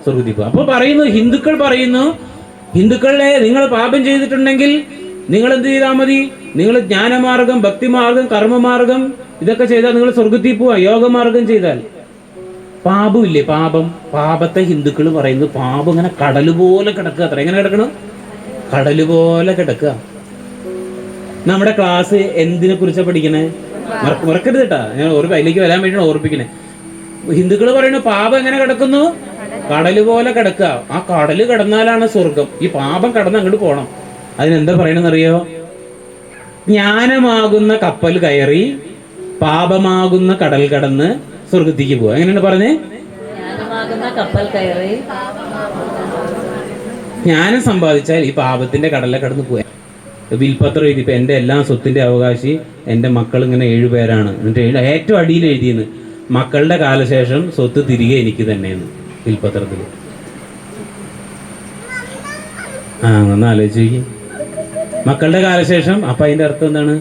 സ്വർഗത്തിൽ പോകും. അപ്പോൾ ഹിന്ദുക്കൾ പറയുന്നു, ഹിന്ദുക്കളെ നിങ്ങൾ പാപം ചെയ്തിട്ടുണ്ടെങ്കിൽ നിങ്ങൾ എന്ത് ചെയ്താൽ മതി? നിങ്ങൾ ജ്ഞാനമാർഗം, ഭക്തിമാർഗം, കർമ്മമാർഗം ഇതൊക്കെ ചെയ്താൽ നിങ്ങൾ സ്വർഗത്തിൽ പോവാ. യോഗമാർഗം ചെയ്താൽ പാപമില്ലേ? പാപത്തെ ഹിന്ദുക്കൾ പറയുന്നത് പാപം ഇങ്ങനെ കടല് പോലെ കിടക്കുക. അത്ര എങ്ങനെ കിടക്കണം? കടല് പോലെ കിടക്കുക. നമ്മുടെ ക്ലാസ് എന്തിനെ കുറിച്ചാണ് പഠിക്കണേ? മറക്കരുത് കേട്ടാ, ഞാൻ അതിലേക്ക് വരാൻ വേണ്ടിയാണ് ഓർപ്പിക്കണേ. ഹിന്ദുക്കൾ പറയുന്നത് പാപം എങ്ങനെ കിടക്കുന്നു? കടല് പോലെ കിടക്കുക. ആ കടല് കിടന്നാലാണ് സ്വർഗം. ഈ പാപം കടന്ന് അങ്ങോട്ട് പോകണം. അതിനെന്താ പറയണെന്നറിയോ? ജ്ഞാനമാകുന്ന കപ്പൽ കയറി പാപമാകുന്ന കടൽ കടന്ന് സ്വർഗത്തേക്ക് പോവാ. എങ്ങനെയാണ് പറഞ്ഞേ? കപ്പൽ കയറി ജ്ഞാനം സമ്പാദിച്ചാൽ ഈ പാപത്തിന്റെ കടലിൽ കടന്ന് പോയാ. വിൽപത്രം എഴുതി, ഇപ്പൊ എൻ്റെ എല്ലാ സ്വത്തിന്റെ അവകാശി എൻ്റെ മക്കൾ ഇങ്ങനെ 7 പേരാണ്. എന്നിട്ട് ഏറ്റവും അടിയിൽ എഴുതിയെന്ന് മക്കളുടെ കാലശേഷം സ്വത്ത് തിരികെ എനിക്ക് തന്നെയെന്ന് വിൽപത്രത്തിൽ. ഒന്ന് ആലോചിക്കും, മക്കളുടെ കാലശേഷം. അപ്പൊ അതിന്റെ അർത്ഥം എന്താണ്?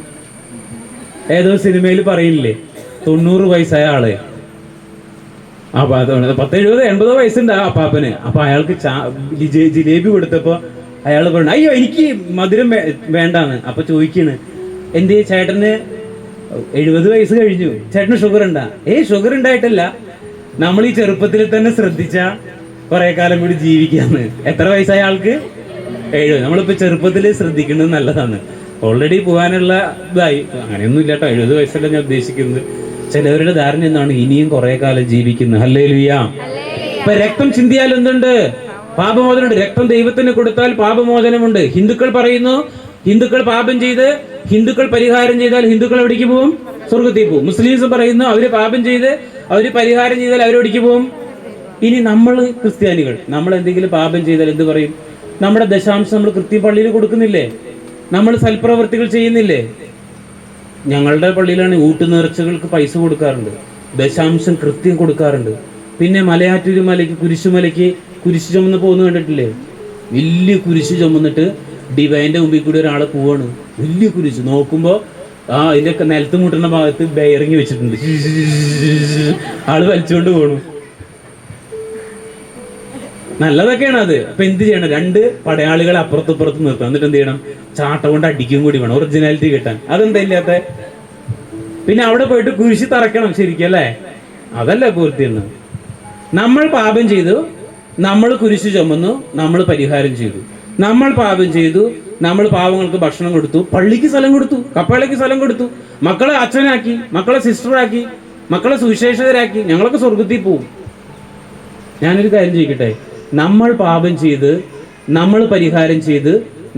ഏതോ സിനിമയിൽ പറയില്ലേ, 90 വയസ്സായ ആള്, അപ്പൊ അതുകൊണ്ട് 70-80 വയസ്സുണ്ട് ആ അപ്പാപ്പന്. അപ്പൊ അയാൾക്ക് ജിലേബി കൊടുത്തപ്പോ അയാൾ പറഞ്ഞു, അയ്യോ എനിക്ക് മധുരം വേണ്ടാന്ന്. അപ്പൊ ചോദിക്കണ്, എന്തേ ചേട്ടന് 70 വയസ്സ് കഴിഞ്ഞു, ചേട്ടന് ഷുഗർ ഉണ്ടാ? ഷുഗർ ഉണ്ടായിട്ടല്ല, നമ്മൾ ഈ ചെറുപ്പത്തിൽ തന്നെ ശ്രദ്ധിച്ച കുറെ കാലം കൂടി ജീവിക്കാന്ന്. എത്ര വയസ്സായ ആൾക്ക്? 70. നമ്മളിപ്പോ ചെറുപ്പത്തിൽ ശ്രദ്ധിക്കുന്നത് നല്ലതാണ്. ഓൾറെഡി പോകാനുള്ള ഇതായി. അങ്ങനെയൊന്നും ഇല്ല കേട്ടോ, 70 വയസ്സല്ല ഞാൻ ഉദ്ദേശിക്കുന്നത്. ചിലവരുടെ ധാരണ എന്താണ്? ഇനിയും കുറെ കാലം ജീവിക്കുന്നത്. ഹല്ലേലൂയ. ഇപ്പൊ രക്തം ചിന്തിയാൽ എന്തുണ്ട്? പാപമോചനമുണ്ട്. രക്തം ദൈവത്തിന് കൊടുത്താൽ പാപമോചനമുണ്ട്. ഹിന്ദുക്കൾ പറയുന്നു, ഹിന്ദുക്കൾ പാപം ചെയ്ത് ഹിന്ദുക്കൾ പരിഹാരം ചെയ്താൽ ഹിന്ദുക്കൾ എവിടേക്ക് പോകും? സ്വർഗത്തിൽ പോകും. മുസ്ലിംസ് പറയുന്നു, അവര് പാപം ചെയ്ത് അവര് പരിഹാരം ചെയ്താൽ അവരെവിടേക്ക് പോകും? ഇനി നമ്മൾ ക്രിസ്ത്യാനികൾ, നമ്മൾ എന്തെങ്കിലും പാപം ചെയ്താൽ എന്ത് പറയും? നമ്മുടെ ദശാംശം നമ്മൾ കൃത്യം പള്ളിയിൽ കൊടുക്കുന്നില്ലേ? നമ്മൾ സൽപ്രവർത്തികൾ ചെയ്യുന്നില്ലേ? ഞങ്ങളുടെ പള്ളിയിലാണ് ഊട്ടുനേർച്ചകൾക്ക് പൈസ കൊടുക്കാറുണ്ട്, ദശാംശം കൃത്യം കൊടുക്കാറുണ്ട്. പിന്നെ മലയാറ്റൂര് മലയ്ക്ക്, കുരിശുമലയ്ക്ക് കുരിശ് ചുമന്ന് പോകുന്ന കണ്ടിട്ടില്ലേ? വലിയ കുരിശ് ചുമന്നിട്ട് ഡിവൈൻ്റെ മുമ്പിൽ കൂടി ഒരാൾ പോവാണ്. വലിയ കുരിശ് നോക്കുമ്പോൾ അതിൻ്റെ നിലത്ത് മുട്ടുന്ന ഭാഗത്ത് ബെയറിങ് വെച്ചിട്ടുണ്ട്. ആള് വലിച്ചുകൊണ്ട് പോണു. നല്ലതൊക്കെയാണ് അത്. അപ്പൊ എന്ത് ചെയ്യണം? 2 പടയാളികളെ അപ്പുറത്തും നിർത്താം. എന്നിട്ട് എന്ത് ചെയ്യണം? ചാട്ട കൊണ്ട് അടിക്കും കൂടി വേണം, ഒറിജിനാലിറ്റി കിട്ടാൻ. അതെന്താ ഇല്ലാത്ത? പിന്നെ അവിടെ പോയിട്ട് കുരിശി തറക്കണം ശരിക്കും, അല്ലേ? അതല്ല പൂർത്തിയാണ്. നമ്മൾ പാപം ചെയ്തു, നമ്മൾ കുരിശ് ചുമന്നു, നമ്മൾ പരിഹാരം ചെയ്തു. നമ്മൾ പാപം ചെയ്തു, നമ്മൾ പാവങ്ങൾക്ക് ഭക്ഷണം കൊടുത്തു, പള്ളിക്ക് സ്ഥലം കൊടുത്തു, കപ്പളയ്ക്ക് സ്ഥലം കൊടുത്തു, മക്കളെ അച്ഛനാക്കി, മക്കളെ സിസ്റ്ററാക്കി, മക്കളെ സുവിശേഷകരാക്കി, ഞങ്ങളൊക്കെ സ്വർഗത്തിൽ പോവും. ഞാനൊരു കാര്യം ചോദിക്കട്ടെ, നമ്മൾ പാപം ചെയ്ത് നമ്മൾ പരിഹാരം ചെയ്ത്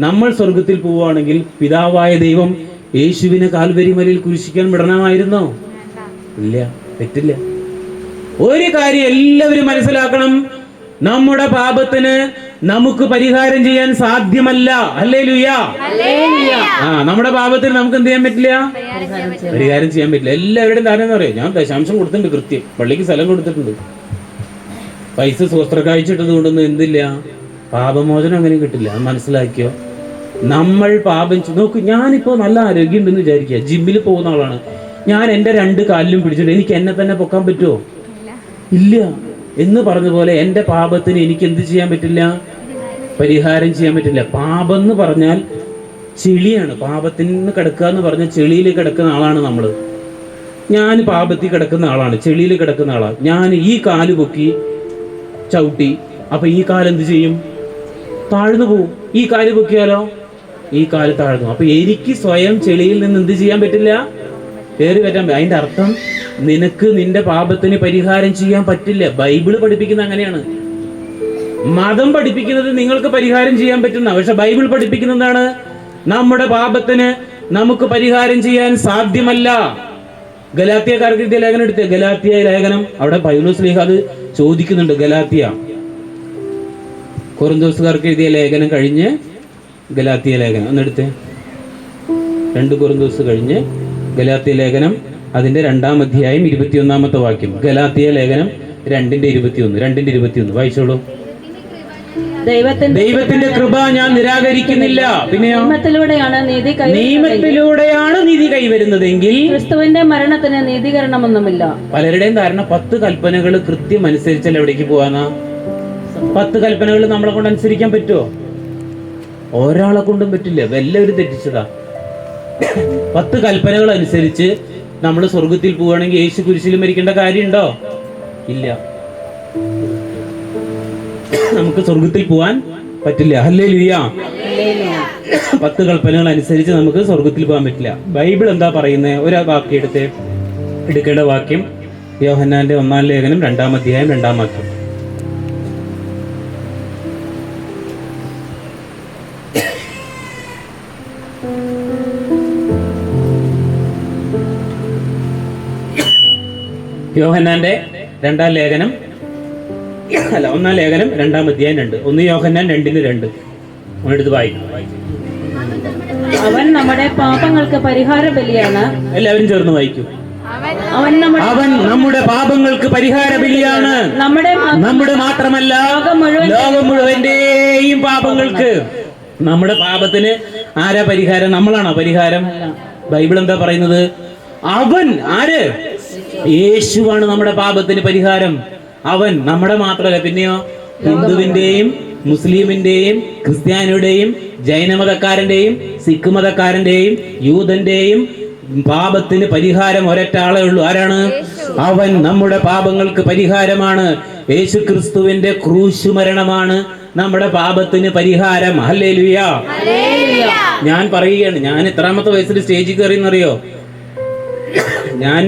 നമ്മൾ സ്വർഗത്തിൽ പോവുകയാണെങ്കിൽ പിതാവായ ദൈവം യേശുവിനെ കാൽവരി മലയിൽ കുരിശിക്കാൻ വിടണമായിരുന്നോ? ഇല്ല, പറ്റില്ല. ഒരു കാര്യം എല്ലാവരും മനസ്സിലാക്കണം, നമ്മുടെ പാപത്തിന് നമുക്ക് പരിഹാരം ചെയ്യാൻ സാധ്യമല്ല. ഹല്ലേലൂയ. നമ്മുടെ പാപത്തിന് നമുക്ക് എന്ത് ചെയ്യാൻ പറ്റില്ല? പരിഹാരം ചെയ്യാൻ പറ്റില്ല. എല്ലാവരുടെയും ധാരണ അറിയാം, ഞാൻ ദശാംശം കൊടുത്തിട്ടുണ്ട്, കൃത്യം പള്ളിക്ക് സ്ഥലം കൊടുത്തിട്ടുണ്ട്, പൈസ സ്വസ്ത്രക്കാഴ്ചിട്ടത് കൊണ്ടൊന്നും എന്തില്ല, പാപമോചനം അങ്ങനെ കിട്ടില്ല. അത് മനസ്സിലാക്കിയോ? നമ്മൾ പാപം നോക്ക്. ഞാനിപ്പോ നല്ല ആരോഗ്യം ഉണ്ടെന്ന് വിചാരിക്കുക, ജിമ്മിൽ പോകുന്ന ആളാണ് ഞാൻ. എൻ്റെ 2 കാലിലും പിടിച്ചിട്ട് എനിക്ക് എന്നെ തന്നെ പൊക്കാൻ പറ്റുമോ? ഇല്ല. എന്ന് പറഞ്ഞ പോലെ എൻ്റെ പാപത്തിന് എനിക്ക് എന്ത് ചെയ്യാൻ പറ്റില്ല? പരിഹാരം ചെയ്യാൻ പറ്റില്ല. പാപം എന്ന് പറഞ്ഞാൽ ചെളിയാണ്. പാപത്തിൽ നിന്ന് കിടക്കുക എന്ന് പറഞ്ഞാൽ ചെളിയിൽ കിടക്കുന്ന ആളാണ് നമ്മൾ. ഞാൻ പാപത്തിൽ കിടക്കുന്ന ആളാണ്, ചെളിയിൽ കിടക്കുന്ന ആളാണ്. ഞാൻ ഈ കാല് പൊക്കി ചവിട്ടി, അപ്പൊ ഈ കാലെന്ത് ചെയ്യും? താഴ്ന്നു പോവും. ഈ കാല് പൊക്കിയാലോ ഈ കാല് താഴ്ന്നു. അപ്പൊ എനിക്ക് സ്വയം ചെളിയിൽ നിന്ന് എന്ത് ചെയ്യാൻ പറ്റില്ല? കയറി പറ്റാൻ. അതിന്റെ അർത്ഥം നിനക്ക് നിന്റെ പാപത്തിന് പരിഹാരം ചെയ്യാൻ പറ്റില്ല. ബൈബിള് പഠിപ്പിക്കുന്ന അങ്ങനെയാണ്. മതം പഠിപ്പിക്കുന്നത് നിങ്ങൾക്ക് പരിഹാരം ചെയ്യാൻ പറ്റുന്ന, പക്ഷെ ബൈബിൾ പഠിപ്പിക്കുന്ന എന്താണ്? നമ്മുടെ പാപത്തിന് നമുക്ക് പരിഹാരം ചെയ്യാൻ സാധ്യമല്ല. ഗലാത്യക്കാർക്ക് എഴുതിയ ലേഖനം എടുത്ത്, ഗലാത്യ ലേഖനം, അവിടെ പൗലോസ് ലീഹ അത് ചോദിക്കുന്നുണ്ട്. ഗലാത്യ കൊറിന്തോസുകാർക്ക് എഴുതിയ ലേഖനം കഴിഞ്ഞ് ഗലാത്യ ലേഖനം ഒന്നെടുത്ത്, 2 കൊറിന്തോസ് കഴിഞ്ഞ് ഗലാത്യ ലേഖനം അതിന്റെ 2-ാം അധ്യായം 21-ാമത്തെ വാക്യം. ഗലാത്യ ലേഖനം 2:21 വായിച്ചോളൂ. ദൈവത്തിന്റെ കൃപ ഞാൻ നിരാകരിക്കുന്നില്ല, പിന്നെയോ നിയമത്തിലൂടെയാണ് നീതി കൈവരുന്നതെങ്കിൽ ക്രിസ്തുവിന്റെ മരണത്തിന് നീതീകരണമൊന്നുമില്ല. പലരുടെയും ധാരണ 10 കൽപ്പനകൾ കൃത്യം അനുസരിച്ചല്ല എവിടേക്ക് പോവാന്നാ. 10 കൽപ്പനകൾ നമ്മളെ കൊണ്ട് അനുസരിക്കാൻ പറ്റുമോ? ഒരാളെ കൊണ്ടും പറ്റില്ല. എല്ലാവരും തെറ്റിച്ചതാ. 10 കൽപ്പനകൾ അനുസരിച്ച് നമ്മൾ സ്വർഗത്തിൽ പോവുകയാണെങ്കിൽ യേശു കുരിശിൽ മരിക്കേണ്ട കാര്യമുണ്ടോ? ഇല്ല. നമുക്ക് സ്വർഗത്തിൽ പോവാൻ പറ്റില്ല. ഹല്ലേലൂയ. 10 കൽപ്പനകൾ അനുസരിച്ച് നമുക്ക് സ്വർഗത്തിൽ പോകാൻ പറ്റില്ല. ബൈബിൾ എന്താ പറയുന്നത്? ഒരു വാക്യം എടുക്കേണ്ട വാക്യം യോഹന്നാന്റെ 1-ാം ലേഖനം 2-ാം അധ്യായം 2-ാം വാക്യം. യോഹന്നാന്റെ 2-ാം ലേഖനം, അല്ല 1-ാം ലേഖനം 2-ാം അധ്യായം 2. 1 യോഹന്നാൻ 2:2 എടുത്ത് വായിക്കും. അവൻ നമ്മുടെ പാപങ്ങൾക്ക് പരിഹാര ബലിയാണ്. എല്ലാവരും ചേർന്ന് വായിക്കും. അവൻ നമ്മുടെ പാപങ്ങൾക്ക് പരിഹാര ബലിയാണ്. നമ്മുടെ മാത്രമല്ല ലോകം മുഴുവന്റെയും പാപങ്ങൾക്ക്. നമ്മുടെ പാപത്തിന് ആരാ പരിഹാരം? നമ്മളാണോ പരിഹാരം? ബൈബിൾ എന്താ പറയുന്നത്? അവൻ ആര്? യേശുവാണ് നമ്മുടെ പാപത്തിന് പരിഹാരം. അവൻ നമ്മുടെ മാത്രമല്ല, പിന്നെയോ ഹിന്ദുവിന്റെയും മുസ്ലിമിന്റെയും ക്രിസ്ത്യാനിയുടെയും ജൈനമതക്കാരന്റെയും സിഖ് മതക്കാരന്റെയും യൂതന്റെയും പാപത്തിന് പരിഹാരം ഒരൊറ്റ ആളേ ഉള്ളൂ. ആരാണ്? അവൻ നമ്മുടെ പാപങ്ങൾക്ക് പരിഹാരമാണ്. യേശു ക്രിസ്തുവിന്റെ ക്രൂശ് മരണമാണ് നമ്മുടെ പാപത്തിന് പരിഹാരം. ഹല്ലേലൂയ. ഞാൻ പറയുകയാണ്, ഞാൻ എത്രാമത്തെ വയസ്സിൽ സ്റ്റേജിൽ കയറിയെന്നറിയോ? ഞാൻ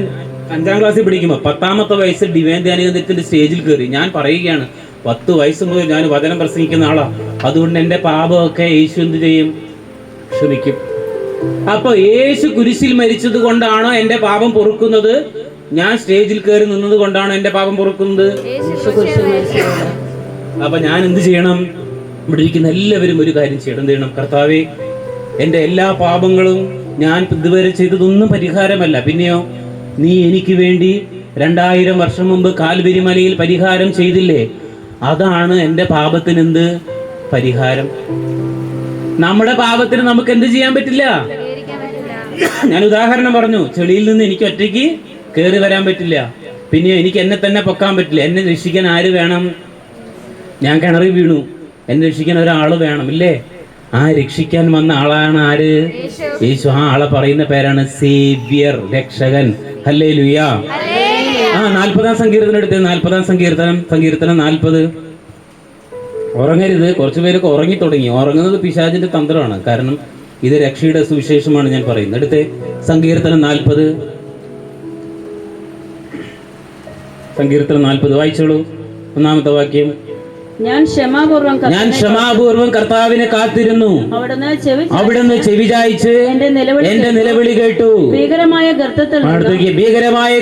5-ാം ക്ലാസ്സിൽ പഠിക്കുമ്പോൾ 10-ാമത്തെ വയസ്സിൽ ഡിവൈൻ ധ്യാനകേന്ദ്രത്തിന്റെ സ്റ്റേജിൽ കയറി. ഞാൻ പറയുകയാണ്, 10 വയസ്സ് മുതൽ ഞാൻ വചനം പ്രസംഗിക്കുന്ന ആളാ. അതുകൊണ്ട് എൻ്റെ പാപമൊക്കെ യേശു എന്ത് ചെയ്യും? ക്ഷമിക്കും. അപ്പൊ യേശു കുരിശിൽ മരിച്ചത് കൊണ്ടാണോ എൻ്റെ പാപം പൊറുക്കുന്നത്? ഞാൻ സ്റ്റേജിൽ കയറി നിന്നത് കൊണ്ടാണോ എൻ്റെ പാപം പൊറുക്കുന്നത്? അപ്പൊ ഞാൻ എന്ത് ചെയ്യണം? ഇവിടെ ഇരിക്കുന്ന എല്ലാവരും ഒരു കാര്യം ചെയ്യണം. എന്ത് ചെയ്യണം? കർത്താവേ, എൻ്റെ എല്ലാ പാപങ്ങളും ഞാൻ ഇതുവരെ ചെയ്തതൊന്നും പരിഹാരമല്ല, പിന്നെയോ നീ എനിക്ക് വേണ്ടി 2000 വർഷം മുമ്പ് കാൽവരി മലയിൽ പരിഹാരം ചെയ്തില്ലേ? അതാണ് എൻ്റെ പാപത്തിന് എന്ത് പരിഹാരം. നമ്മുടെ പാപത്തിന് നമുക്ക് എന്ത് ചെയ്യാൻ പറ്റില്ല? ഞാൻ ഉദാഹരണം പറഞ്ഞു, ചെളിയിൽ നിന്ന് എനിക്ക് ഒറ്റയ്ക്ക് കയറി വരാൻ പറ്റില്ല, പിന്നെ എനിക്ക് എന്നെ തന്നെ പൊക്കാൻ പറ്റില്ല. എന്നെ രക്ഷിക്കാൻ ആര് വേണം? ഞാൻ കിണറിൽ വീണു, എന്നെ രക്ഷിക്കാൻ ഒരാൾ വേണം, ഇല്ലേ? ആ രക്ഷിക്കാൻ വന്ന ആളാണ് ആര്? യേശു. ആ ആളെ പറയുന്ന പേരാണ് സേവ്യർ, രക്ഷകൻ. ഹല്ലേലൂയ. 40-ാം സങ്കീർത്തനം എടുത്ത്, 40-ാം സങ്കീർത്തനം 40. ഉറങ്ങരുത്. കുറച്ചു പേരൊക്കെ ഉറങ്ങി തുടങ്ങി. ഉറങ്ങുന്നത് പിശാചിന്റെ തന്ത്രമാണ്. കാരണം ഇത് രക്ഷയുടെ സുവിശേഷമാണ് ഞാൻ പറയുന്നത്. എടുത്തേ, സങ്കീർത്തനം 40. സങ്കീർത്തനം 40 വായിച്ചോളൂ. 1-ാമത്തെ വാക്യം. ഞാൻ ക്ഷമാപൂർവം കർത്താവിനെ കാത്തിരുന്നു. അവിടുന്ന് ചെവി ചായിച്ച് എന്റെ നിലവിളി കേട്ടു. ഭീകരമായ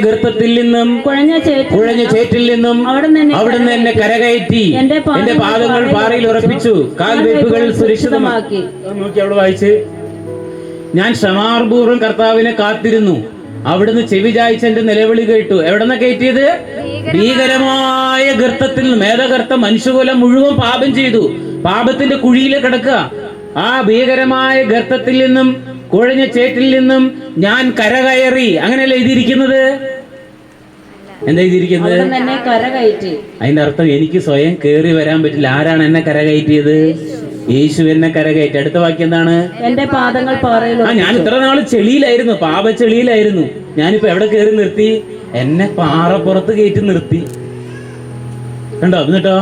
ഗർത്തത്തിൽ നിന്നും കുഴഞ്ഞ ചേറ്റിൽ നിന്നും അവിടുന്ന് എന്നെ കരകയറ്റി. എന്റെ പാദങ്ങൾ പാറയിൽ ഉറപ്പിച്ചു, കാൽവെപ്പുകൾ സുരക്ഷിതമാക്കി. നോക്കി അവിടെ വായിച്ച്. ഞാൻ ക്ഷമാപൂർവം കർത്താവിനെ കാത്തിരുന്നു. അവിടുന്ന് ചെവി ചായിച്ച് എന്റെ നിലവിളി കേട്ടു. എവിടെന്ന കയറ്റിയത്? ഭീകരമായ ഗർത്തത്തിൽ നിന്നും. മേധഗർത്തം മനുഷ്യകുലം മുഴുവൻ പാപം ചെയ്തു, പാപത്തിന്റെ കുഴിയിൽ കിടക്കുക. ആ ഭീകരമായ ഗർത്തത്തിൽ നിന്നും കുഴഞ്ഞ ചേറ്റിൽ നിന്നും ഞാൻ കരകയറി. അങ്ങനെയല്ല എഴുതിയിരിക്കുന്നത്. എന്താ എഴുതിയിരിക്കുന്നത്? അതിന്റെ അർത്ഥം എനിക്ക് സ്വയം കയറി വരാൻ പറ്റില്ല. ആരാണ് എന്നെ കരകയറ്റിയത്? യേശു എന്നെ കരകയറ്റി. അടുത്ത വാക്യം എന്താണ്? എന്റെ പാദങ്ങൾ പാറയിൽ. ഞാൻ ഇത്ര നാള് ചെളിയിലായിരുന്നു, പാപച്ചെളിയിലായിരുന്നു. ഞാനിപ്പോ എവിടെ കയറി നിർത്തി? എന്നെ പാറപ്പുറത്ത് കയറ്റി നിർത്തി. കണ്ടോ? എന്നിട്ടോ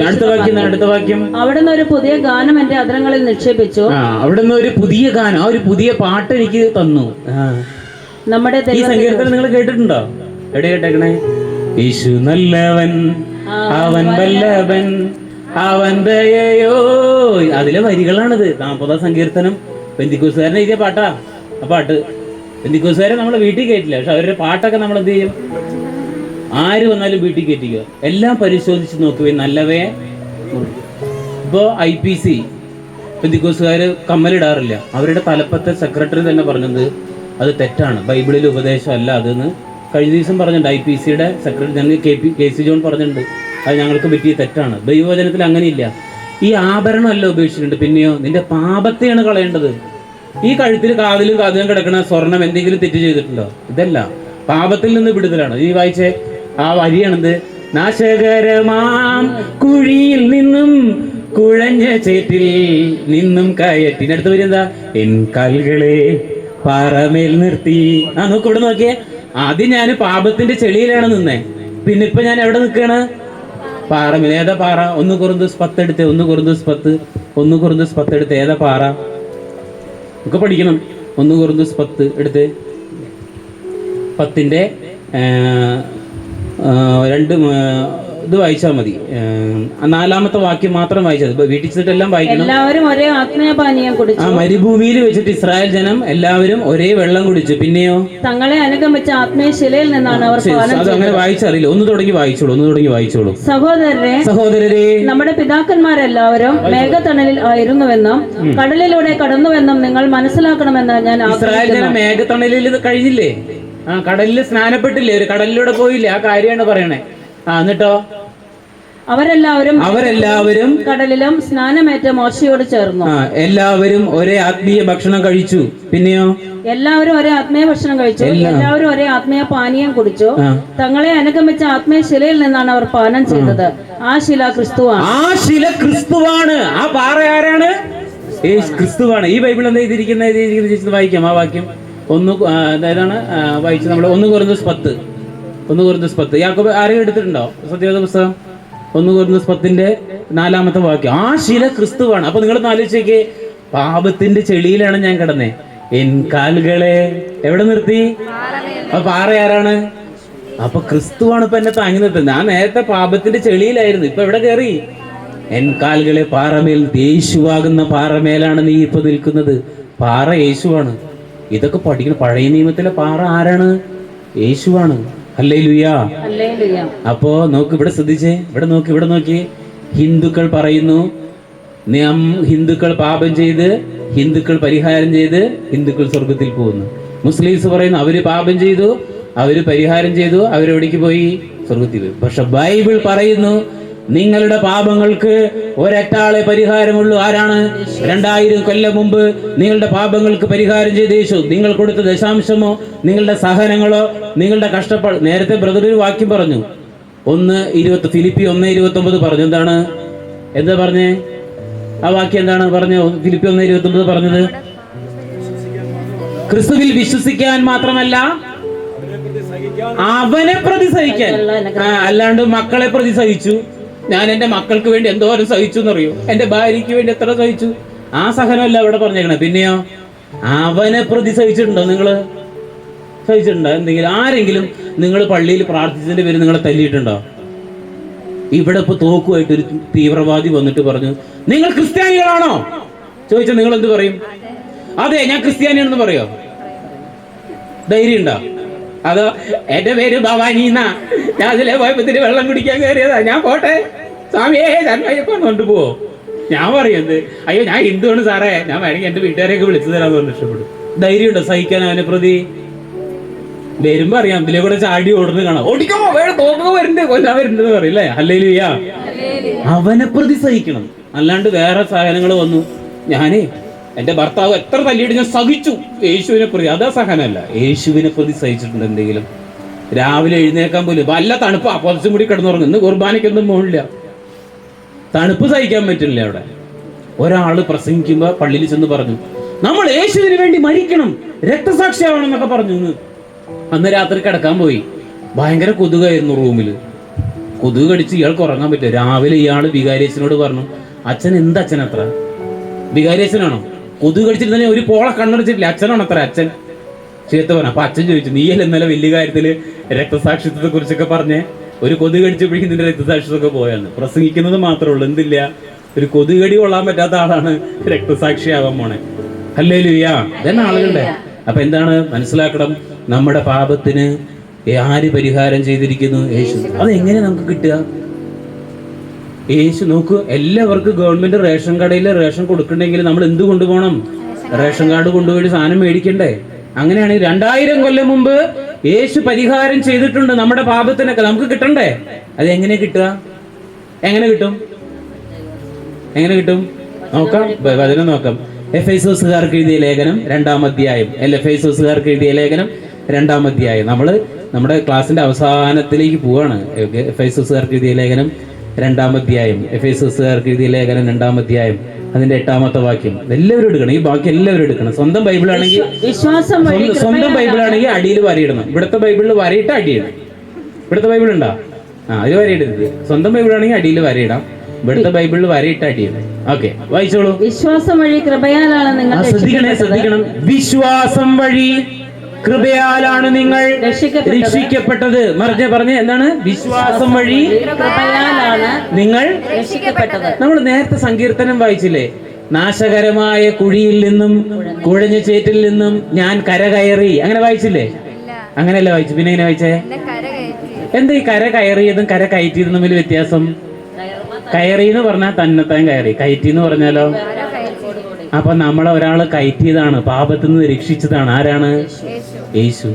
അടുത്ത വാക്യം. അടുത്ത വാക്യം. അവിടുന്ന് ഒരു പുതിയ ഗാനം എന്റെ അധരങ്ങളിൽ നിക്ഷേപിച്ചു. അവിടുന്ന് ഒരു പുതിയ ഗാനം, ആ ഒരു പുതിയ പാട്ട് എനിക്ക് തന്നു. നമ്മുടെ ഈ സങ്കീർത്തനം നിങ്ങൾ കേട്ടിട്ടുണ്ടോ? എവിടെ കേട്ടേക്കണേ? യേശു നല്ലവൻ, അവൻ വല്ലഭൻ, അവൻ ദയയോ. അതിലെ വരികളാണിത്. 40-ാം സങ്കീർത്തനം പെന്തിക്കോസുകാരനെ എഴുതിയ പാട്ടാ. ആ പാട്ട് പെന്തിക്കോസുകാരെ നമ്മളെ വീട്ടിൽ കയറ്റില്ല, പക്ഷെ അവരുടെ പാട്ടൊക്കെ നമ്മൾ എന്ത് ചെയ്യും? ആര് വന്നാലും വീട്ടിൽ കയറ്റിക്കുക. എല്ലാം പരിശോധിച്ച് നോക്കുകയും നല്ലവേ. ഇപ്പോ IPC പെന്തിക്കോസുകാര് കമ്മലിടാറില്ല. അവരുടെ തലപ്പത്തെ സെക്രട്ടറി തന്നെ പറഞ്ഞത് അത് തെറ്റാണ്, ബൈബിളിലെ ഉപദേശം അല്ല അതെന്ന് കഴിഞ്ഞ ദിവസം പറഞ്ഞിട്ടുണ്ട്. IPCയുടെ സെക്രട്ടറി ഞങ്ങൾ KC ജോൺ പറഞ്ഞിട്ടുണ്ട്, അത് ഞങ്ങൾക്ക് പറ്റിയ തെറ്റാണ്. ദൈവവചനത്തിൽ അങ്ങനെയില്ല. ഈ ആഭരണമല്ല ഉപേക്ഷിച്ചിട്ടുണ്ട്, പിന്നെയോ നിന്റെ പാപത്തെയാണ് കളയേണ്ടത്. ഈ കഴുത്തിൽ കാതിലും കാതിലും കിടക്കുന്ന സ്വർണം എന്തെങ്കിലും തെറ്റ് ചെയ്തിട്ടുണ്ടോ? ഇതല്ല, പാപത്തിൽ നിന്ന് വിടുതലാണ്. ഈ വായിച്ചേ ആ വരിയാണെന്ത്? നാശകരമാം കുഴിയിൽ നിന്നും കുഴഞ്ഞ ചേറ്റിൽ നിന്നും കയറ്റി. അടുത്ത വരി എന്താ? എൻ കാലുകളെ പാറമേൽ നിർത്തി. നോക്ക് ഇവിടെ നോക്കിയേ. ആദ്യം ഞാൻ പാപത്തിന്റെ ചെളിയിലാണ് നിന്നേ, പിന്നെ ഇപ്പൊ ഞാൻ എവിടെ നിൽക്കാണ്? പാറമേൽ. ഏതാ പാറ? 1 കൊറിന്തോസ് 10 എടുത്തേ. 1 കൊറിന്തോസ് 10 എടുത്തേ. ഏതാ പാറ? ഒക്കെ പഠിക്കണം. 1 കൊറിന്തോസ് 10 എടുത്തേ. 10-ന്റെ 2 ഇത് വായിച്ചാൽ മതി. 4-ാമത്തെ വാക്യം മാത്രം വായിച്ചത്. വീട്ടിൽ ചെന്നിട്ടെല്ലാം വായിക്കണം. എല്ലാവരും ഒരേ ആത്മീയപാനീയം കുടിച്ചു. മരുഭൂമിയിൽ വെച്ചിട്ട് ഇസ്രായേൽ ജനം എല്ലാവരും ഒരേ വെള്ളം കുടിച്ചു. പിന്നെയോ തങ്ങളെ അനുഗമിച്ച ആത്മീയ ശിലയിൽ നിന്നാണ് അവർ. അത് അങ്ങനെ വായിച്ചറിയില്ല. ഒന്ന് തുടങ്ങി വായിച്ചോളൂ. സഹോദരരെ, നമ്മുടെ പിതാക്കന്മാരെല്ലാവരും മേഘത്തണലിൽ ആയിരുന്നുവെന്നും കടലിലൂടെ കടന്നുവെന്നും നിങ്ങൾ മനസ്സിലാക്കണമെന്ന് ഞാൻ. ഇസ്രായേൽ ജനം മേഘത്തണലിൽ കഴിഞ്ഞില്ലേ? കടലിൽ സ്നാനപ്പെട്ടില്ലേ? ഒരു കടലിലൂടെ പോയില്ലേ? ആ കാര്യമാണ് പറയണേ. എന്നിട്ടോ അവരെല്ലാവരും കടലിലും സ്നാനമേറ്റ മോശയോട് ചേർന്നു. എല്ലാവരും ഒരേ ആത്മീയ ഭക്ഷണം കഴിച്ചു. പിന്നെയോ എല്ലാവരും ഒരേ ആത്മീയ ഭക്ഷണം കഴിച്ചു. എല്ലാവരും ഒരേ ആത്മീയ പാനീയം കുടിച്ചു. തങ്ങളെ അനുഗമിച്ച ആത്മീയ ശിലയിൽ നിന്നാണ് അവർ പാനം ചെയ്തത്. ആ ശില ക്രിസ്തുവാണ്. ആ പാറ ആരാണ്? ക്രിസ്തുവാണ്. ഈ ബൈബിൾ എന്താ എഴുതിയിരിക്കുന്നത്? വായിക്കാം ആ വാക്യം. ഏതാണ് വായിച്ചത് നമ്മൾ? 1 കൊറിന്തോസ് 10. യാക്കോബ് ആരെയും എടുത്തിട്ടുണ്ടോ സത്യവേദ പുസ്തകം? 1 കൊരിന്ത്യർ 10-ന്റെ 4-ാമത്തെ വാക്യം. ആ ശില ക്രിസ്തുവാണ്. അപ്പൊ നിങ്ങൾ ആലോചിച്ചേക്ക്, പാപത്തിന്റെ ചെളിയിലാണ് ഞാൻ കിടന്നേ. എൻ കാലുകളെ എവിടെ നിർത്തി? അപ്പൊ പാറ ആരാണ്? അപ്പൊ ക്രിസ്തുവാണ് ഇപ്പൊ എന്നെ താങ്ങി നിർത്തുന്നത്. ഞാൻ നേരത്തെ പാപത്തിന്റെ ചെളിയിലായിരുന്നു, ഇപ്പൊ എവിടെ കയറി? എൻ കാലുകളെ പാറമേൽ. യേശുവാകുന്ന പാറമേലാണ് നീ ഇപ്പൊ നിൽക്കുന്നത്. പാറ യേശുവാണ്. ഇതൊക്കെ പഠിക്കണം. പഴയ നിയമത്തിലെ പാറ ആരാണ്? യേശുവാണ്. ഹല്ലേലൂയ. അപ്പോ നോക്ക്, ഇവിടെ ശ്രദ്ധിച്ചേ, ഇവിടെ നോക്കി. ഹിന്ദുക്കൾ പറയുന്നു ഹിന്ദുക്കൾ പാപം ചെയ്ത്, ഹിന്ദുക്കൾ പരിഹാരം ചെയ്ത് ഹിന്ദുക്കൾ സ്വർഗത്തിൽ പോകുന്നു. മുസ്ലിംസ് പറയുന്നു അവര് പാപം ചെയ്തു, അവര് പരിഹാരം ചെയ്തു, അവരെവിടേക്ക് പോയി? സ്വർഗത്തിൽ പോയി. പക്ഷെ ബൈബിൾ പറയുന്നു നിങ്ങളുടെ പാപങ്ങൾക്ക് ഒരൊറ്റാളെ പരിഹാരമുള്ളൂ. ആരാണ്? 2000 കൊല്ലം മുമ്പ് നിങ്ങളുടെ പാപങ്ങൾക്ക് പരിഹാരം ചെയ്ത യേശു. നിങ്ങൾ കൊടുത്ത ദശാംശമോ നിങ്ങളുടെ സഹനങ്ങളോ നിങ്ങളുടെ കഷ്ടപ്പാട്. നേരത്തെ ബ്രദർ ഒരു വാക്യം പറഞ്ഞു, ഫിലിപ്പി 1:29 പറഞ്ഞു. എന്താ പറഞ്ഞേ? ആ വാക്യം എന്താണ് പറഞ്ഞു? ഫിലിപ്പി 1:29 പറഞ്ഞത് ക്രിസ്തുവിൽ വിശ്വസിക്കാൻ മാത്രമല്ല അവനെ പ്രതി സഹിക്കാൻ. അല്ലാണ്ട് മക്കളെ പ്രതി സഹിച്ചു, ഞാൻ എന്റെ മക്കൾക്ക് വേണ്ടി എന്തോരം സഹിച്ചു എന്നറിയോ, എന്റെ ഭാര്യയ്ക്ക് വേണ്ടി എത്ര സഹിച്ചു, ആ സഹനമല്ല ഇവിടെ പറഞ്ഞേക്കണേ. പിന്നെയോ അവനെ പ്രതി സഹിച്ചിട്ടുണ്ടോ നിങ്ങള്? സഹിച്ചിട്ടുണ്ടോ? എന്തെങ്കിലും ആരെങ്കിലും നിങ്ങൾ പള്ളിയിൽ പ്രാർത്ഥിച്ചതിന്റെ പേര് നിങ്ങളെ തല്ലിയിട്ടുണ്ടോ? ഇവിടെ ഇപ്പൊ തോക്കുമായിട്ട് ഒരു തീവ്രവാദി വന്നിട്ട് പറഞ്ഞു, നിങ്ങൾ ക്രിസ്ത്യാനികളാണോ ചോദിച്ചാൽ നിങ്ങൾ എന്ത് പറയും? അതെ, ഞാൻ ക്രിസ്ത്യാനിയാണെന്ന് പറയോ? ധൈര്യം ഉണ്ടോ? അതോ എന്റെ പേര് ഭവാനിന്നാ, ഞാൻ അതിലെ പോയപ്പത്തിന് വെള്ളം കുടിക്കാൻ കയറിയതാ, ഞാൻ പോട്ടെ സ്വാമിയേ ചന്മയപ്പം കൊണ്ടുപോവോ? ഞാൻ പറയുന്നത് അയ്യോ ഞാൻ ഹിന്ദുവാണ് സാറേ, ഞാൻ വേണമെങ്കിൽ എന്റെ വീട്ടുകാരെയൊക്കെ വിളിച്ചു തരാമെന്ന് പറഞ്ഞ് ഇഷ്ടപ്പെടും. ധൈര്യം ഉണ്ടോ സഹിക്കാൻ അവനെ പ്രതി? വരുമ്പോ അറിയാം, ഇതിലെ കൂടെ ചാടി ഓടുന്ന കാണാം, ഓടിക്കോ വേറെ തോക്കോ വരുന്നുണ്ട്, കൊല്ലാൻ വരുന്നത് പറയില്ലേ? ഹല്ലേലൂയ. അവനെ പ്രതി സഹിക്കണം, അല്ലാണ്ട് വേറെ സാധനങ്ങൾ വന്നു ഞാനേ എന്റെ ഭർത്താവ് എത്ര തല്ലിയിട്ട് ഞാൻ സഹിച്ചു, യേശുവിനെ പ്രതി, അതാ സഹനമല്ല. യേശുവിനെ പ്രതി സഹിച്ചിട്ടുണ്ട് എന്തെങ്കിലും? രാവിലെ എഴുന്നേക്കാൻ പോലും വല്ല തണുപ്പ് പുറച്ചും കൂടി കിടന്നുറങ്ങും. ഇന്ന് കുർബാനയ്ക്കൊന്നും പോകില്ല, തണുപ്പ് സഹിക്കാൻ പറ്റില്ല. അവിടെ ഒരാള് പ്രസംഗിക്കുമ്പോ പള്ളിയിൽ ചെന്ന് പറഞ്ഞു, നമ്മൾ യേശുവിന് വേണ്ടി മരിക്കണം, രക്തസാക്ഷിയാവണം എന്നൊക്കെ പറഞ്ഞു. അന്ന് രാത്രി കിടക്കാൻ പോയി, ഭയങ്കര കൊതുകായിരുന്നു റൂമില്. കൊതുക് കടിച്ച് ഇയാൾക്ക് ഉറങ്ങാൻ പറ്റില്ല. രാവിലെ ഇയാള് വികാരിയച്ഛനോട് പറഞ്ഞു, അച്ഛൻ എന്ത് അച്ഛൻ അത്ര? വികാരിയച്ഛനാണോ? കൊതുക് കടിച്ചിരുന്ന ഒരു പോളെ കണ്ണടച്ചിട്ടില്ല, അച്ഛനാണ് അത്ര അച്ഛൻ ചീത്ത പറഞ്ഞു. അപ്പൊ അച്ഛൻ ചോദിച്ചു, നീയല്ല ഇന്നലെ വലിയ കാര്യത്തില് രക്തസാക്ഷിത്വത്തെ കുറിച്ചൊക്കെ പറഞ്ഞേ, ഒരു കൊതുക് കടിച്ചപ്പോഴേക്കും നിന്റെ രക്തസാക്ഷിത്വമൊക്കെ പോയാന്ന്. പ്രസംഗിക്കുന്നത് മാത്രമേ ഉള്ളൂ, എന്തില്ല, ഒരു കൊതുക് കടി കൊള്ളാൻ പറ്റാത്ത ആളാണ് രക്തസാക്ഷിയാവാൻ പോണേ. ഹല്ലേലൂയ. ഇതന്നെ ആളുകളുടെ. അപ്പൊ എന്താണ് മനസ്സിലാക്കണം? നമ്മുടെ പാപത്തിന് ആര് പരിഹാരം ചെയ്തിരിക്കുന്നു? യേശു. അതെങ്ങനെ നമുക്ക് കിട്ടുക? യേശു നോക്കൂ, എല്ലാവർക്കും ഗവൺമെന്റ് റേഷൻ കടയിൽ റേഷൻ കൊടുക്കണമെങ്കിൽ നമ്മൾ എന്ത് കൊണ്ടുപോകണം? റേഷൻ കാർഡ് കൊണ്ടുപോയി സാധനം മേടിക്കണ്ടേ? അങ്ങനെയാണെങ്കിൽ 2000 കൊല്ലം മുമ്പ് യേശു പരിഹാരം ചെയ്തിട്ടുണ്ട് നമ്മുടെ പാപത്തിനൊക്കെ, നമുക്ക് കിട്ടണ്ടേ? അത് എങ്ങനെ കിട്ടുക? എങ്ങനെ കിട്ടും? എങ്ങനെ കിട്ടും? നോക്കാം, വചനം നോക്കാം. എഫേസോസുകാർക്ക് എഴുതിയ ലേഖനം 2-ാം അധ്യായം. എഫേസോസുകാർക്ക് എഴുതിയ ലേഖനം 2-ാം അധ്യായം. നമ്മുടെ ക്ലാസ്സിന്റെ അവസാനത്തിലേക്ക് പോവാണ്. എഫേസോസുകാർക്ക് എഴുതിയ ലേഖനം 2-ാം അധ്യായം. എഫേസോസുകാർക്ക് എഴുതിയ ലേഖനം 2-ാം അധ്യായം അതിന്റെ 8-ാമത്തെ വാക്യം. എല്ലാവരും എടുക്കണം, ഈ ബാക്കി എല്ലാവരും എടുക്കണം. സ്വന്തം ബൈബിളാണെങ്കിൽ അടിയിൽ വരയിടണം. ഇവിടുത്തെ ബൈബിളിൽ വരയിട്ട് അടിയിടണം. ഇവിടുത്തെ ബൈബിൾ ഉണ്ടോ? അതിൽ വരയിടരുത്. സ്വന്തം ബൈബിളാണെങ്കിൽ അടിയിൽ വരയിടാം, ഇവിടുത്തെ ബൈബിളിൽ വരയിട്ട് അടിയിടണം. ഓക്കെ, വായിച്ചോളൂ. വിശ്വാസം വഴി കൃപയാലാണ് നിങ്ങൾ ശ്രദ്ധിക്കണം. വിശ്വാസം വഴി കൃപയാലാണ് നിങ്ങൾ രക്ഷിക്കപ്പെട്ടത്. പറഞ്ഞേ എന്താണ്? വിശ്വാസം വഴി കൃപയാലാണ് നിങ്ങൾ രക്ഷിക്കപ്പെട്ടത്. നമ്മൾ നേരത്തെ സങ്കീർത്തനം വായിച്ചില്ലേ? നാശകരമായ കുഴിയിൽ നിന്നും കുഴഞ്ഞ ചേറ്റിൽ നിന്നും ഞാൻ കരകയറി, അങ്ങനെ വായിച്ചില്ലേ? അങ്ങനെയല്ല വായിച്ചു, പിന്നെ എങ്ങനെ വായിച്ചേ? എന്താ ഈ കര കയറിയതും കര കയറ്റിയതും തമ്മിൽ വ്യത്യാസം? കയറി എന്ന് പറഞ്ഞാൽ തന്നെത്താൻ കയറി, കയറ്റി എന്ന് പറഞ്ഞാലോ? അപ്പൊ നമ്മളെ ഒരാള് കയറ്റിയതാണ്, പാപത്തിൽ നിന്ന് രക്ഷിച്ചതാണ്. ആരാണ്? യേശു.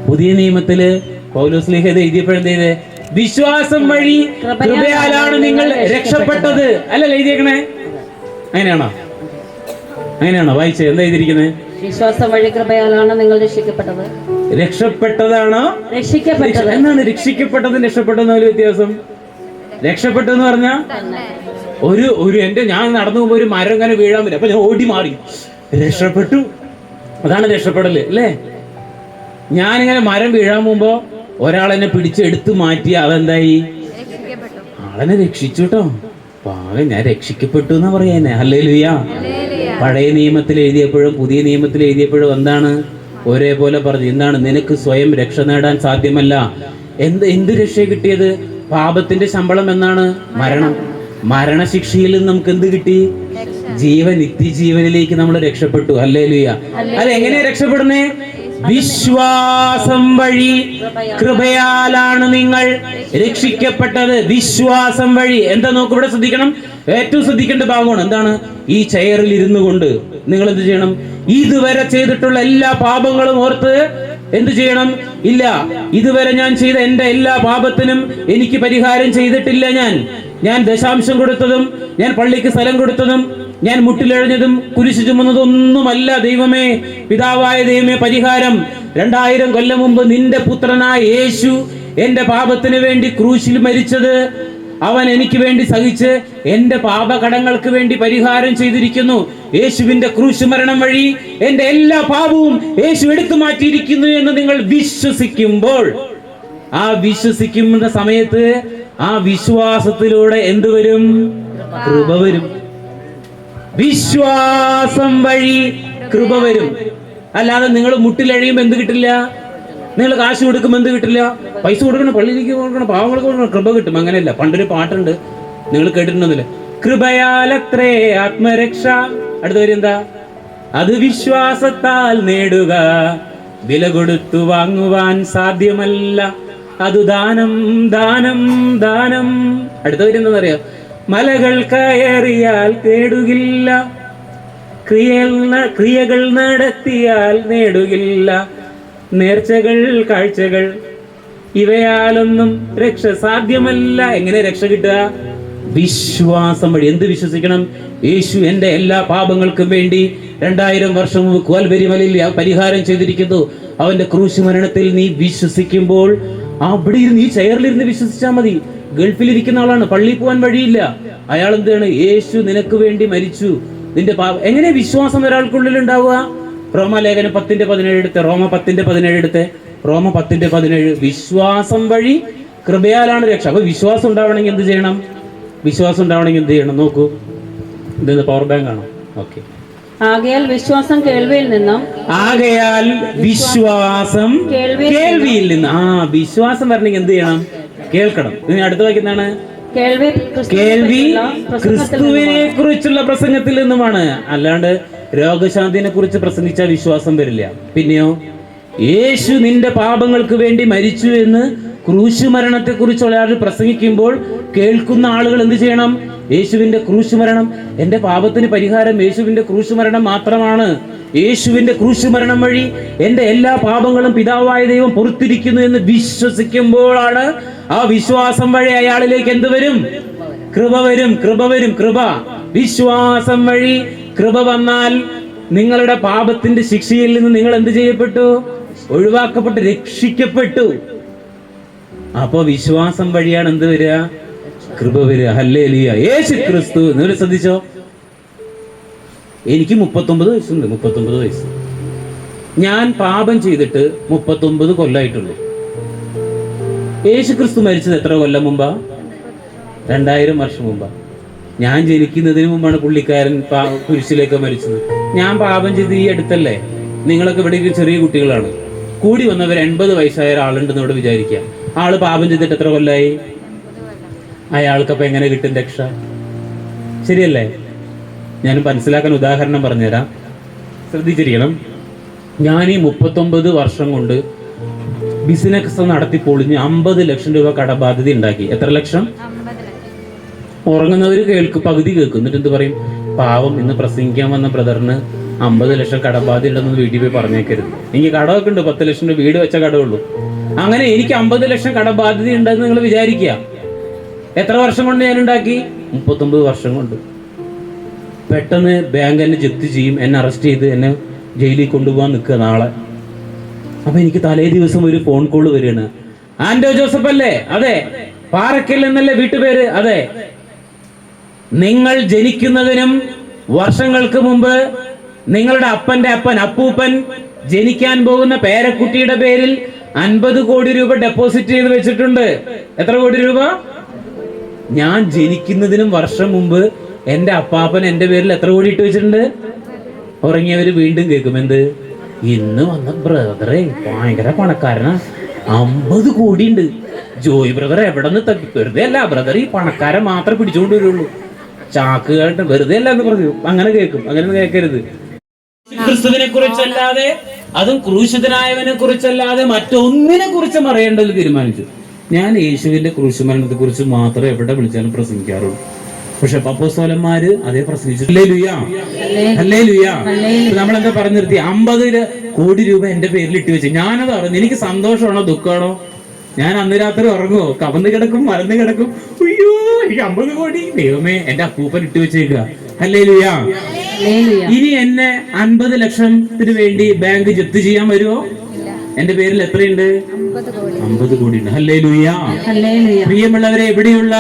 പുതിയ നിയമത്തില് പൗലോസ്ലീഹ എഴുതിയപ്പോഴെന്ത് ചെയ്തേ? വിശ്വാസം വഴി കൃപയാലാണ് നിങ്ങൾ രക്ഷപ്പെട്ടത്. അല്ലല്ല എഴുതിയേക്കണേ? അങ്ങനെയാണോ വായിച്ചേ? എന്താ എഴുതിയിരിക്കുന്നത്? വിശ്വാസം വഴി കൃപയാലാണ് നിങ്ങൾ രക്ഷിക്കപ്പെട്ടത്. രക്ഷപ്പെട്ടതാണോ? രക്ഷിക്കപ്പെട്ടത്. എന്നാണ് രക്ഷിക്കപ്പെട്ടതും രക്ഷപ്പെട്ടതും ഒരു വ്യത്യാസം? രക്ഷപ്പെട്ടെന്ന് പറഞ്ഞാ ഞാൻ നടന്നു പോകുമ്പോ ഒരു മരം ഇങ്ങനെ വീഴാൻ പറ്റും, അപ്പൊ ഞാൻ ഓടി മാറി രക്ഷപ്പെട്ടു. അതാണ് രക്ഷപ്പെടല് അല്ലേ? ഞാനിങ്ങനെ മരം വീഴാൻ പോകുമ്പോ ഒരാളെന്നെ പിടിച്ചെടുത്ത് മാറ്റി, അതെന്തായി? ആളെന്നെ രക്ഷിച്ചു കേട്ടോ. പാവം, ഞാൻ രക്ഷിക്കപ്പെട്ടു എന്നാ പറയാനെ. ഹല്ലേലൂയ. പഴയ നിയമത്തിൽ എഴുതിയപ്പോഴും പുതിയ നിയമത്തിൽ എഴുതിയപ്പോഴും എന്താണ് ഒരേപോലെ പറഞ്ഞു? എന്താണ്? നിനക്ക് സ്വയം രക്ഷ നേടാൻ സാധ്യമല്ല. എന്ത് രക്ഷ കിട്ടിയത്? പാപത്തിന്റെ ശമ്പളം എന്നാണ്? മരണം. മരണശിക്ഷയിൽ നിന്ന് നമുക്ക് എന്ത് കിട്ടി? ജീവൻ. നിത്യജീവനിലേക്ക് നമ്മൾ രക്ഷപ്പെട്ടു. ഹല്ലേലൂയ. അതെങ്ങനെയാ രക്ഷപ്പെടുന്നേ? വിശ്വാസം വഴി കൃപയാലാണ് നിങ്ങൾ രക്ഷിക്കപ്പെട്ടത്. വിശ്വാസം വഴി. എന്താ നോക്ക്, ഇവിടെ ശ്രദ്ധിക്കണം, ഏറ്റവും ശ്രദ്ധിക്കേണ്ട ഭാഗമാണ്. എന്താണ്? ഈ ചെയറിൽ ഇരുന്നു കൊണ്ട് നിങ്ങൾ എന്ത് ചെയ്യണം? ഇതുവരെ ചെയ്തിട്ടുള്ള എല്ലാ പാപങ്ങളും ഓർത്ത് എന്ത് ചെയ്യണം? ഇല്ല, ഇതുവരെ ഞാൻ ചെയ്ത എന്റെ എല്ലാ പാപത്തിനും എനിക്ക് പരിഹാരം ചെയ്തിട്ടില്ല. ഞാൻ ദശാംശം കൊടുത്തതും, ഞാൻ പള്ളിക്ക് സ്ഥലം കൊടുത്തതും, ഞാൻ മുട്ടിലെഴഞ്ഞതും കുരിശു ചുമന്നതൊന്നുമല്ല ദൈവമേ, പിതാവായ ദൈവമേ, പരിഹാരം 2000 കൊല്ലം മുമ്പ് നിന്റെ പുത്രനായ യേശു എന്റെ പാപത്തിന് വേണ്ടി ക്രൂശിൽ മരിച്ചത്, അവൻ എനിക്ക് വേണ്ടി സഹിച്ച് എന്റെ പാപകടങ്ങൾക്ക് വേണ്ടി പരിഹാരം ചെയ്തിരിക്കുന്നു. യേശുവിന്റെ ക്രൂശ് മരണം വഴി എന്റെ എല്ലാ പാപവും യേശു എടുത്തു മാറ്റിയിരിക്കുന്നു എന്ന് നിങ്ങൾ വിശ്വസിക്കുമ്പോൾ, ആ വിശ്വസിക്കുന്ന സമയത്ത് ആ വിശ്വാസത്തിലൂടെ എന്ത് വരും? കൃപ വരും. വിശ്വാസം വഴി കൃപ വരും. അല്ലാതെ നിങ്ങൾ മുട്ടിലഴിയുമ്പോൾ എന്ത് കിട്ടില്ല? നിങ്ങൾ കാശ് കൊടുക്കുമ്പോൾ എന്ത് കിട്ടില്ല? പൈസ കൊടുക്കണം, പള്ളിയിലേക്ക് കൊടുക്കണം, പാവങ്ങൾക്ക് കൊടുക്കണം, കൃപ കിട്ടും. അങ്ങനെയല്ല. പണ്ടൊരു പാട്ടുണ്ട്, നിങ്ങൾ കേട്ടിട്ടുണ്ടെന്നില്ല, കൃപയാലത്രേ ആത്മരക്ഷ. അടുത്ത വരി എന്താ? അത് വിശ്വാസത്താൽ നേടുക, വില കൊടുത്തു വാങ്ങുവാൻ സാധ്യമല്ല, അത് ദാനം ദാനം ദാനം. അടുത്ത വരി എന്താണെന്നറിയാം? മലകൾ കയറിയാൽ കേടുകില്ല, ക്രിയകൾ നടത്തിയാൽ നേടുകില്ല, നേർച്ചകൾ കാഴ്ചകൾ ഇവയാലൊന്നും രക്ഷ സാധ്യമല്ല. എങ്ങനെ രക്ഷ കിട്ടുക? വിശ്വാസം വഴി. എന്ത് വിശ്വസിക്കണം? യേശു എന്റെ എല്ലാ പാപങ്ങൾക്കും വേണ്ടി 2000 വർഷം മുമ്പ് കാൽവരി മലയിൽ പരിഹാരം ചെയ്തിരിക്കുന്നു. അവന്റെ ക്രൂശ് മരണത്തിൽ നീ വിശ്വസിക്കുമ്പോൾ അവിടെ ഇരുന്ന്, ഈ ചെയറിലിരുന്ന് വിശ്വസിച്ചാൽ മതി. ഗൾഫിലിരിക്കുന്ന ആളാണ്, പള്ളിയിൽ പോകാൻ വഴിയില്ല. അയാൾ എന്താണ്? യേശു നിനക്ക് വേണ്ടി മരിച്ചു, നിന്റെ എങ്ങനെ വിശ്വാസം ഒരാൾക്കുള്ളിൽ ഉണ്ടാവുക? റോമാലേഖനം 10:17 എടുത്ത്, റോമ 10:17 എടുത്ത്, റോമ 10:17. വിശ്വാസം വഴി കൃപയാലാണ് രക്ഷ. അപ്പൊ വിശ്വാസം ഉണ്ടാവണമെങ്കിൽ എന്ത് ചെയ്യണം? വിശ്വാസം ഉണ്ടാവണമെങ്കിൽ എന്ത് ചെയ്യണം? നോക്കൂ, ഇത് പവർ ബാങ്ക് ആണോ? ഓക്കെ. ആകയാൽ വിശ്വാസം കേൾവിയിൽ നിന്നും, ആകയാൽ വിശ്വാസം കേൾവിയിൽ നിന്ന്. വിശ്വാസം വരണമെങ്കിൽ എന്ത് ചെയ്യണം? കേൾക്കണം. ഇനി അടുത്ത വായിക്കുന്നതാണ് കേൾവി ക്രിസ്തുവിനെ കുറിച്ചുള്ള പ്രസംഗത്തിൽ നിന്നുമാണ്. അല്ലാണ്ട് രോഗശാന്തിനെ കുറിച്ച് പ്രസംഗിച്ചാൽ വിശ്വാസം വരില്ല. പിന്നെയോ, യേശു നിന്റെ പാപങ്ങൾക്ക് വേണ്ടി മരിച്ചു എന്ന് ക്രൂശ് മരണത്തെ കുറിച്ചുള്ള ആൾ പ്രസംഗിക്കുമ്പോൾ കേൾക്കുന്ന ആളുകൾ എന്ത് ചെയ്യണം? യേശുവിന്റെ ക്രൂശ് മരണം, എന്റെ പാപത്തിന് പരിഹാരം യേശുവിന്റെ ക്രൂശ് മരണം മാത്രമാണ്. യേശുവിന്റെ ക്രൂശ് മരണം വഴി എന്റെ എല്ലാ പാപങ്ങളും പിതാവായ ദൈവം പൊറുത്തിരിക്കുന്നു എന്ന് വിശ്വസിക്കുമ്പോഴാണ് ആ വിശ്വാസം വഴി അയാളിലേക്ക് എന്ത് വരും? കൃപ വരും. കൃപ വരും. കൃപ. വിശ്വാസം വഴി കൃപ വന്നാൽ നിങ്ങളുടെ പാപത്തിന്റെ ശിക്ഷയിൽ നിന്ന് നിങ്ങൾ എന്ത് ചെയ്യപ്പെട്ടു? ഒഴിവാക്കപ്പെട്ടു, രക്ഷിക്കപ്പെട്ടു. അപ്പൊ വിശ്വാസം വഴിയാണ് എന്ത് വരിക? കൃപ വരിക. ഹല്ലേലൂയ. യേശു ക്രിസ്തു. നിങ്ങൾ ശ്രദ്ധിച്ചോ, എനിക്ക് 39 വയസ്സുണ്ട്. 39 വയസ്സ്. ഞാൻ പാപം ചെയ്തിട്ട് 39 കൊല്ലമായിട്ടുള്ളൂ. യേശു ക്രിസ്തു മരിച്ചത് എത്ര കൊല്ലം മുമ്പാ? 2000 വർഷം മുമ്പാ. ഞാൻ ജനിക്കുന്നതിന് മുമ്പാണ് പുള്ളിക്കാരൻ കുരിശിലേക്ക് മരിച്ചത്. ഞാൻ പാപം ചെയ്ത് ഈ അടുത്തല്ലേ. നിങ്ങളൊക്കെ ഇവിടെ ചെറിയ കുട്ടികളാണ്. കൂടി വന്നവർ 80 വയസ്സായ ഒരാളുണ്ടെന്ന് ഇവിടെ വിചാരിക്കാം. ആള് പാപം ചെയ്തിട്ട് എത്ര കൊല്ലായി? അയാൾക്കപ്പൊ എങ്ങനെ കിട്ടും രക്ഷ? ശരിയല്ലേ? ഞാൻ മനസ്സിലാക്കാൻ ഉദാഹരണം പറഞ്ഞുതരാം, ശ്രദ്ധിച്ചിരിക്കണം. ഞാൻ ഈ 39 വർഷം കൊണ്ട് ബിസിനസ് നടത്തി പൊളിഞ്ഞ് 50 ലക്ഷം രൂപ കടബാധ്യത ഉണ്ടാക്കി. എത്ര ലക്ഷം? ഉറങ്ങുന്നവര് പകുതി കേൾക്കും. എന്നിട്ട് എന്ത് പറയും? പാവം, ഇന്ന് പ്രസംഗിക്കാൻ വന്ന ബ്രദറിന് 50 ലക്ഷം കടബാധ്യത ഉണ്ടെന്ന് വീട്ടിൽ പോയി പറഞ്ഞേക്കരുത്. എനിക്ക് കടമൊക്കെ ഉണ്ട്, 10 ലക്ഷം രൂപ വീട് വെച്ച കടമുള്ളൂ. അങ്ങനെ എനിക്ക് 50 ലക്ഷം കടബാധ്യത ഉണ്ടെന്ന് നിങ്ങൾ വിചാരിക്കുക. എത്ര വർഷം കൊണ്ട് ഞാൻ ഉണ്ടാക്കി? 39 വർഷം കൊണ്ട്. പെട്ടെന്ന് ബാങ്ക് എന്നെ ജപ്തി ചെയ്യും, എന്നെ അറസ്റ്റ് ചെയ്ത് എന്നെ ജയിലിൽ കൊണ്ടുപോകാൻ നിൽക്കുക നാളെ. അപ്പൊ എനിക്ക് തലേ ദിവസം ഒരു ഫോൺ കോള് വരികയാണ്. ആൻഡോ ജോസഫ് അല്ലേ? അതെ. പാറക്കൽ എന്നല്ലേ വീട്ടുപേര്? അതെ. നിങ്ങൾ ജനിക്കുന്നതിനും വർഷങ്ങൾക്ക് മുമ്പ് നിങ്ങളുടെ അപ്പന്റെ അപ്പൻ അപ്പൂപ്പൻ ജനിക്കാൻ പോകുന്ന പേരക്കുട്ടിയുടെ പേരിൽ 50 കോടി രൂപ ഡെപ്പോസിറ്റ് ചെയ്ത് വെച്ചിട്ടുണ്ട്. എത്ര കോടി രൂപ? ഞാൻ ജനിക്കുന്നതിനും വർഷം മുമ്പ് എന്റെ അപ്പാപ്പൻ എന്റെ പേരിൽ എത്ര കോടി ഇട്ട് വെച്ചിട്ടുണ്ട്? ഉറങ്ങിയവര് വീണ്ടും കേൾക്കും, എന്ത്? ഇന്ന് വന്ന ബ്രദറെ ഭയങ്കര പണക്കാരനാ, 50 കോടി ഉണ്ട്. ജോയ് ബ്രദർ എവിടെ നിന്ന് തപ്പി? വെറുതെ അല്ല ബ്രദർ, ഈ പണക്കാരൻ മാത്രമേ പിടിച്ചുകൊണ്ട് വരുള്ളൂ, ചാക്കുകാരുടെ വെറുതെ അല്ല എന്ന് പറഞ്ഞു. അങ്ങനെ കേൾക്കും. അങ്ങനെ കേൾക്കരുത്. ക്രിസ്തുവിനെ കുറിച്ചല്ലാതെ, അതും ക്രൂശിതനായവനെ കുറിച്ചല്ലാതെ മറ്റൊന്നിനെ കുറിച്ചും അറിയേണ്ടത് തീരുമാനിച്ചു. ഞാൻ യേശുവിന്റെ ക്രൂശ് മരണത്തെ കുറിച്ച് മാത്രമേ എവിടെ വിളിച്ചാലും പ്രസംഗിക്കാറുള്ളൂ. പക്ഷെ അപ്പോസ്തലന്മാര് അതേ പ്രസംഗിച്ചു. നമ്മളെന്താ പറഞ്ഞു നിർത്തി? 50 കോടി രൂപ എന്റെ പേരിൽ ഇട്ട് വെച്ചു. ഞാനത് അറിഞ്ഞു. എനിക്ക് സന്തോഷമാണോ ദുഃഖമാണോ? ഞാൻ അന്ന് രാത്രി ഉറങ്ങുമോ? കവന്ന് കിടക്കും, മറന്നു കിടക്കും. അയ്യോ, എനിക്ക് 50 കോടി ദൈവമേ എന്റെ അപ്പൂപ്പൻ ഇട്ട് വെച്ചേക്കുക. ഹല്ലേലൂയ. ഇനി എന്നെ 50 ലക്ഷത്തിന് വേണ്ടി ബാങ്ക് ജപ്തി ചെയ്യാൻ വരുമോ? എന്റെ പേരിൽ എത്രയുണ്ട്? 50 കോടി ഉണ്ട്. ഹല്ലേലൂയ. പ്രിയമുള്ളവരെ, എവിടെയുള്ള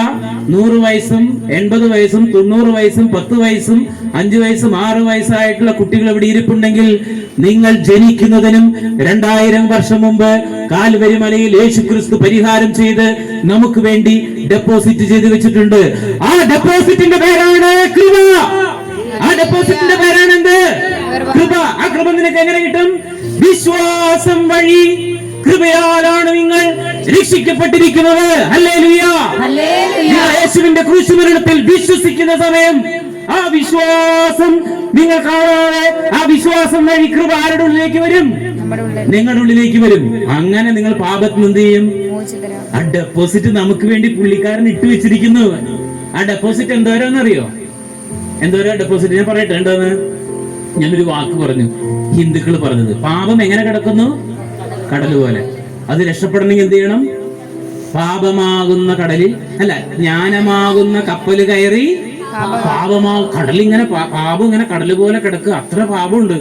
100 വയസ്സും 80 വയസ്സും 90 വയസ്സും 10 വയസ്സും 5 വയസ്സും 6 വയസ്സായിട്ടുള്ള കുട്ടികൾ ഇവിടെ ഇരിപ്പുണ്ടെങ്കിൽ, നിങ്ങൾ ജനിക്കുന്നതിനും 2000 വർഷം മുമ്പ് കാൽവരി മലയിൽ യേശു ക്രിസ്തു പരിഹാരം ചെയ്ത് നമുക്ക് വേണ്ടി ഡെപ്പോസിറ്റ് ചെയ്ത് വെച്ചിട്ടുണ്ട്. ആ ഡെപ്പോസിറ്റിന്റെ പേരാണ് കൃപ. ആ ഡെപ്പോസിറ്റിന്റെ പേരാണ് എന്ത്? കൃപ. ആ കൃപ നിനക്ക് എങ്ങനെ കിട്ടും? വിശ്വാസം വഴി കൃപയാലാണ് നിങ്ങൾ രക്ഷിക്കപ്പെട്ടിരിക്കുന്നത്. ഹല്ലേലൂയ. നിങ്ങൾ യേശുവിന്റെ ക്രൂശുമരണത്തിൽ വിശ്വസിക്കുന്ന സമയം ആ വിശ്വാസം നിങ്ങൾ കാണാതെ ആ വിശ്വാസം വഴി കൃപ ആരുടെ ഉള്ളിലേക്ക് വരും? നിങ്ങളുടെ ഉള്ളിലേക്ക് വരും. അങ്ങനെ നിങ്ങൾ പാപത്തിൽ എന്ത് ചെയ്യും? ആ ഡെപ്പോസിറ്റ് നമുക്ക് വേണ്ടി പുള്ളിക്കാരൻ ഇട്ടു വെച്ചിരിക്കുന്നു. ആ ഡെപ്പോസിറ്റ് എന്തോരാന്നറിയോ? എന്തോരാ ഡെപ്പോസിറ്റ്? ഞാൻ പറയട്ടെ എന്താന്ന്. ഞാനൊരു വാക്ക് പറഞ്ഞു, ഹിന്ദുക്കൾ പറഞ്ഞത്. പാപം എങ്ങനെ കിടക്കുന്നു? കടൽ പോലെ. അത് രക്ഷപ്പെടണമെങ്കിൽ എന്ത് ചെയ്യണം? പാപമാകുന്ന കടലിൽ അല്ല, ജ്ഞാനമാകുന്ന കപ്പല് കയറി കടലിങ്ങനെ പാപം ഇങ്ങനെ കടല് പോലെ കിടക്കുക. അത്ര പാപമുണ്ട്.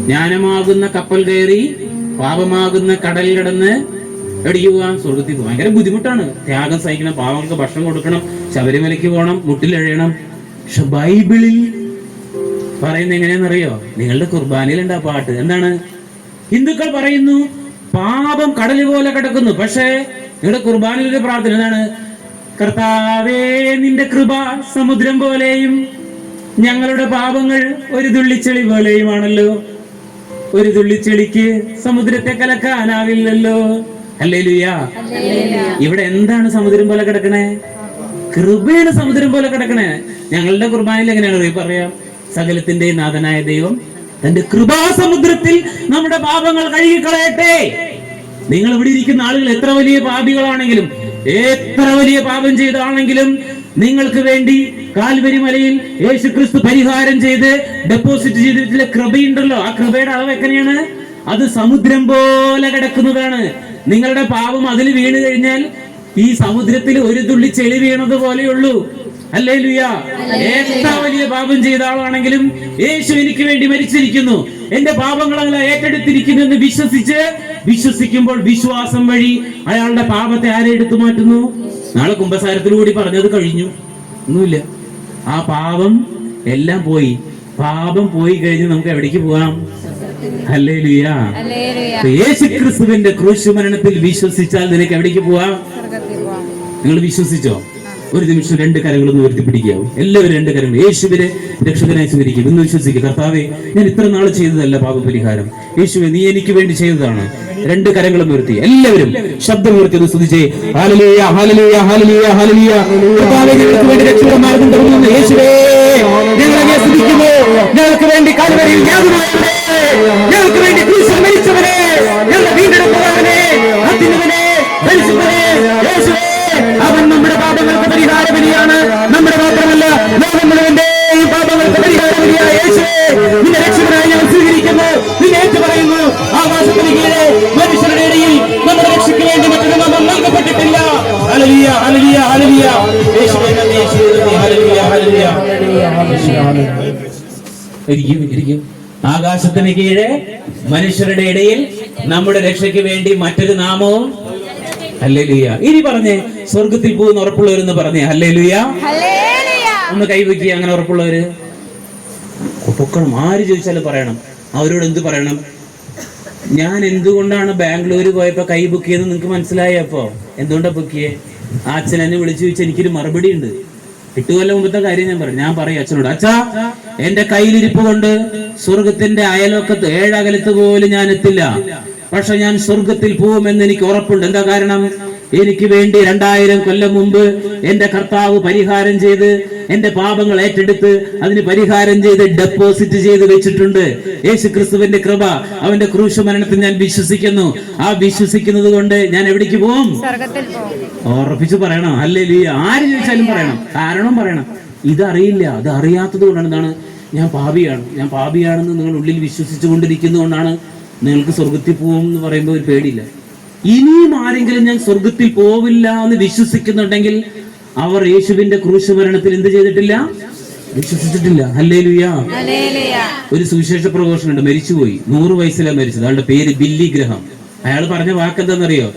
ജ്ഞാനമാകുന്ന കപ്പൽ കയറി പാപമാകുന്ന കടൽ കിടന്ന് എവിടേക്ക് പോകാം? സ്വർഗത്തിൽ പോകാം. ഭയങ്കര ബുദ്ധിമുട്ടാണ്. ത്യാഗം സഹിക്കണം, പാവങ്ങൾക്ക് ഭക്ഷണം കൊടുക്കണം, ശബരിമലയ്ക്ക് പോകണം, മുട്ടിലെഴയണം. പക്ഷെ ബൈബിളിൽ പറയുന്നത് എങ്ങനെയാണെന്നറിയോ? നിങ്ങളുടെ കുർബാനയിലുണ്ട് ആ പാട്ട്. എന്താണ്? ഹിന്ദുക്കൾ പറയുന്നു പാപം കടല് പോലെ കിടക്കുന്നു. പക്ഷേ നിങ്ങളുടെ കുർബാനയിലെ പ്രാർത്ഥന എന്താണ്? കർത്താവേ, നിന്റെ കൃപ സമുദ്രം പോലെയും ഞങ്ങളുടെ പാപങ്ങൾ ഒരു തുള്ളിച്ചെളി പോലെയുമാണല്ലോ. ഒരു തുള്ളിച്ചെളിക്ക് സമുദ്രത്തെ കലക്കാനാവില്ലല്ലോ. ഹല്ലേലൂയ. ഇവിടെ എന്താണ് സമുദ്രം പോലെ കിടക്കണേ? കൃപയാണ് സമുദ്രം പോലെ കിടക്കണേ. ഞങ്ങളുടെ കുർബാനയിൽ എങ്ങനെയാണ് പറയാം? സകലത്തിന്റെ നാഥനായ ദൈവം തന്റെ കൃപാസമുദ്രത്തിൽ നമ്മുടെ പാപങ്ങൾ കഴുകിക്കളയട്ടെ. നിങ്ങൾ ഇവിടെ ഇരിക്കുന്ന ആളുകൾ എത്ര വലിയ പാപികളാണെങ്കിലും, എത്ര വലിയ പാപം ചെയ്താണെങ്കിലും, നിങ്ങൾക്ക് വേണ്ടി കാൽവരി മലയിൽ യേശുക്രിസ്തു പരിഹാരം ചെയ്ത് ഡെപ്പോസിറ്റ് ചെയ്തിട്ടുള്ള കൃപയുണ്ടല്ലോ. ആ കൃപയുടെ അളവ് എങ്ങനെയാണ്? അത് സമുദ്രം പോലെ കിടക്കുന്നതാണ്. നിങ്ങളുടെ പാപം അതിൽ വീണ് കഴിഞ്ഞാൽ ഈ സമുദ്രത്തിൽ ഒരു തുള്ളി ചെളി വീണത് പോലെയുള്ളൂ. ഹല്ലേലൂയ. എത്ര വലിയ പാപം ചെയ്ത ആളാണെങ്കിലും യേശു എനിക്ക് വേണ്ടി മരിച്ചിരിക്കുന്നു, എന്റെ പാപങ്ങളെല്ലാം ഏറ്റെടുത്തിരിക്കുന്നു എന്ന് വിശ്വസിക്കുമ്പോൾ വിശ്വാസം വഴി അയാളുടെ പാപത്തെ ആരെ എടുത്തു മാറ്റുന്നു? നാളെ കുമ്പസാരത്തിലൂടി പറഞ്ഞത് കഴിഞ്ഞു, ഒന്നുമില്ല. ആ പാപം എല്ലാം പോയി. പാപം പോയി കഴിഞ്ഞ് നമുക്ക് എവിടേക്ക് പോകാം? ഹല്ലേലൂയ. യേശുക്രിസ്തുവിന്റെ ക്രൂശുമരണത്തിൽ വിശ്വസിച്ചാൽ നിനക്ക് എവിടേക്ക് പോവാം? നിങ്ങൾ വിശ്വസിച്ചോ? ഒരു നിമിഷം രണ്ട് കരങ്ങളൊന്ന് ഉയർത്തിപ്പിടിക്കാവൂ. എല്ലാവരും രണ്ട് കരങ്ങൾ യേശുവിനെ രക്ഷകനായി സ്വീകരിക്കും. എന്ന് വിശ്വസിക്കുക. കർത്താവേ, ഞാൻ ഇത്ര നാൾ ചെയ്തതല്ല പാപപരിഹാരം. യേശുവേ, നീ എനിക്ക് വേണ്ടി ചെയ്തതാണ്. രണ്ട് കരങ്ങളും ഉയർത്തി എല്ലാവരും ശബ്ദം ഉയർത്തി ഒന്ന് സ്തുതിച്ചേ. ഹല്ലേലൂയ, ഹല്ലേലൂയ, ഹല്ലേലൂയ, ഹല്ലേലൂയ. കർത്താവേ, ഞങ്ങൾക്ക് വേണ്ടി രക്ഷയുടെ മാർഗ്ഗം തുറന്നു. യേശുവേ, ഞങ്ങളെ സ്തുതിക്കുന്നു. ഞങ്ങൾക്ക് വേണ്ടി കാൽവരിയിൽ യാഗമായവനെ, ഞങ്ങൾക്ക് വേണ്ടി ക്രൂശിൽ മരിച്ചവനെ, ഞങ്ങളുടെ വീണ്ടെടുപ്പവനെ, അത്യുന്നതനെ, പരിശുദ്ധനെ യേശുവേ, അവൻ നമ്മുടെ പാപങ്ങൾക്ക് പരിഹാരബലിയാണ്. നമ്മുടെ മാത്രമല്ല, ലോകം മുഴുവന്റെ ഈ പാപങ്ങൾക്ക് പരിഹാരബലിയായ യേശുവേ, നിന്റെ രക്ഷകനായി ഞാൻ സ്വീകരിക്കുന്നു. നിന്നെ ഏറ്റു പറയുന്നു. ആകാശത്തിന് കീഴെ മനുഷ്യരുടെ ഇടയിൽ നമ്മുടെ രക്ഷയ്ക്ക് വേണ്ടി മറ്റൊരു നാമം നൽകപ്പെട്ടിട്ടില്ല. ഹല്ലേലൂയ, ഹല്ലേലൂയ, ഹല്ലേലൂയ. യേശുവേ നന്ദി, യേശുവേ നന്ദി. Hallelujah, hallelujah. ഇരിക്കും. ആകാശത്തിന് കീഴെ മനുഷ്യരുടെ ഇടയിൽ നമ്മുടെ രക്ഷയ്ക്ക് വേണ്ടി മറ്റൊരു നാമവും. ഹല്ലേലൂയ. ഇനി പറഞ്ഞേ, സ്വർഗത്തിൽ പോകുന്ന ഉറപ്പുള്ളവരെന്ന് പറഞ്ഞേ. ഹല്ലേലൂയ. ഒന്ന് കൈവയ്ക്കുക. അങ്ങനെ ഉറപ്പുള്ളവര് പൊക്കണം. ആര് ചോദിച്ചാലും പറയണം. അവരോട് എന്ത് പറയണം? ഞാൻ എന്തുകൊണ്ടാണ് ബാംഗ്ലൂർ പോയപ്പോ കൈ ബുക്ക് ചെയ്തെന്ന് നിങ്ങൾക്ക് മനസ്സിലായോ? അപ്പോ എന്തുകൊണ്ടാ ബുക്ക് ചെയ്യേ? ആ അച്ഛൻ എന്നെ വിളിച്ചു ചോദിച്ചാൽ എനിക്കൊരു മറുപടി ഉണ്ട്. 8 കൊല്ലം മുമ്പത്തെ കാര്യം ഞാൻ പറയും അച്ഛനോട്. അച്ഛാ, എന്റെ കയ്യിലിരിപ്പ് കൊണ്ട് സ്വർഗത്തിന്റെ അയലോക്കത്ത് 7 അകലത്ത് പോലും ഞാൻ എത്തില്ല. പക്ഷെ ഞാൻ സ്വർഗത്തിൽ പോകുമെന്ന് എനിക്ക് ഉറപ്പുണ്ട്. എന്താ കാരണം? എനിക്ക് വേണ്ടി 2000 കൊല്ലം മുമ്പ് എന്റെ കർത്താവ് പരിഹാരം ചെയ്ത് എന്റെ പാപങ്ങൾ ഏറ്റെടുത്ത് അതിന് പരിഹാരം ചെയ്ത് ഡെപ്പോസിറ്റ് ചെയ്ത് വെച്ചിട്ടുണ്ട്. യേശുക്രിസ്തുവിന്റെ കൃപ, അവന്റെ ക്രൂശ് മരണത്തിൽ ഞാൻ വിശ്വസിക്കുന്നു. ആ വിശ്വസിക്കുന്നത് കൊണ്ട് ഞാൻ എവിടേക്ക് പോകും? ഉറപ്പിച്ച് പറയണം. ഹല്ലേലൂയ. ആര് ചോദിച്ചാലും പറയണം, കാരണം പറയണം. ഇതറിയില്ല, അത് അറിയാത്തത് കൊണ്ടാണ്. എന്താണ്? ഞാൻ പാപിയാണെന്ന് നിങ്ങൾ ഉള്ളിൽ വിശ്വസിച്ചു കൊണ്ടിരിക്കുന്നതുകൊണ്ടാണ് നിങ്ങൾക്ക് സ്വർഗത്തിൽ പോകും എന്ന് പറയുമ്പോൾ ഒരു പേടിയില്ല. ഇനിയും ആരെങ്കിലും ഞാൻ സ്വർഗത്തിൽ പോവില്ല എന്ന് വിശ്വസിക്കുന്നുണ്ടെങ്കിൽ അവർ യേശുവിന്റെ ക്രൂശ് മരണത്തിൽ എന്ത് ചെയ്തിട്ടില്ല? വിശ്വസിച്ചിട്ടില്ല. ഹല്ലേലൂയ. ഒരു സുവിശേഷ പ്രഘോഷനുണ്ട്, മരിച്ചുപോയി. 100 വയസ്സിലാണ് മരിച്ചത്. അയാളുടെ പേര് ബില്ലി ഗ്രഹാം. അയാൾ പറഞ്ഞ വാക്കെന്താണെന്നറിയോ?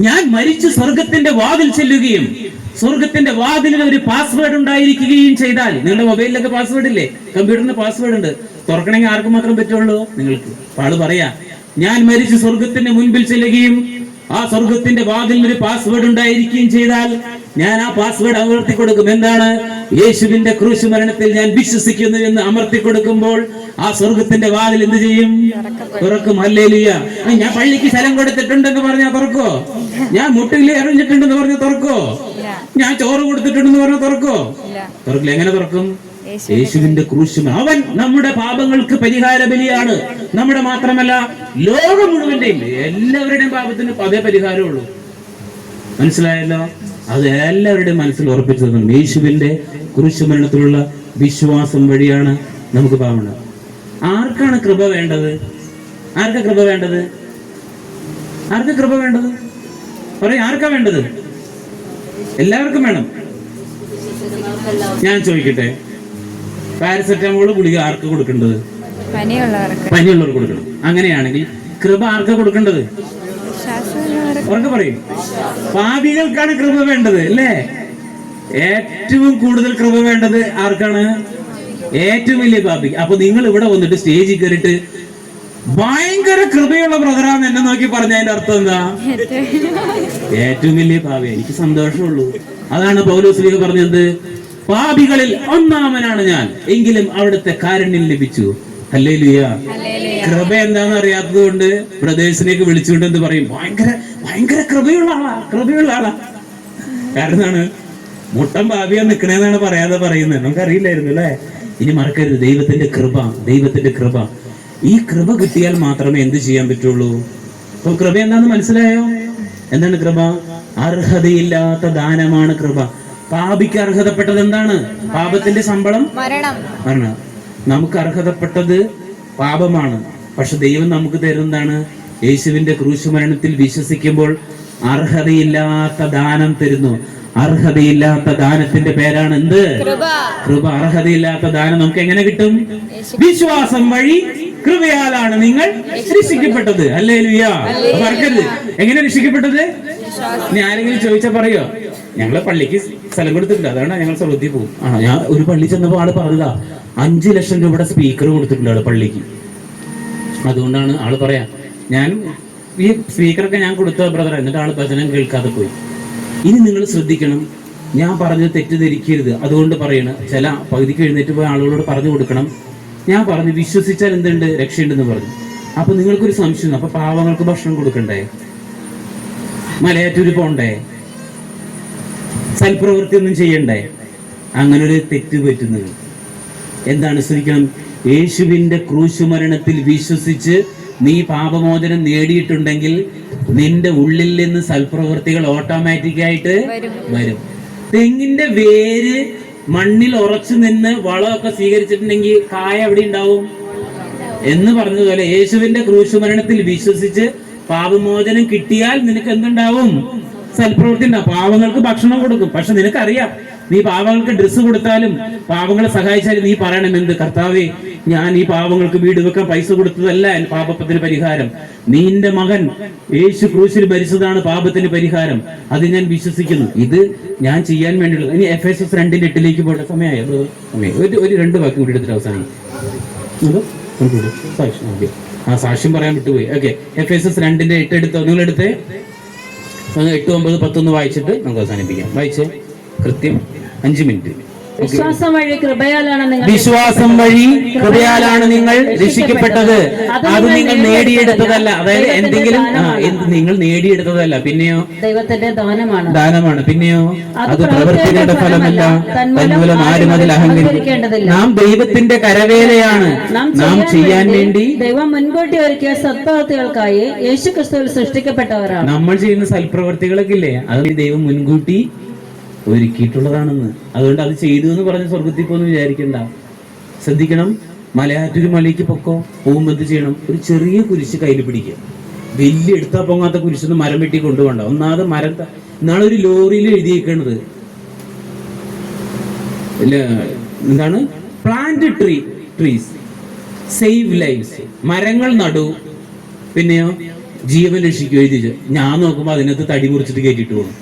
ഞാൻ മരിച്ചു സ്വർഗത്തിന്റെ വാതിൽ ചെല്ലുകയും സ്വർഗത്തിന്റെ വാതിലിൽ ഒരു പാസ്വേഡ് ഉണ്ടായിരിക്കുകയും ചെയ്താൽ. നിങ്ങളുടെ മൊബൈലിലൊക്കെ പാസ്വേഡ് ഇല്ലേ? കമ്പ്യൂട്ടറിന് പാസ്വേഡ് ഉണ്ട്. തുറക്കണമെങ്കിൽ ആർക്കും മാത്രം പറ്റുള്ളൂ? നിങ്ങൾക്ക്. ആള് പറയാ, ഞാൻ മരിച്ചു സ്വർഗത്തിന്റെ മുൻപിൽ ചെല്ലുകയും ആ സ്വർഗത്തിന്റെ വാതിലിന് ഒരു പാസ്വേഡ് ഉണ്ടായിരിക്കുകയും ചെയ്താൽ ഞാൻ ആ പാസ്വേഡ് അമർത്തി കൊടുക്കും. എന്താണ്? യേശുവിന്റെ ക്രൂശ് മരണത്തിൽ ഞാൻ വിശ്വസിക്കുന്നു എന്ന് അമർത്തി കൊടുക്കുമ്പോൾ ആ സ്വർഗത്തിന്റെ വാതിൽ എന്ത് ചെയ്യും? തുറക്കും. ഹല്ലേലൂയ. ഞാൻ പള്ളിക്ക് സ്ഥലം കൊടുത്തിട്ടുണ്ടെന്ന് പറഞ്ഞാൽ തുറക്കോ? ഞാൻ മുട്ടിൽ എറിഞ്ഞിട്ടുണ്ടെന്ന് പറഞ്ഞാൽ തുറക്കോ? ഞാൻ ചോറ് കൊടുത്തിട്ടുണ്ടെന്ന് പറഞ്ഞാൽ തുറക്കോ? തുറക്കില്ല. എങ്ങനെ തുറക്കും? യേശുവിന്റെ ക്രൂശ്. അവൻ നമ്മുടെ പാപങ്ങൾക്ക് പരിഹാര ബലിയാണ്. നമ്മുടെ മാത്രമല്ല, ലോകം മുഴുവന്റെയും എല്ലാവരുടെയും പാപത്തിന് അതേ പരിഹാരമുള്ളൂ. മനസ്സിലായല്ലോ? അത് എല്ലാവരുടെയും മനസ്സിൽ ഉറപ്പിച്ചത് യേശുവിന്റെ ക്രൂശ് മരണത്തിലുള്ള വിശ്വാസം വഴിയാണ് നമുക്ക് പാപം. ആർക്കാണ് കൃപ വേണ്ടത്? ആർക്കാ കൃപ വേണ്ടത്? ആർക്കാ കൃപ വേണ്ടത്? പറയും. ആർക്കാ വേണ്ടത്? എല്ലാവർക്കും വേണം. ഞാൻ ചോദിക്കട്ടെ, പാരസെറ്റമോൾ ഗുളിക ആർക്ക് കൊടുക്കേണ്ടത്? പനിയുള്ളവർക്ക് കൊടുക്കണം. അങ്ങനെയാണെങ്കിൽ കൃപ ആർക്കാ കൊടുക്കേണ്ടത്? ഉറക്കെ പറയും. പാപികൾക്കാണ് കൃപ വേണ്ടത്, അല്ലേ? ഏറ്റവും കൂടുതൽ കൃപ വേണ്ടത് ആർക്കാണ്? ഏറ്റവും വലിയ പാപി. അപ്പൊ നിങ്ങൾ ഇവിടെ വന്നിട്ട് സ്റ്റേജിൽ കയറിയിട്ട് ഭയങ്കര കൃപയുള്ള ബ്രദറാന്ന് എന്നെ നോക്കി പറഞ്ഞതിന്റെ അർത്ഥം എന്താ? ഏറ്റവും വലിയ പാപി. എനിക്ക് സന്തോഷമുള്ളൂ. അതാണ് പൗലോസ് പറഞ്ഞത്, പാപികളിൽ ഒന്നാമനാണ് ഞാൻ, എങ്കിലും അവിടുത്തെ കാരുണ്യം ലഭിച്ചു. ഹല്ലേലൂയ. കൃപ എന്താന്ന് അറിയാത്തത് കൊണ്ട് ബ്രദേഴ്സിലേക്ക് വിളിച്ചുകൊണ്ട് എന്ത് പറയും? ഭയങ്കര ഭയങ്കര കൃപയുള്ള ആളാ, കൃപയുള്ള ആളാ. കാരണമാണ് മുട്ടം പാപിയാ നിക്കണേന്നാണ് പറയാതെ പറയുന്നത്. നമുക്കറിയില്ലായിരുന്നു, അല്ലേ? ഇനി മറക്കരുത്, ദൈവത്തിന്റെ കൃപ, ദൈവത്തിന്റെ കൃപ. ഈ കൃപ കിട്ടിയാൽ മാത്രമേ എന്ത് ചെയ്യാൻ പറ്റുള്ളൂ? അപ്പൊ കൃപ എന്താന്ന് മനസ്സിലായോ? എന്താണ് കൃപ? അർഹതയില്ലാത്ത ദാനമാണ് കൃപ. പാപിക്ക് അർഹതപ്പെട്ടത് എന്താണ്? പാപത്തിന്റെ ശമ്പളം മരണം. നമുക്ക് അർഹതപ്പെട്ടത് പാപമാണ്. പക്ഷെ ദൈവം നമുക്ക് തരുന്നതാണ് യേശുവിന്റെ ക്രൂശ് മരണത്തിൽ വിശ്വസിക്കുമ്പോൾ അർഹതയില്ലാത്ത ദാനം തരുന്നു. അർഹതയില്ലാത്ത ദാനത്തിന്റെ പേരാണ് എന്ത്? കൃപ. അർഹതയില്ലാത്ത ദാനം നമുക്ക് എങ്ങനെ കിട്ടും? വിശ്വാസം വഴി കൃപയാലാണ് നിങ്ങൾ രക്ഷിക്കപ്പെട്ടത്. ഹല്ലേലൂയ. മറക്കരുത്. എങ്ങനെ രക്ഷിക്കപ്പെട്ടത്? ഇനി ആരെങ്കിലും ചോദിച്ചാൽ പറയോ, ഞങ്ങളെ പള്ളിക്ക് സ്ഥലം കൊടുത്തിട്ടുണ്ട്, അതാണ് ഞങ്ങൾ സ്വർഗ്ഗത്തിൽ പോകും. ഞാൻ ഒരു പള്ളി ചെന്നപ്പോൾ ആള് പറഞ്ഞതാ 5 ലക്ഷം രൂപയുടെ സ്പീക്കർ കൊടുത്തിട്ടുണ്ട് ആള് പള്ളിക്ക്. അതുകൊണ്ടാണ് ആള് പറയാ, ഞാൻ ഈ സ്പീക്കറൊക്കെ ഞാൻ കൊടുത്ത ബ്രദർ. എന്നിട്ട് ആള് ഭജനം കേൾക്കാതെ പോയി. ഇനി നിങ്ങൾ ശ്രദ്ധിക്കണം, ഞാൻ പറഞ്ഞത് തെറ്റിദ്ധരിക്കരുത്. അതുകൊണ്ട് പറയണം, ചില പകുതിക്ക് എഴുന്നേറ്റ് പോയ ആളുകളോട് പറഞ്ഞു കൊടുക്കണം, ഞാൻ പറഞ്ഞു വിശ്വസിച്ചാൽ എന്തുണ്ട്? രക്ഷയുണ്ടെന്ന് പറഞ്ഞു. അപ്പൊ നിങ്ങൾക്കൊരു സംശയം, അപ്പൊ പാവങ്ങൾക്ക് ഭക്ഷണം കൊടുക്കണ്ടേ? മലയാറ്റൂര് പോണ്ടേ? സൽപ്രവൃത്തി ഒന്നും ചെയ്യണ്ടേ? അങ്ങനെ ഒരു തെറ്റ് പറ്റുന്നത് എന്താണ്? ശ്രദ്ധിക്കണം. യേശുവിന്റെ ക്രൂശ് മരണത്തിൽ വിശ്വസിച്ച് നീ പാപമോചനം നേടിയിട്ടുണ്ടെങ്കിൽ നിന്റെ ഉള്ളിൽ നിന്ന് സൽപ്രവൃത്തികൾ ഓട്ടോമാറ്റിക്കായിട്ട് വരും. തെങ്ങിന്റെ വേര് മണ്ണിൽ ഉറച്ചു നിന്ന് വളമൊക്കെ സ്വീകരിച്ചിട്ടുണ്ടെങ്കിൽ കായ എവിടെ ഉണ്ടാവും എന്ന് പറഞ്ഞതുപോലെ യേശുവിന്റെ ക്രൂശ് മരണത്തിൽ വിശ്വസിച്ച് പാപമോചനം കിട്ടിയാൽ നിനക്ക് എന്തുണ്ടാവും? സൽപ്രവൃത്തി ഉണ്ടാവും. പാവങ്ങൾക്ക് ഭക്ഷണം കൊടുക്കും. പക്ഷെ നിനക്കറിയാം, നീ പാവങ്ങൾക്ക് ഡ്രസ്സ് കൊടുത്താലും പാവങ്ങളെ സഹായിച്ചാലും നീ പറയണം എന്ത്? കർത്താവേ, ഞാൻ ഈ പാവങ്ങൾക്ക് വീട് വെക്കാൻ പൈസ കൊടുത്തതല്ല എന്റെ പാപത്തിന് പരിഹാരം. നിന്റെ മകൻ യേശു ക്രൂശിൽ മരിച്ചതാണ് പാപത്തിന് പരിഹാരം. അത് ഞാൻ വിശ്വസിക്കുന്നു. ഇത് ഞാൻ ചെയ്യാൻ വേണ്ടിയുള്ളത്. ഇനി എഫേസസ് 2:8 പോകേണ്ട സമയമായി. ഒരു 2 വാക്ക് കൂടി എടുത്തിട്ട് അവസാനം സാക്ഷ്യം പറയാൻ വിട്ടുപോയി. ഓക്കെ, എഫേസസ് 2:8 എടുത്തോ? നിങ്ങൾ എടുത്തേ. 8, 9, 10 വായിച്ചിട്ട് നമുക്ക് അവസാനിപ്പിക്കാം. വായിച്ചേ. കൃത്യം 5 മിനിറ്റ്. വിശ്വാസം വഴി കൃപയാലാണ് നിങ്ങൾ രക്ഷിക്കപ്പെട്ടത്. അത് നിങ്ങൾ നേടിയെടുത്തതല്ല. അതായത് എന്തെങ്കിലും നിങ്ങൾ നേടിയെടുത്തതല്ല. പിന്നെയോ ദൈവത്തിന്റെ ദാനമാണ്. പിന്നെയോ അത് പ്രവൃത്തികളുടെ ഫലമല്ല, തന്മൂലം ആരും അതിൽ അഹങ്കരിക്കേണ്ടതില്ല. നാം ദൈവത്തിന്റെ കരവേലയാണ്. നാം ചെയ്യാൻ വേണ്ടി ദൈവം മുൻകൂട്ടി ഒരുക്കിയ സത്പ്രവൃത്തികൾക്കായി യേശു ക്രിസ്തുവിൽ സൃഷ്ടിക്കപ്പെട്ടവരാണ്. നമ്മൾ ചെയ്യുന്ന സൽപ്രവൃത്തികളൊക്കെ ഇല്ലേ, അത് ദൈവം മുൻകൂട്ടി ഒരുക്കിയിട്ടുള്ളതാണെന്ന്. അതുകൊണ്ട് അത് ചെയ്തു എന്ന് പറഞ്ഞ് സ്വർഗത്തിൽ പോന്ന് വിചാരിക്കണ്ട. ശ്രദ്ധിക്കണം. മലയാറ്റൂര് മലയ്ക്ക് പോകുമ്പോൾ എന്ത് ചെയ്യണം? ഒരു ചെറിയ കുരിശ് കയ്യിൽ പിടിക്കുക. വലിയ എടുത്താ പൊങ്ങാത്ത കുരിശൊന്നും മരം വെട്ടി കൊണ്ടുപോകണ്ട. ഒന്നാമത് മരം ഇന്നാണ് ഒരു ലോറിയിൽ എഴുതിയേക്കണത്, എന്താണ്? Plant trees save lives. മരങ്ങൾ നടൂ, പിന്നെയോ ജീവൻ രക്ഷിക്കുക എഴുതി. ഞാൻ നോക്കുമ്പോൾ അതിനകത്ത് തടി മുറിച്ചിട്ട് കയറ്റിട്ട് പോകും.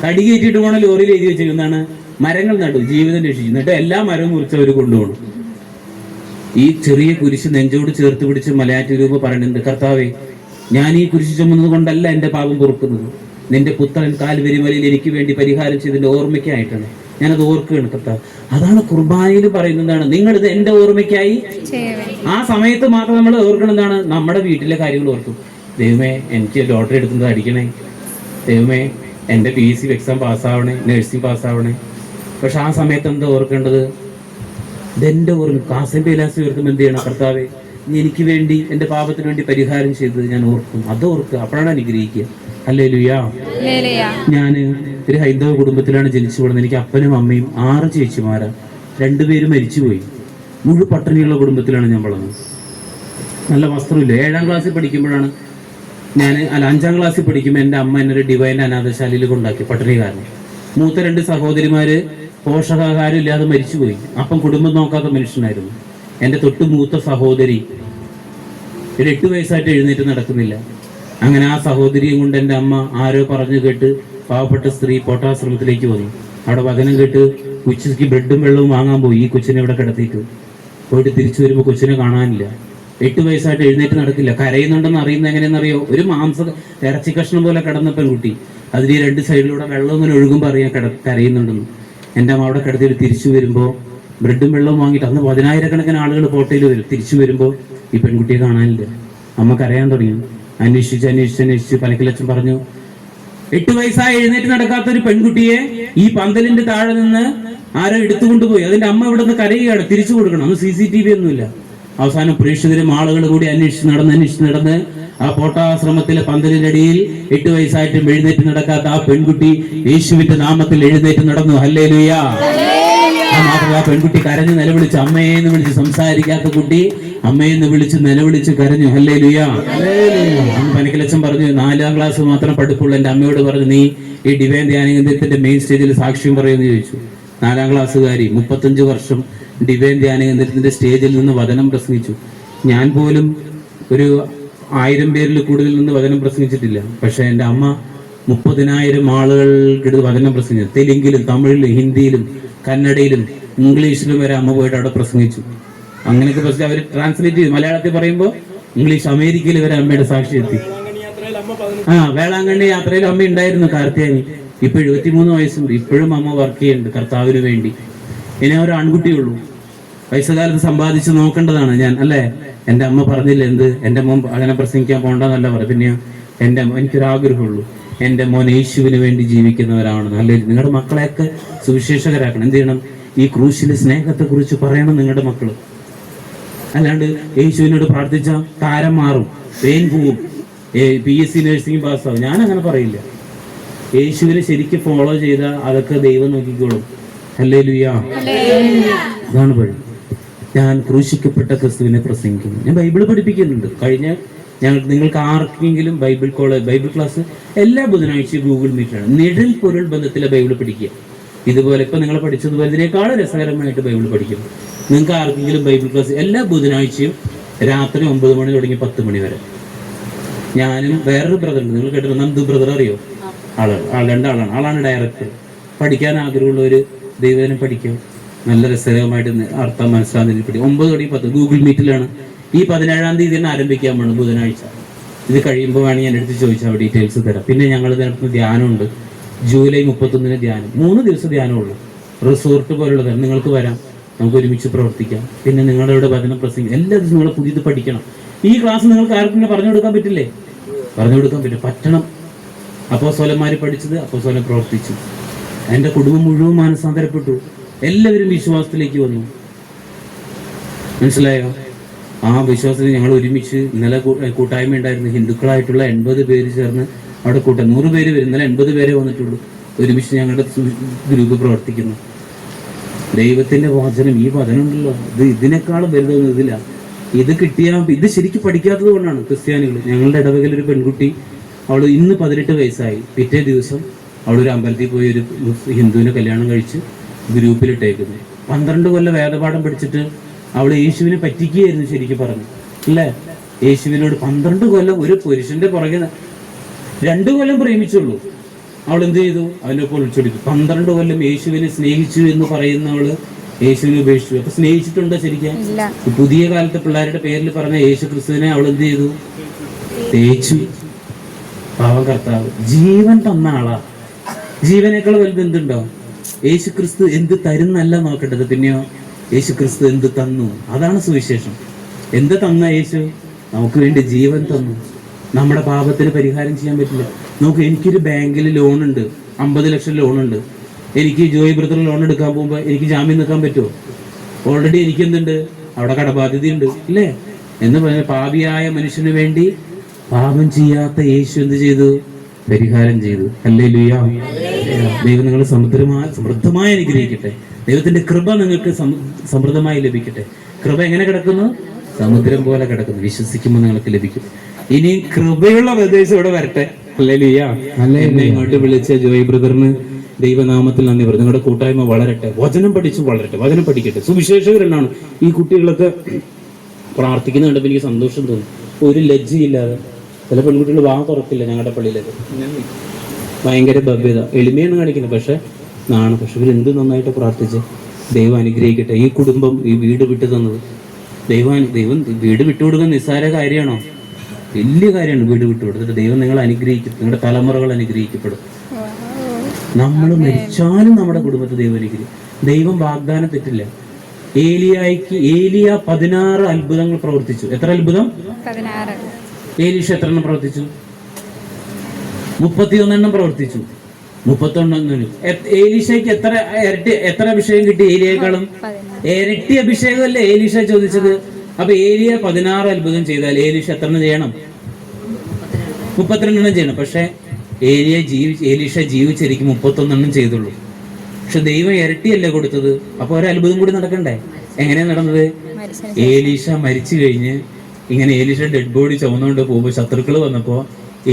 തടി കയറ്റിട്ട് പോകണ ലോറിയിൽ എഴുതി വെച്ചിരിക്കുന്നതാണ് മരങ്ങൾ നടു, ജീവിതം രക്ഷിച്ചു. എന്നിട്ട് എല്ലാ മരവും മുറിച്ചവർ കൊണ്ടുപോകണം. ഈ ചെറിയ കുരിശ് നെഞ്ചോട് ചേർത്ത് പിടിച്ച് മലയാറ്റൂരൂപ പറയുന്നുണ്ട്, കർത്താവേ, ഞാൻ ഈ കുരിശ് ചുമന്നത് കൊണ്ടല്ല എൻ്റെ പാപം പൊറുക്കുന്നത്, നിന്റെ പുത്രൻ കാൽവരിമലയിൽ എനിക്ക് വേണ്ടി പരിഹാരം ചെയ്തതിൻ്റെ ഓർമ്മയ്ക്കായിട്ടാണ്. ഞാനത് ഓർക്കുകയാണ് കർത്താവ്. അതാണ് കുർബാനയിൽ പറയുന്നതാണ്, നിങ്ങളിത് എൻ്റെ ഓർമ്മയ്ക്കായി. ആ സമയത്ത് മാത്രം നമ്മൾ ഓർക്കണതാണ്, നമ്മുടെ വീട്ടിലെ കാര്യങ്ങൾ ഓർക്കും. ദൈവമേ എനിക്ക് ലോട്ടറി എടുക്കുന്നത് അടിക്കണേ, ദൈവമേ എൻ്റെ PUC എക്സാം പാസ്സാവണേ, നഴ്സിംഗ് പാസ്സാവണേ. പക്ഷെ ആ സമയത്ത് എന്താ ഓർക്കേണ്ടത്? ഇതെൻ്റെ ഓർമ്മ. കാസിം പേലാസി ഓർക്കുമ്പോൾ എന്ത് ചെയ്യണം? കർത്താവേ നീ എനിക്ക് വേണ്ടി എൻ്റെ പാപത്തിന് വേണ്ടി പരിഹാരം ചെയ്തത് ഞാൻ ഓർക്കും. അത് ഓർക്കുക, അപ്പോഴാണ് അനുഗ്രഹിക്കുക. ഹല്ലേലൂയ. ഞാൻ ഒരു ഹൈന്ദവ കുടുംബത്തിലാണ് ജനിച്ചു വളർന്നത്. എനിക്ക് അപ്പനും അമ്മയും 6 ചേച്ചിമാരാ, 2 പേരും മരിച്ചുപോയി. മുഴുവൻ പട്ടിണിയുള്ള കുടുംബത്തിലാണ് ഞാൻ വളർന്നത്. നല്ല വസ്ത്രമില്ല. 7ാം ക്ലാസ്സിൽ പഠിക്കുമ്പോഴാണ് ഞാൻ 5ാം ക്ലാസ്സിൽ പഠിക്കുമ്പോൾ എൻ്റെ അമ്മ എന്നൊരു ഡിവൈൻ അനാഥശാലയിൽ കൊണ്ടാക്കി, പട്ടിണി കാരണം. മൂത്ത 2 സഹോദരിമാര് പോഷകാഹാരം ഇല്ലാതെ മരിച്ചുപോയി. അപ്പം കുടുംബം നോക്കാത്ത മനുഷ്യനായിരുന്നു. എൻ്റെ തൊട്ട് മൂത്ത സഹോദരി ഒരു 8 വയസ്സായിട്ട് എഴുന്നേറ്റ് നടക്കുന്നില്ല. അങ്ങനെ ആ സഹോദരിയും കൊണ്ട് എൻ്റെ അമ്മ ആരോ പറഞ്ഞു കേട്ട് പാവപ്പെട്ട സ്ത്രീ പോട്ടാശ്രമത്തിലേക്ക് വന്നു. അവിടെ വചനം കേട്ട് ഉച്ചയ്ക്ക് ബ്രെഡും വെള്ളവും വാങ്ങാൻ പോയി. ഈ കൊച്ചിനെ ഇവിടെ കിടത്തിയിട്ട് പോയിട്ട് തിരിച്ചു വരുമ്പോൾ കൊച്ചിനെ കാണാനില്ല. 8 വയസ്സായിട്ട് എഴുന്നേറ്റ് നടക്കില്ല. കരയുന്നുണ്ടെന്ന് അറിയുന്നത് എങ്ങനെയെന്നറിയോ? ഒരു ഇറച്ചി കഷ്ണം പോലെ കിടന്ന പെൺകുട്ടി, അതിന് 2 സൈഡിലൂടെ വെള്ളം ഇങ്ങനെ ഒഴുകുമ്പോൾ അറിയാൻ കരയുന്നുണ്ടെന്ന്. എൻ്റെ അമ്മ അവിടെ കിടത്തിയിട്ട് തിരിച്ചു വരുമ്പോൾ ബ്രെഡും വെള്ളവും വാങ്ങിയിട്ട്, അന്ന് 10,000-കണക്കിന് ആളുകൾ കോട്ടയിൽ വരും. തിരിച്ചു വരുമ്പോൾ ഈ പെൺകുട്ടിയെ കാണാനില്ല. അമ്മ കരയാൻ തുടങ്ങി. അന്വേഷിച്ച് പനക്കിലച്ചൻ പറഞ്ഞു, 8 വയസ്സായി എഴുന്നേറ്റ് നടക്കാത്ത ഒരു പെൺകുട്ടിയെ ഈ പന്തലിന്റെ താഴെ നിന്ന് ആരോ എടുത്തുകൊണ്ടുപോയി. അതിന്റെ അമ്മ ഇവിടെ നിന്ന് കരയുകയാണ്, തിരിച്ചു കൊടുക്കണം. അന്ന് CCTV ഒന്നുമില്ല. അവസാനം പ്രേക്ഷകരും ആളുകൾ കൂടി അന്വേഷിച്ച് നടന്ന് ആ പോട്ടാശ്രമത്തിലെ പന്തലിന്റെ അടിയിൽ 8 വയസ്സായിട്ടും എഴുന്നേറ്റ് നടക്കാത്ത ആ പെൺകുട്ടി യേശുവിന്റെ നാമത്തിൽ എഴുന്നേറ്റ് നടന്നു. ഹല്ലേലൂയ. മാത്രമല്ല ആ പെൺകുട്ടി കരഞ്ഞ് നിലവിളിച്ച്, അമ്മയെന്ന് വിളിച്ച് സംസാരിക്കാത്ത കുട്ടി അമ്മയെന്ന് വിളിച്ച് നിലവിളിച്ച് കരഞ്ഞു. ഹല്ലേലൂയ. പനക്കിലച്ചൻ പറഞ്ഞു, 4ാം ക്ലാസ് മാത്രം പഠിപ്പുള്ള എൻ്റെ അമ്മയോട് പറഞ്ഞു, നീ ഈ ഡിവൈൻ ധ്യാനകേന്ദ്രത്തിന്റെ മെയിൻ സ്റ്റേജിൽ സാക്ഷ്യം പറയുമെന്ന് ചോദിച്ചു. 4ാം ക്ലാസ്സുകാരി 35 വർഷം ഡിവൈൻ ധ്യാനകേന്ദ്രത്തിന്റെ സ്റ്റേജിൽ നിന്ന് വചനം പ്രസംഗിച്ചു. ഞാൻ പോലും ഒരു 1000 പേരിൽ കൂടുതൽ നിന്ന് വചനം പ്രസംഗിച്ചിട്ടില്ല. പക്ഷെ എൻ്റെ അമ്മ 30,000 ആളുകൾക്ക് വചനം പ്രസംഗിച്ചു. തെലുങ്കിലും തമിഴിലും ഹിന്ദിയിലും കന്നഡയിലും ഇംഗ്ലീഷിലും വരെ അമ്മ പോയിട്ട് അവിടെ പ്രസംഗിച്ചു. അങ്ങനെയൊക്കെ പ്രശ്നം അവർ ട്രാൻസ്ലേറ്റ് ചെയ്തു. മലയാളത്തിൽ പറയുമ്പോൾ ഇംഗ്ലീഷ് അമേരിക്കയിൽ വരെ അമ്മയുടെ സാക്ഷി എത്തി. വേളാങ്കണ്ണി യാത്രയിൽ അമ്മ ഉണ്ടായിരുന്നു, കാർത്തിയാനി. ഇപ്പൊ 73 വയസ്സുണ്ട്. ഇപ്പോഴും അമ്മ വർക്ക് ചെയ്യുന്നുണ്ട് കർത്താവിന് വേണ്ടി. ഇനി ഒരു ആൺകുട്ടിയുള്ളൂ. വയസ്സുകാലത്ത് സമ്പാദിച്ച് നോക്കേണ്ടതാണ് ഞാൻ, അല്ലേ? എൻ്റെ അമ്മ പറഞ്ഞില്ല എന്ത്, എൻ്റെ മോൻ അങ്ങനെ പ്രസംഗിക്കാൻ പോകണ്ടെന്നല്ല പറ. പിന്നെ എനിക്കൊരാഗ്രഹമുള്ളൂ, എൻ്റെ മോൻ യേശുവിന് വേണ്ടി ജീവിക്കുന്നവരാണ്. അല്ലെ? നിങ്ങളുടെ മക്കളെയൊക്കെ സുവിശേഷകരാക്കണം. എന്ത് ചെയ്യണം? ഈ ക്രൂശിലെ സ്നേഹത്തെ കുറിച്ച് പറയണം നിങ്ങളുടെ മക്കള്. അല്ലാണ്ട് യേശുവിനോട് പ്രാർത്ഥിച്ചാൽ താരം മാറും, പേൻ പോവും, PSC നഴ്സിംഗ് പാസ്സാവും. ഞാൻ അങ്ങനെ പറയില്ല. യേശുവിനെ ശരിക്കും ഫോളോ ചെയ്താൽ അതൊക്കെ ദൈവം നോക്കിക്കോളും. ഹല്ലേലൂയ. അതാണ് വഴി. ഞാൻ ക്രൂശിക്കപ്പെട്ട ക്രിസ്തുവിനെ പ്രസംഗിക്കുന്നു. ഞാൻ ബൈബിൾ പഠിപ്പിക്കുന്നുണ്ട്. നിങ്ങൾക്ക് ആർക്കെങ്കിലും ബൈബിൾ ക്ലാസ് എല്ലാ ബുധനാഴ്ചയും ഗൂഗിൾ മീറ്റിലാണ്. നിഴൽ പൊരുൾ ബന്ധത്തിലെ ബൈബിൾ പഠിക്കുക. ഇതുപോലെ ഇപ്പൊ നിങ്ങൾ പഠിച്ചതുപോലെ ഇതിനേക്കാളും രസകരമായിട്ട് ബൈബിൾ പഠിക്കുന്നു. നിങ്ങൾക്ക് ആർക്കെങ്കിലും ബൈബിൾ ക്ലാസ് എല്ലാ ബുധനാഴ്ചയും രാത്രി 9 മണി തുടങ്ങി 10 മണി വരെ. ഞാനും വേറൊരു ബ്രദറുണ്ട്, നിങ്ങൾ കേട്ടിട്ടുണ്ട്, നന്ദു ബ്രദർ അറിയോ? ആളാണ് ഡയറക്ടർ. പഠിക്കാൻ ആഗ്രഹമുള്ളവർ ദൈവജനം പഠിക്കും. നല്ല രസകരമായിട്ട് അർത്ഥം മനസ്സിലാകുന്ന പഠിക്കും. 9 തുടങ്ങി 10 ഗൂഗിൾ മീറ്റിലാണ്. ഈ 17-ാം തീയതി തന്നെ ആരംഭിക്കാൻ വേണം ബുധനാഴ്ച. ഇത് കഴിയുമ്പോൾ വേണമെങ്കിൽ ഞാൻ എടുത്ത് ചോദിച്ചാൽ ഡീറ്റെയിൽസ് തരാം. പിന്നെ ഞങ്ങൾ നടത്തുന്ന ധ്യാനമുണ്ട്. ജൂലൈ 31 ധ്യാനം, 3 ദിവസം ധ്യാനമുള്ളൂ. റിസോർട്ട് പോലുള്ളതാണ്. നിങ്ങൾക്ക് വരാം, നമുക്ക് ഒരുമിച്ച് പ്രവർത്തിക്കാം. പിന്നെ നിങ്ങളുടെ ഇവിടെ വചനം പ്രസംഗിക്കും. എല്ലാ ദിവസവും നിങ്ങൾ പുതിയത് പഠിക്കണം. ഈ ക്ലാസ് നിങ്ങൾക്ക് ആർക്കും പറഞ്ഞു കൊടുക്കാൻ പറ്റില്ലേ? പറഞ്ഞു കൊടുക്കാൻ പറ്റണം. അപ്പോസ്തലന്മാർ പഠിച്ചത് അപ്പോസ്തലൻ പ്രവർത്തിച്ചു. എൻ്റെ കുടുംബം മുഴുവൻ മാനസാന്തരപ്പെട്ടു. എല്ലാവരും വിശ്വാസത്തിലേക്ക് വന്നു. മനസ്സിലായോ? ആ വിശ്വാസത്തിൽ ഞങ്ങൾ ഒരുമിച്ച് ഇന്നലെ കൂട്ടായ്മ ഉണ്ടായിരുന്നു. ഹിന്ദുക്കളായിട്ടുള്ള 80 പേര് ചേർന്ന് അവിടെ 100 പേര് വരും. ഇന്നലെ 80 പേരെ വന്നിട്ടുള്ളൂ. ഒരുമിച്ച് ഞങ്ങളുടെ ഗ്രൂപ്പ് പ്രവർത്തിക്കുന്നു. ദൈവത്തിന്റെ വചനം, ഈ വചനം ഉണ്ടല്ലോ, ഇതിനേക്കാളും വലുതൊന്നും ഇതില്ല. ഇത് കിട്ടിയാൽ ഇത് ശരിക്കും പഠിക്കാത്തത് കൊണ്ടാണ് ക്രിസ്ത്യാനികൾ. ഞങ്ങളുടെ ഇടവകയിൽ ഒരു പെൺകുട്ടി, അവൾ ഇന്ന് 18 വയസ്സായി. പിറ്റേ ദിവസം അവളൊരു അമ്പലത്തിൽ പോയി ഒരു ഹിന്ദുവിനെ കല്യാണം കഴിച്ച് ഗ്രൂപ്പിലിട്ടേക്കുന്നു. 12 കൊല്ലം വേദപാഠം പഠിച്ചിട്ട് അവൾ യേശുവിനെ പറ്റിക്കുകയായിരുന്നു ശരിക്കും പറഞ്ഞു, അല്ലേ? യേശുവിനോട് 12 കൊല്ലം ഒരു പുരുഷന്റെ പുറകെ 2 കൊല്ലം പ്രേമിച്ചുള്ളൂ. അവൾ എന്ത് ചെയ്തു? അവൻ്റെ ഒപ്പം വിളിച്ചോടിക്കും. 12 കൊല്ലം യേശുവിനെ സ്നേഹിച്ചു എന്ന് പറയുന്നവള് യേശുവിനെ ഉപേക്ഷിച്ചു. അപ്പൊ സ്നേഹിച്ചിട്ടുണ്ടോ ശരിക്കും? പുതിയ കാലത്തെ പിള്ളേരുടെ പേരിൽ പറഞ്ഞ യേശു ക്രിസ്തുവിനെ അവൾ എന്ത് ചെയ്തു? തേച്ചു. പാവം കർത്താവ് ജീവൻ തന്ന ആളാ. ജീവനേക്കാൾ വലുത് എന്തുണ്ടോ? യേശു ക്രിസ്തു എന്ത് തരുന്നല്ല നോക്കേണ്ടത്, പിന്നെയോ യേശു ക്രിസ്തു എന്ത് തന്നു. അതാണ് സുവിശേഷം. എന്ത് തന്ന യേശു? നമുക്ക് വേണ്ടി ജീവൻ തന്നു. നമ്മുടെ പാപത്തിന് പരിഹാരം ചെയ്യാൻ പറ്റില്ല. നോക്ക്, എനിക്കൊരു ബാങ്കിൽ ലോണുണ്ട്, 50 ലക്ഷം ലോണുണ്ട്. എനിക്ക് ജോയി ബ്രദർ ലോൺ എടുക്കാൻ പോകുമ്പോൾ എനിക്ക് ജാമ്യം നിൽക്കാൻ പറ്റുമോ? ഓൾറെഡി എനിക്ക് എന്തുണ്ട്? അവിടെ കടബാധ്യതയുണ്ട്, ഇല്ലേ? എന്ന് പറഞ്ഞ പാപിയായ മനുഷ്യന് വേണ്ടി പാപം ചെയ്യാത്ത യേശു എന്ത് ചെയ്തു? പരിഹാരം ചെയ്തു. ഹല്ലേലൂയ. ദൈവം നിങ്ങൾ സമൃദ്ധമായി അനുഗ്രഹിക്കട്ടെ. ദൈവത്തിന്റെ കൃപ നിങ്ങൾക്ക് സമൃദ്ധമായി ലഭിക്കട്ടെ. കൃപ എങ്ങനെ കിടക്കുന്നു? സമുദ്രം പോലെ കിടക്കുന്നു. വിശ്വസിക്കുമ്പോൾ നിങ്ങൾക്ക് ലഭിക്കും. ഇനി കൃപയുള്ള പ്രദേശം ഇവിടെ വരട്ടെ. ഹല്ലേലൂയ. എന്നെ ഇങ്ങോട്ട് വിളിച്ച ജോയ് ബ്രദറിന് ദൈവനാമത്തിൽ നന്ദി പറഞ്ഞു. നിങ്ങളുടെ കൂട്ടായ്മ വളരട്ടെ, വചനം പഠിച്ചു വളരട്ടെ, വചനം പഠിക്കട്ടെ. സുവിശേഷകരെന്നാണ് ഈ കുട്ടികളൊക്കെ പ്രാർത്ഥിക്കുന്ന കണ്ടപ്പോൾ എനിക്ക് സന്തോഷം തോന്നി. ഒരു ലജ്ജയില്ലാതെ ചില പെൺകുട്ടികൾ വാ തുറക്കില്ല. ഞങ്ങളുടെ പള്ളിയിലൊക്കെ ഭയങ്കര ഭവ്യത, എളിമയാണ് കാണിക്കുന്നത്, പക്ഷെ നാണ്. പക്ഷെ ഇവരെന്ത് നന്നായിട്ട് പ്രാർത്ഥിച്ച്. ദൈവം അനുഗ്രഹിക്കട്ടെ. ഈ കുടുംബം ഈ വീട് വിട്ടു തന്നത് ദൈവം വീട് വിട്ടുകൊടുക്കാൻ നിസ്സാര കാര്യമാണോ? വലിയ കാര്യമാണ് വീട് വിട്ടുകൊടുത്തിട്ട്. ദൈവം നിങ്ങളെ അനുഗ്രഹിക്കും. നിങ്ങളുടെ തലമുറകൾ അനുഗ്രഹിക്കപ്പെടും. നമ്മൾ മരിച്ചാലും നമ്മുടെ കുടുംബത്തെ ദൈവം അനുഗ്രഹിക്കും. ദൈവം വാഗ്ദാനം തെറ്റില്ല. ഏലിയ 16 അത്ഭുതങ്ങൾ പ്രവർത്തിച്ചു. എത്ര അത്ഭുതം? 16. ഏലീഷ എത്ര എണ്ണം പ്രവർത്തിച്ചു? 31 എണ്ണം പ്രവർത്തിച്ചു. 31. ഏലീഷയ്ക്ക് എത്ര അഭിഷേകം കിട്ടി? ഏലിയേക്കാളും ഇരട്ടി അഭിഷേകമല്ലേ ഏലീഷ ചോദിച്ചത്. അപ്പൊ ഏലിയ 16 അത്ഭുതം ചെയ്താൽ ഏലീഷ എത്ര എണ്ണം ചെയ്യണം? 32 എണ്ണം ചെയ്യണം. പക്ഷെ ഏലീഷ ജീവിച്ചിരിക്കും 31 എണ്ണം ചെയ്തുള്ളൂ. പക്ഷെ ദൈവം ഇരട്ടിയല്ലേ കൊടുത്തത്. അപ്പൊ ഒരത്ഭുതം കൂടി നടക്കണ്ടേ? എങ്ങനെയാ നടന്നത്? ഏലീഷ മരിച്ചു കഴിഞ്ഞ് ഇങ്ങനെ ഏലീഷ ഡെഡ് ബോഡി ചുമന്നുകൊണ്ട് പോകുമ്പോൾ ശത്രുക്കൾ വന്നപ്പോ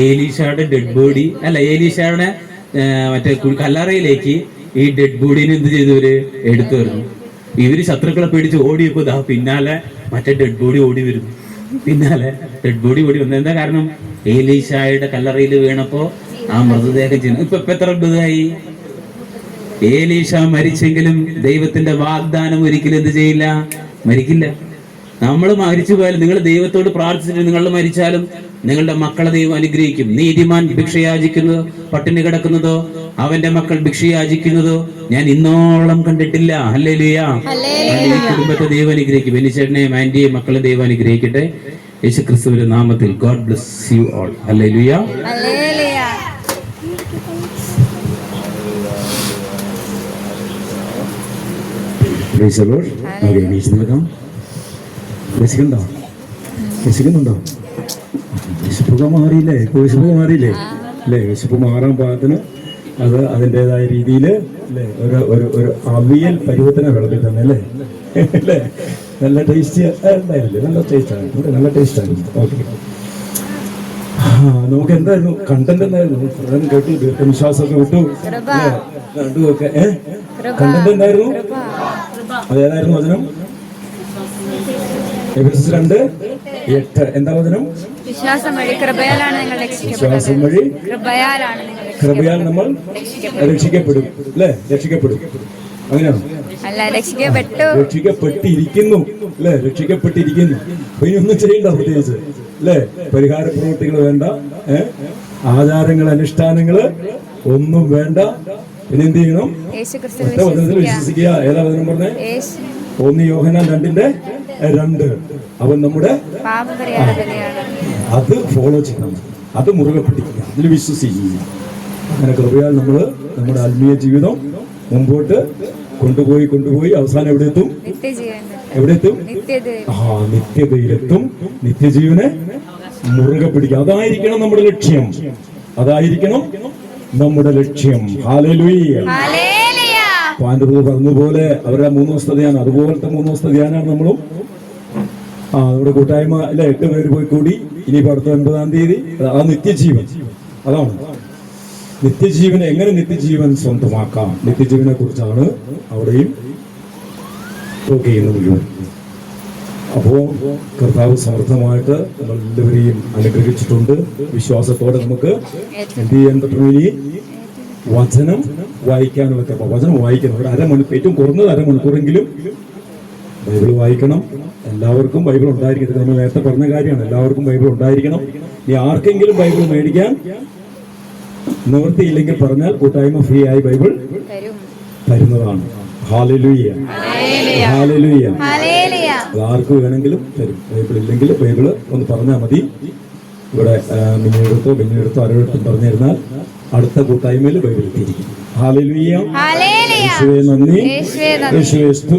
ഏലീഷയുടെ ഡെഡ് ബോഡി ഏലീഷയുടെ മറ്റേ കല്ലറയിലേക്ക് ഈ ഡെഡ് ബോഡീനെ എന്ത് ചെയ്തവര് എടുത്തു വരുന്നു. ഇവര് ശത്രുക്കളെ പേടിച്ച് ഓടിയപ്പോ പിന്നാലെ മറ്റേ ഡെഡ് ബോഡി ഓടി വരുന്നു. പിന്നാലെ ഡെഡ് ബോഡി ഓടി വന്നു. എന്താ കാരണം? ഏലീഷയുടെ കല്ലറയിൽ വീണപ്പോ ആ മൃതദേഹം ചെയ്യുന്നു. ഇപ്പൊ എത്ര അത്ഭുതമായി? ഏലീഷ മരിച്ചെങ്കിലും ദൈവത്തിന്റെ വാഗ്ദാനം ഒരിക്കലും എന്ത് ചെയ്യില്ല? മരിക്കില്ല. നമ്മൾ മരിച്ചു പോയാലും നിങ്ങൾ ദൈവത്തോട് പ്രാർത്ഥിച്ചിട്ട് നിങ്ങൾ മരിച്ചാലും നിങ്ങളുടെ മക്കളെ ദൈവം അനുഗ്രഹിക്കും. നീതിമാൻ ഭിക്ഷയാചിക്കുന്നതോ പട്ടിണി കിടക്കുന്നതോ അവന്റെ മക്കൾ ഭിക്ഷയാചിക്കുന്നതോ ഞാൻ ഇന്നോളം കണ്ടിട്ടില്ല. ഹല്ലേലൂയ. ഈ കുടുംബത്തെ ദൈവം അനുഗ്രഹിക്കും. ബെന്നിച്ചേട്ടനെയും ആന്റിയെയും മക്കളെ ദൈവം അനുഗ്രഹിക്കട്ടെ. യേശുക്രിസ്തുവിന്റെ നാമത്തിൽ. God bless you all. ഹല്ലേലൂയ. വിശക്കുന്നുണ്ടോ? വിശപ്പൊക്കെ മാറിയില്ലേ? ഇപ്പോൾ വിശപ്പ് മാറിയില്ലേ അല്ലേ? വിശപ്പ് മാറാൻ പാകത്തിന് അത് അതിൻ്റെതായ രീതിയിൽ അല്ലേ ഒരു അവിയൽ പരുവത്തിനെ വിളമ്പി തന്നെ അല്ലേ? അല്ലേ? നല്ല ടേസ്റ്റ് ഉണ്ടായിരുന്നില്ലേ? നല്ല ടേസ്റ്റാണ്. നല്ല ടേസ്റ്റാണ്. ഓക്കെ, നമുക്ക് എന്തായിരുന്നു കണ്ടന്റ്? എന്തായിരുന്നു? പ്രധാനം കേട്ടു, ദീർഘവിശ്വാസമൊക്കെ വിട്ടു രണ്ടുമൊക്കെ. കണ്ടന്റ് എന്തായിരുന്നു? അതേതായിരുന്നു വചനം? എഫെസ്യർ 2:8. എന്താ വചനം? വിശ്വാസം വഴി കൃപയാൽ നമ്മൾ രക്ഷിക്കപ്പെടും അല്ലേ? രക്ഷിക്കപ്പെടും. അങ്ങനെയാണോ? രക്ഷിക്കപ്പെട്ടിരിക്കുന്നു അല്ലെ? രക്ഷിക്കപ്പെട്ടിരിക്കുന്നു. അപ്പൊ ഇനി ഒന്നും ചെയ്യണ്ട പ്രത്യേകിച്ച് അല്ലെ? പരിഹാര പ്രവൃത്തികൾ വേണ്ട, ആചാരങ്ങൾ അനുഷ്ഠാനങ്ങള് ഒന്നും വേണ്ട. പിന്നെ എന്ത് ചെയ്യണം? ഒറ്റ വചനത്തിൽ വിശ്വസിക്കുക. ഏതാ വചനം പറഞ്ഞേ? 1 യോഹന്നാൻ 2:2. അവൻ നമ്മുടെ അത് ഫോളോ ചെയ്യണം, അത് മുറുകെ പിടിക്കുക, അതിൽ വിശ്വസിക്കുക. അങ്ങനെ കൃപയാൽ നമ്മള് നമ്മുടെ ആത്മീയ ജീവിതം മുമ്പോട്ട് കൊണ്ടുപോയി അവസാനം എവിടെ എത്തും? നിത്യതയിലെത്തും. നിത്യജീവനെ മുറുകെ പിടിക്കുക. അതായിരിക്കണം നമ്മുടെ ലക്ഷ്യം. അതായിരിക്കണം നമ്മുടെ ലക്ഷ്യം. ഹല്ലേലൂയ. പാണ്ഡവർ പറഞ്ഞതുപോലെ അവരുടെ 3 ദിവസത്തെ ധ്യാനം, അതുപോലത്തെ 3 ദിവസത്തെ ധ്യാനമാണ് നമ്മളും. നമ്മുടെ കൂട്ടായ്മ അല്ലെ 8 പേര് പോയി കൂടി. ഇനിയിപ്പോ അടുത്ത 9-ാം തീയതി ആ നിത്യജീവൻ. അതാണ് നിത്യജീവനെ എങ്ങനെ നിത്യജീവൻ സ്വന്തമാക്കാം. നിത്യജീവനെ കുറിച്ചാണ് അവിടെയും ടോക്ക് ചെയ്യുന്നത് മുഴുവൻ. അപ്പോ കർത്താവ് സമർത്ഥമായിട്ട് നമ്മൾ എല്ലാവരെയും അനുഗ്രഹിച്ചിട്ടുണ്ട്. വിശ്വാസത്തോടെ നമുക്ക് എന്ത് ചെയ്യാൻ പറ്റും? ഇനി വചനം വായിക്കാനൊക്കെ. വചനം വായിക്കണം. ഒരു അരമണിക്കൂർ, ഏറ്റവും കുറഞ്ഞത് അരമണിക്കൂറെങ്കിലും ബൈബിൾ വായിക്കണം. എല്ലാവർക്കും ബൈബിൾ ഉണ്ടായിരിക്കും. ഇത് നമ്മൾ നേരത്തെ പറഞ്ഞ കാര്യമാണ്, എല്ലാവർക്കും ബൈബിൾ ഉണ്ടായിരിക്കണം. ഇനി ആർക്കെങ്കിലും ബൈബിൾ മേടിക്കാൻ നിവൃത്തിയില്ലെങ്കിൽ പറഞ്ഞാൽ കൂട്ടായ്മ ഫ്രീ ആയി ബൈബിൾ തരുന്നതാണ്. Hallelujah, hallelujah. അത് ആർക്ക് വേണമെങ്കിലും തരും. ബൈബിൾ ഇല്ലെങ്കിൽ ബൈബിള് ഒന്ന് പറഞ്ഞാൽ മതി. ഇവിടെ മിനിയെടുത്തോ ആരോടത്തും പറഞ്ഞിരുന്നാൽ അടുത്ത കൂട്ടായ്മയിൽ ബൈബിൾ എത്തിയിരിക്കും. ഹല്ലേലൂയ, യേശുവേ നന്ദി, യേശുവേ സ്തുതി.